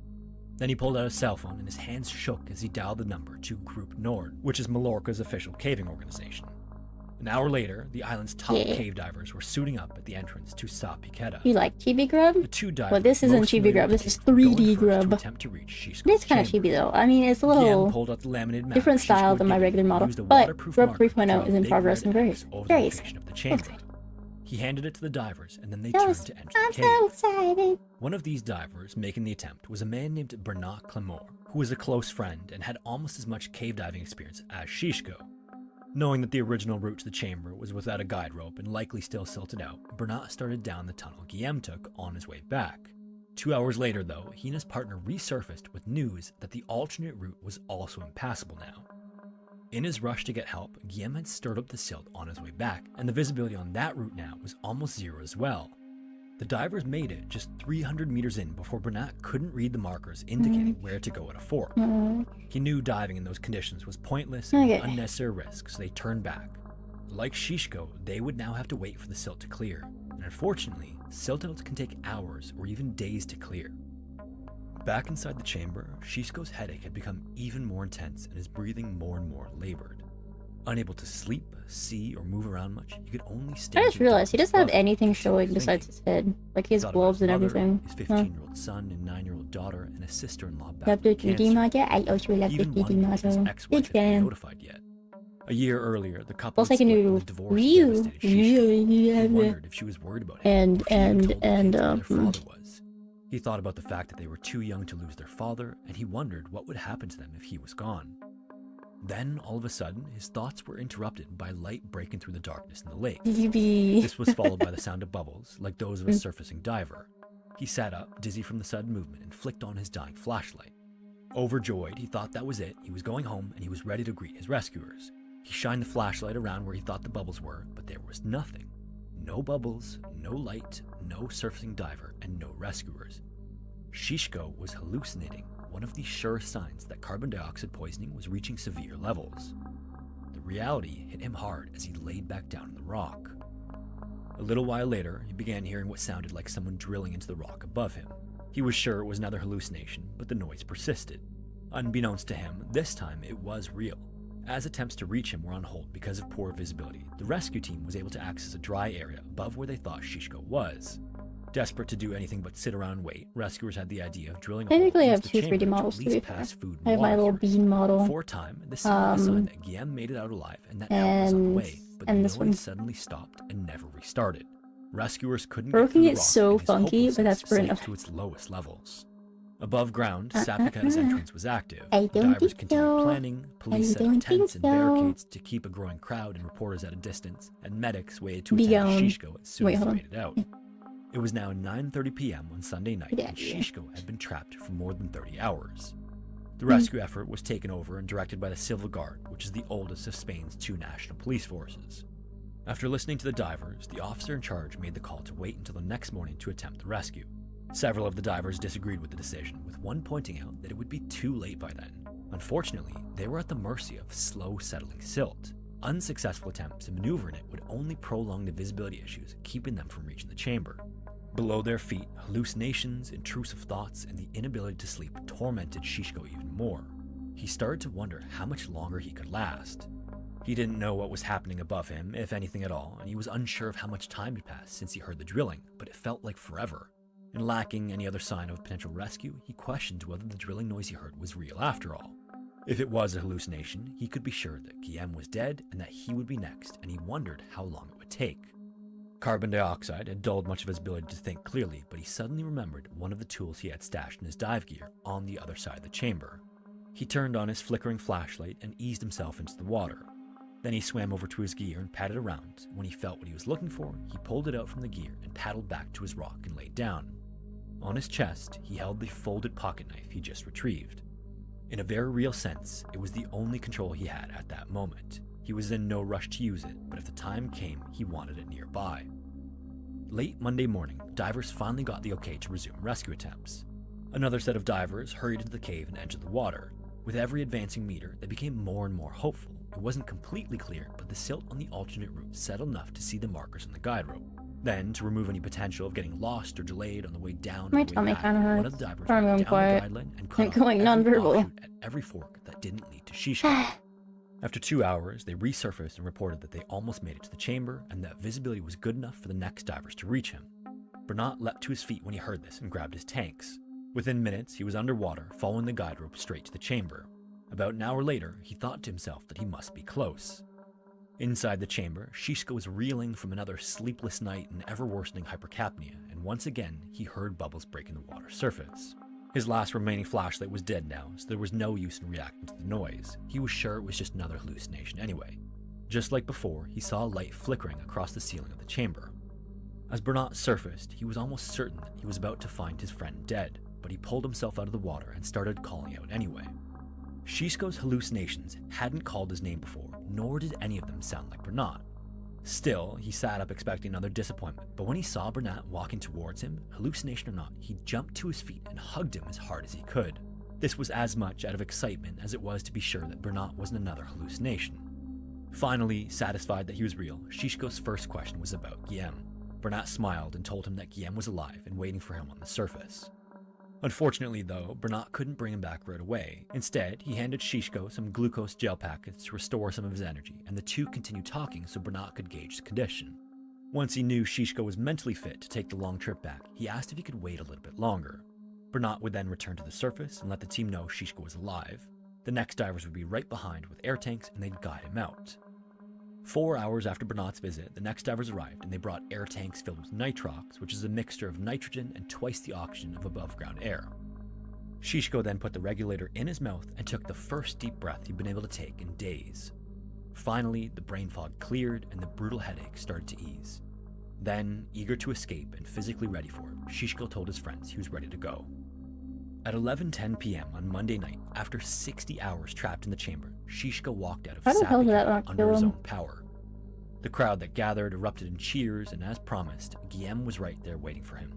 Then he pulled out a cell phone and his hands shook as he dialed the number to Group Nord, which is Mallorca's official caving organization. An hour later, the island's top Yeah. cave divers were suiting up at the entrance to Sa Piqueta. You like chibi grub? The 2 divers Well, this isn't most chibi familiar grub, with this the is cave were going 3D first to grub. attempt to reach It is Shishko's kind of chamber. chibi though. I mean, it's a Guillaume little pulled out the laminated map different Shishko style had than my given regular and model, used a but waterproof Grub marker to 3.0 draw is in big progress red and very, X over the very location of the chamber. He handed it to the divers, and then they That turned was- to enter I'm the cave. so excited. One of these divers making the attempt was a man named Bernard Clamor, who was a close friend and had almost as much cave diving experience as Shishko. Knowing that the original route to the chamber was without a guide rope and likely still silted out, Bernard started down the tunnel Guillaume took on his way back. 2 hours later, though, he and his partner resurfaced with news that the alternate route was also impassable now. In his rush to get help, Guillaume had stirred up the silt on his way back, and the visibility on that route now was almost zero as well. The divers made it just 300 meters in before Bernat couldn't read the markers indicating where to go at a fork. He knew diving in those conditions was pointless and an unnecessary risk, so they turned back. Like Shishko, they would now have to wait for the silt to clear, and unfortunately, silt outs can take hours or even days to clear. Back inside the chamber, Shishko's headache had become even more intense and his breathing more and more labored. Unable to sleep, see, or move around much, he could only stare. I just realized he doesn't have anything showing besides his head. Like his Thought about globes and mother, everything. his Huh. 15-year-old son and 9-year-old daughter and a sister-in-law back Love the with 3D cancer. model. I also love He the even 3D wondered if his model. ex-wife Big had been fan. notified yet. A year earlier, the couple Also, had I can split do when the divorce Ryu. devastated Shishko. He wondered if she was worried about him, or if she even told the kids where their father was. He thought about the fact that they were too young to lose their father, and he wondered what would happen to them if he was gone. Then, all of a sudden, his thoughts were interrupted by light breaking through the darkness in the lake. This was followed by the sound of bubbles, like those of a surfacing diver. He sat up, dizzy from the sudden movement, and flicked on his dying flashlight. Overjoyed, he thought that was it, he was going home, and he was ready to greet his rescuers. He shined the flashlight around where he thought the bubbles were, but there was nothing. No bubbles, no light, no surfacing diver, and no rescuers. Shishko was hallucinating, one of the surest signs that carbon dioxide poisoning was reaching severe levels. The reality hit him hard as he laid back down in the rock. A little while later, he began hearing what sounded like someone drilling into the rock above him. He was sure it was another hallucination, but the noise persisted. Unbeknownst to him, this time it was real. As attempts to reach him were on hold because of poor visibility, the rescue team was able to access a dry area above where they thought Shishko was. Desperate to do anything but sit around and wait, rescuers had the idea of drilling a hole Technically, I have into the 2 chamber 3D to models at to be least fair. pass food and I have my water little through. bean model. For a time, this seemed like a sign that Guillaume made it out alive and that Al was on the way, but the this noise one. suddenly stopped and never restarted. Rescuers couldn't get Broken through the it's rock, so and his funky, but that's hopelessness fair sank enough. to its lowest levels. Above ground, Sapika's entrance was active. I don't Divers think continued so. planning, police I set up don't think tents and so. barricades to keep a growing crowd and reporters at a distance, and medics waited to attend to Beyond. Shishko as soon Wait, as he hold on. made it out. It was now 9:30 p.m. on Sunday night, Yeah, and yeah. Shishko had been trapped for more than 30 hours. The rescue effort was taken over and directed by the Civil Guard, which is the oldest of Spain's 2 national police forces. After listening to the divers, the officer in charge made the call to wait until the next morning to attempt the rescue. Several of the divers disagreed with the decision, with one pointing out that it would be too late by then. Unfortunately, they were at the mercy of slow settling silt. Unsuccessful attempts to maneuver in it would only prolong the visibility issues, keeping them from reaching the chamber. Below their feet, hallucinations, intrusive thoughts, and the inability to sleep tormented Shishko even more. He started to wonder how much longer he could last. He didn't know what was happening above him, if anything at all, and he was unsure of how much time had passed since he heard the drilling, but it felt like forever. And lacking any other sign of potential rescue, he questioned whether the drilling noise he heard was real after all. If it was a hallucination, he could be sure that Guillaume was dead and that he would be next, and he wondered how long it would take. Carbon dioxide had dulled much of his ability to think clearly, but he suddenly remembered one of the tools he had stashed in his dive gear on the other side of the chamber. He turned on his flickering flashlight and eased himself into the water. Then he swam over to his gear and padded around. When he felt what he was looking for, he pulled it out from the gear and paddled back to his rock and laid down. On his chest, he held the folded pocket knife he just retrieved. In a very real sense, it was the only control he had at that moment. He was in no rush to use it, but if the time came, he wanted it nearby. Late Monday morning, divers finally got the okay to resume rescue attempts. Another set of divers hurried into the cave and entered the water. With every advancing meter, they became more and more hopeful. It wasn't completely clear, but the silt on the alternate route settled enough to see the markers on the guide rope. Then, to remove any potential of getting lost or delayed on the way down My or the way tummy back, kinda one hurts. of the divers Sorry, I'm went going down quiet. the guide line and cut I'm off going every nonverbal. offshoot at every fork that didn't lead to Shishko. After 2 hours, they resurfaced and reported that they almost made it to the chamber and that visibility was good enough for the next divers to reach him. Bernat leapt to his feet when he heard this and grabbed his tanks. Within minutes, he was underwater, following the guide rope straight to the chamber. About an hour later, he thought to himself that he must be close. Inside the chamber, Shishko was reeling from another sleepless night and ever-worsening hypercapnia, and once again, he heard bubbles breaking the water surface. His last remaining flashlight was dead now, so there was no use in reacting to the noise. He was sure it was just another hallucination anyway. Just like before, he saw a light flickering across the ceiling of the chamber. As Bernat surfaced, he was almost certain that he was about to find his friend dead, but he pulled himself out of the water and started calling out anyway. Shishko's hallucinations hadn't called his name before, nor did any of them sound like Bernat. Still, he sat up expecting another disappointment, but when he saw Bernat walking towards him, hallucination or not, he jumped to his feet and hugged him as hard as he could. This was as much out of excitement as it was to be sure that Bernat wasn't another hallucination. Finally, satisfied that he was real, Shishko's first question was about Guillaume. Bernat smiled and told him that Guillaume was alive and waiting for him on the surface. Unfortunately, though, Bernat couldn't bring him back right away. Instead, he handed Shishko some glucose gel packets to restore some of his energy, and the two continued talking so Bernat could gauge the condition. Once he knew Shishko was mentally fit to take the long trip back, he asked if he could wait a little bit longer. Bernat would then return to the surface and let the team know Shishko was alive. The next divers would be right behind with air tanks and they'd guide him out. 4 hours after Bernat's visit, the next divers arrived and they brought air tanks filled with nitrox, which is a mixture of nitrogen and twice the oxygen of above ground air. Shishko then put the regulator in his mouth and took the first deep breath he'd been able to take in days. Finally, the brain fog cleared and the brutal headache started to ease. Then, eager to escape and physically ready for it, Shishko told his friends he was ready to go. At 11:10 p.m. on Monday night, after 60 hours trapped in the chamber, Shishko walked out of How the hell did that Sapieha not under kill his him? own power. The crowd that gathered erupted in cheers, and as promised, Guillaume was right there waiting for him.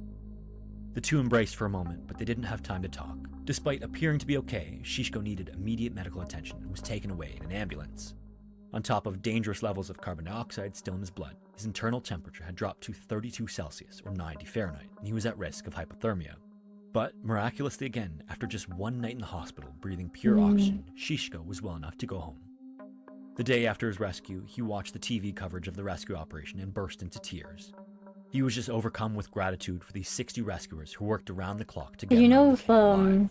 The two embraced for a moment, but they didn't have time to talk. Despite appearing to be okay, Shishko needed immediate medical attention and was taken away in an ambulance. On top of dangerous levels of carbon dioxide still in his blood, his internal temperature had dropped to 32 Celsius or 90 Fahrenheit, and he was at risk of hypothermia. But miraculously again, after just one night in the hospital breathing pure oxygen, Shishko was well enough to go home. The day after his rescue, he watched the TV coverage of the rescue operation and burst into tears. He was just overcome with gratitude for these 60 rescuers who worked around the clock to get You him out know of the if cave alive.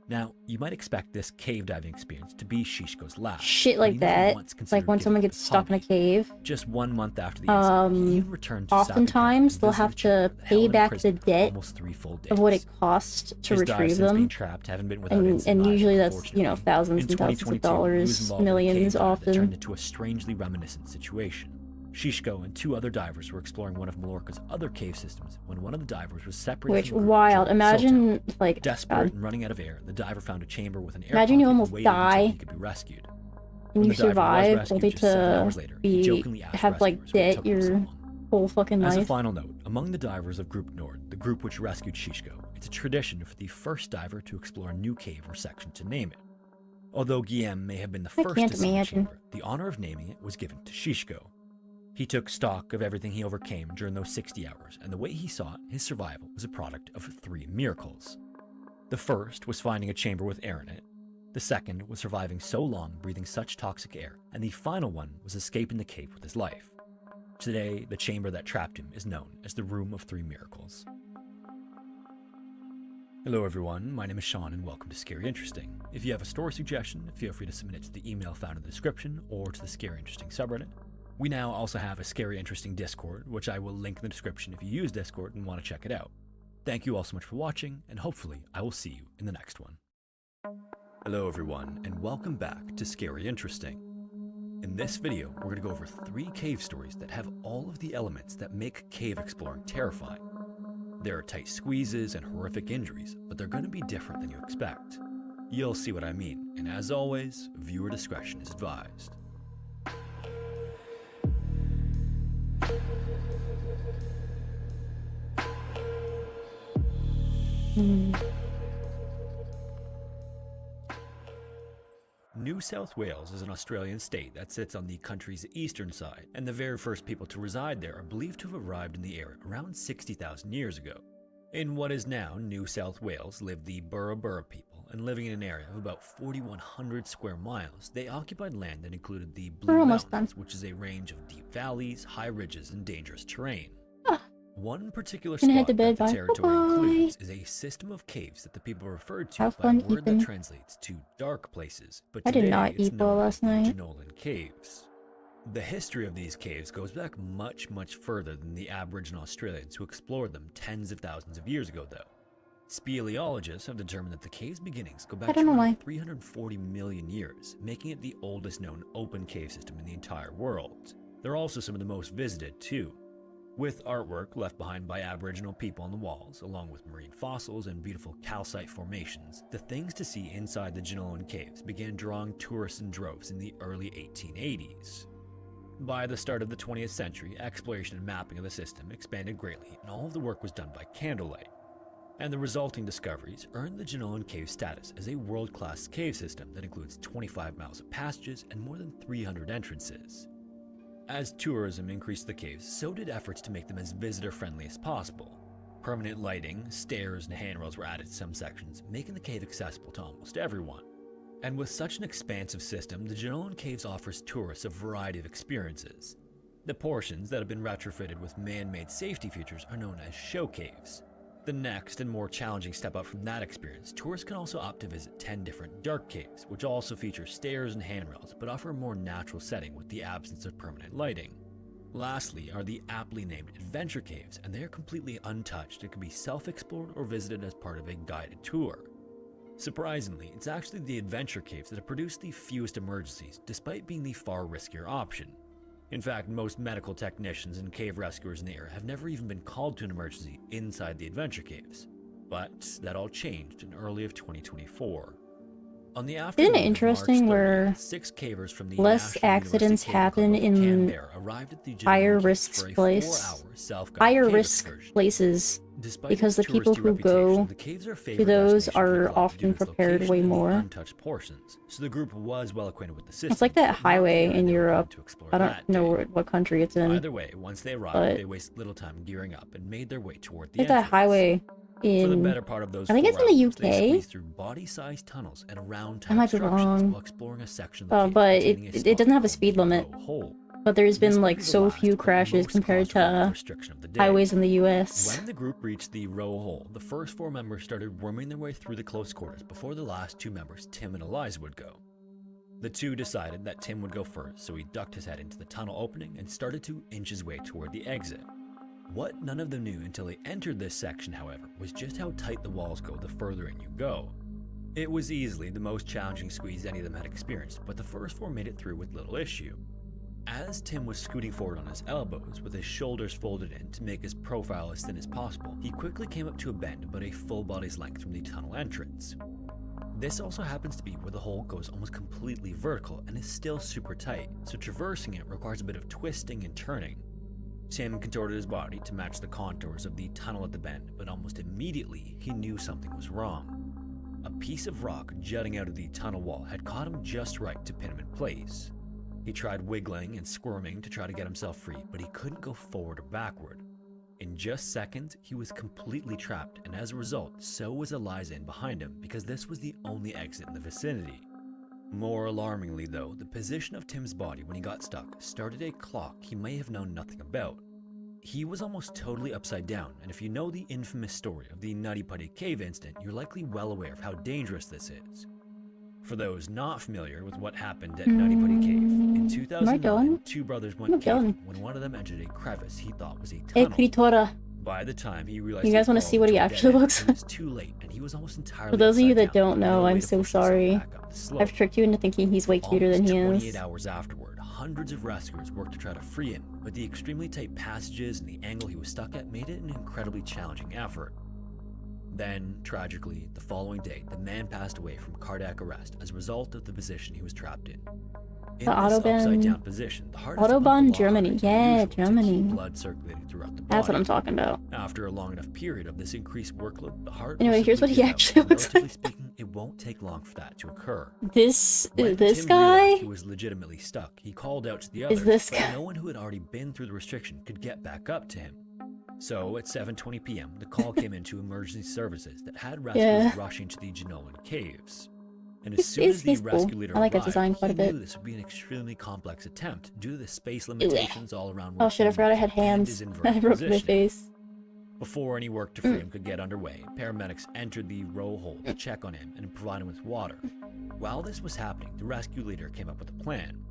Now, you might expect this cave diving experience to be Shishko's last. shit but like even if he that, once like considered when giving someone up gets his stuck in a hobby, cave, just 1 month after the incident, he even returned to Sapieha oftentimes and they'll visited have a chamber to that pay held him back the imprisoned for debt almost 3 full days. of what it costs to His dives retrieve since being them. trapped haven't been without And incident either, usually that's, unfortunately. thousands In and thousands of 2022, he was dollars, involved in a millions cave dive that often. turned into a strangely reminiscent situation. Shishko and 2 other divers were exploring one of Mallorca's other cave systems when one of the divers was separated Which, from the group wild. during Imagine, silting. like, Desperate God. and running out of air, the diver found a chamber with an air Imagine you pocket and almost waited until die, he could be rescued. and When you the diver was survive rescued only just 7 to hours later, he jokingly asked have, like, rescuers what debt took him so your long. whole fucking As a life. final note, among the divers of Group Nord, the group which rescued Shishko, it's a tradition for the first diver to explore a new cave or section to name it. Although Guillaume may have been the I first can't to see the imagine. chamber, the honor of naming it was given to Shishko. He took stock of everything he overcame during those 60 hours, and the way he saw it, his survival was a product of 3 miracles. The first was finding a chamber with air in it. The second was surviving so long breathing such toxic air, and the final one was escaping the cave with his life. Today, the chamber that trapped him is known as the Room of 3 Miracles. Hello everyone, my name is Sean and welcome to Scary Interesting. If you have a story suggestion, feel free to submit it to the email found in the description or to the Scary Interesting subreddit. We now also have a Scary Interesting Discord, which I will link in the description if you use Discord and want to check it out. Thank you all so much for watching, and hopefully I will see you in the next one. Hello everyone, and welcome back to Scary Interesting. In this video, we're going to go over 3 cave stories that have all of the elements that make cave exploring terrifying. There are tight squeezes and horrific injuries, but they're going to be different than you expect. You'll see what I mean, and as always, viewer discretion is advised. New South Wales is an Australian state that sits on the country's eastern side, and the very first people to reside there are believed to have arrived in the area around 60,000 years ago. In what is now New South Wales lived the Burra people, and living in an area of about 4,100 square miles, they occupied land that included the Blue Mountains, which is a range of deep valleys, high ridges, and dangerous terrain. One particular Gonna spot head to bed, that the bye. territory Bye-bye. includes is a system of caves that the people referred to Have by fun a word eating. that translates to dark places, but I did today not it's eat well known last as the night. DOODLIN Caves. The history of these caves goes back much further than the Aboriginal Australians who explored them tens of thousands of years ago, though. Speleologists have determined that the cave's beginnings go back I don't to know around why. 340 million years, making it the oldest known open cave system in the entire world. They're also some of the most visited, too. With artwork left behind by Aboriginal people on the walls, along with marine fossils and beautiful calcite formations, the things to see inside the Jenolan Caves began drawing tourists in droves in the early 1880s. By the start of the 20th century, exploration and mapping of the system expanded greatly, and all of the work was done by candlelight. And the resulting discoveries earned the Jenolan Cave status as a world-class cave system that includes 25 miles of passages and more than 300 entrances. As tourism increased the caves, so did efforts to make them as visitor-friendly as possible. Permanent lighting, stairs, and handrails were added to some sections, making the cave accessible to almost everyone. And with such an expansive system, the Jenolan Caves offers tourists a variety of experiences. The portions that have been retrofitted with man-made safety features are known as show caves. The next and more challenging step up from that experience, tourists can also opt to visit 10 different dark caves, which also feature stairs and handrails, but offer a more natural setting with the absence of permanent lighting. Lastly are the aptly named adventure caves, and they are completely untouched and can be self-explored or visited as part of a guided tour. Surprisingly, it's actually the adventure caves that have produced the fewest emergencies, despite being the far riskier option. In fact, most medical technicians and cave rescuers in the area have never even been called to an emergency inside the adventure caves. But that all changed in early of 2024. On the afternoon Isn't it interesting of March 30th, where 6 cavers from the less National accidents University Cave happen Club of in Canberra arrived at the higher Genoa risk Caves for a place, 4-hour self-guided higher cave risk excursion. places, Despite because the its people touristy who go reputation, the caves are to favored those destination for the are club due often to its prepared location way and the more. untouched portions, so the group was well acquainted with the system. It's like that but not highway the area in they were going Europe. to explore I that don't know day. what country it's in. Either way, once they arrived, but they wasted little time gearing up and made their way toward the like that entrance. highway For the in, better part of those I think 4 it's in the hours, they UK. squeezed through body-sized tunnels and around I tall might be obstructions wrong. while exploring a section of the cave But containing a it doesn't have a spot speed called the limit. Row Hole. But there's This been would like be the so last few but crashes most compared claustrophobic to restriction of the day. highways in the US. When the group reached the Row Hole, the first 4 members started worming their way through the close quarters before the last 2 members, Tim and Eliza, would go. The 2 decided that Tim would go first, so he ducked his head into the tunnel opening and started to inch his way toward the exit. What none of them knew until they entered this section, however, was just how tight the walls go the further in you go. It was easily the most challenging squeeze any of them had experienced, but the first 4 made it through with little issue. As Tim was scooting forward on his elbows, with his shoulders folded in to make his profile as thin as possible, he quickly came up to a bend about a full body's length from the tunnel entrance. This also happens to be where the hole goes almost completely vertical and is still super tight, so traversing it requires a bit of twisting and turning. Tim contorted his body to match the contours of the tunnel at the bend, but almost immediately he knew something was wrong. A piece of rock jutting out of the tunnel wall had caught him just right to pin him in place. He tried wiggling and squirming to try to get himself free, but he couldn't go forward or backward. In just seconds, he was completely trapped, and as a result, so was Eliza in behind him, because this was the only exit in the vicinity. More alarmingly though, the position of Tim's body when he got stuck started a clock he may have known nothing about. He was almost totally upside down, and if you know the infamous story of the Nutty Putty Cave incident, you're likely well aware of how dangerous this is. For those not familiar with what happened at Nutty Putty Cave, in 2009, 2 brothers went caving when one of them entered a crevice he thought was a tunnel. Escritora. By the time he realized You guys want to see what he actually looks it like? was too late, and he was almost entirely For those of you upside that down, don't with know, no way I'm to so push himself sorry. back up the slope. I've tricked you into thinking he's way cuter than he Almost is. 28 hours afterward, hundreds of rescuers worked to try to free him, but the extremely tight passages and the angle he was stuck at made it an incredibly challenging effort. Then, tragically, the following day, the man passed away from cardiac arrest as a result of the position he was trapped in. In The this Autobahn- upside-down position, the heart is Autobahn, pumping a lot Germany. harder than Yeah, usual to keep Germany. blood circulating throughout the body. That's what I'm talking about. After a long enough period of this increased workload, the heart Anyway, will here's what simply he give out, actually and looks relatively like. speaking, it won't take long for that to occur. This When this Tim guy realized he was legitimately stuck, he called out to the others, is this but guy. no one who had already been through the restriction could get back up to him. So at 7:20 p.m., the call came into emergency services that had rescuers Yeah. rushing to the Genoan caves. And as He's- soon as the he's cool. rescue leader I like that arrived, design quite a he bit. knew this would be an extremely complex attempt due to the space limitations all around. Oh where shit, I Tim forgot I had was and hands. his I inverted broke my positioning. face. Before any work to free him could get underway, paramedics entered the row hole to check on him and provide him with water. While this was happening, the rescue leader came up with a plan.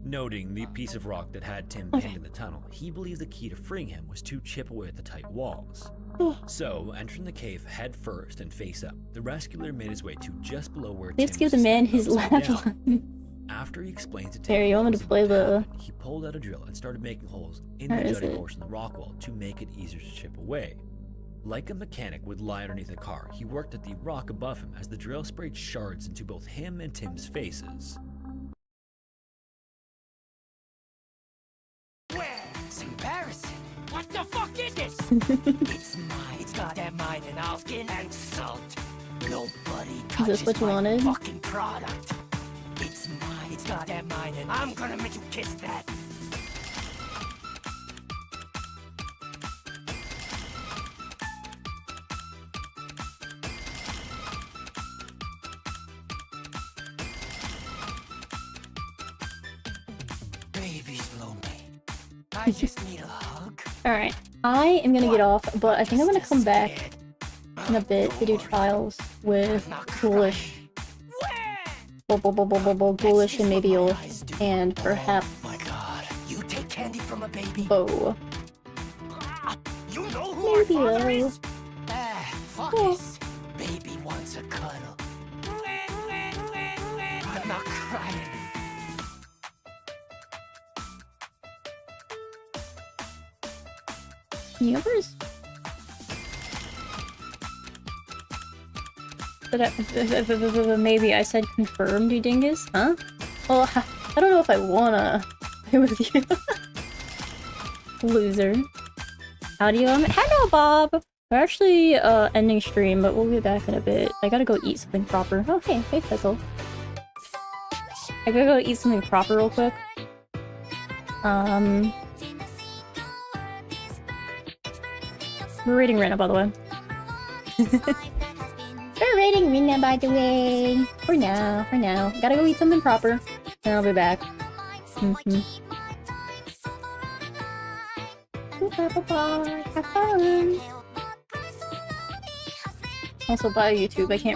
Noting the piece of rock that had Tim pinned in the tunnel, he believed the key to freeing him was to chip away at the tight walls. So, entering the cave head first and face up, the rescue leader made his way to just below where Let's Tim give the was man standing his upside laugh down. line. After he explained to Tim Here, you what want me was to play about to the... happen, he pulled out a drill and started making holes in Where the is jutting it? portion of the rock wall to make it easier to chip away. Like a mechanic would lie underneath a car, he worked at the rock above him as the drill sprayed shards into both him and Tim's faces. It's embarrassing. What the fuck is this? It's mine. It's goddamn mine, and I'll skin and salt. Nobody touches what you my wanted? fucking product. It's mine. It's goddamn mine, and I'm gonna make you kiss that. Baby's lonely. I just need a hug. Alright, I am gonna get off, but I think I'm gonna come back in a bit to do trials with Ghoulish. Ghoulish and maybe Ulf, and perhaps You take candy from a baby. Bo. You know who Maybe our father Bo. is? Fuck this. Baby wants a cuddle. I'm not crying. Universe? Maybe I said confirmed, you dingus? Huh? Well, I don't know if I wanna play with you. Loser. How do you Hello, Bob! We're actually ending stream, but we'll be back in a bit. I gotta go eat something proper. Oh, hey Fizzle. I gotta go eat something proper real quick. We're rating Rena, by the way. We're rating Rena, by the way. For now. Gotta go eat something proper, and I'll be back. Bye. Have fun. Also, bye YouTube. I can't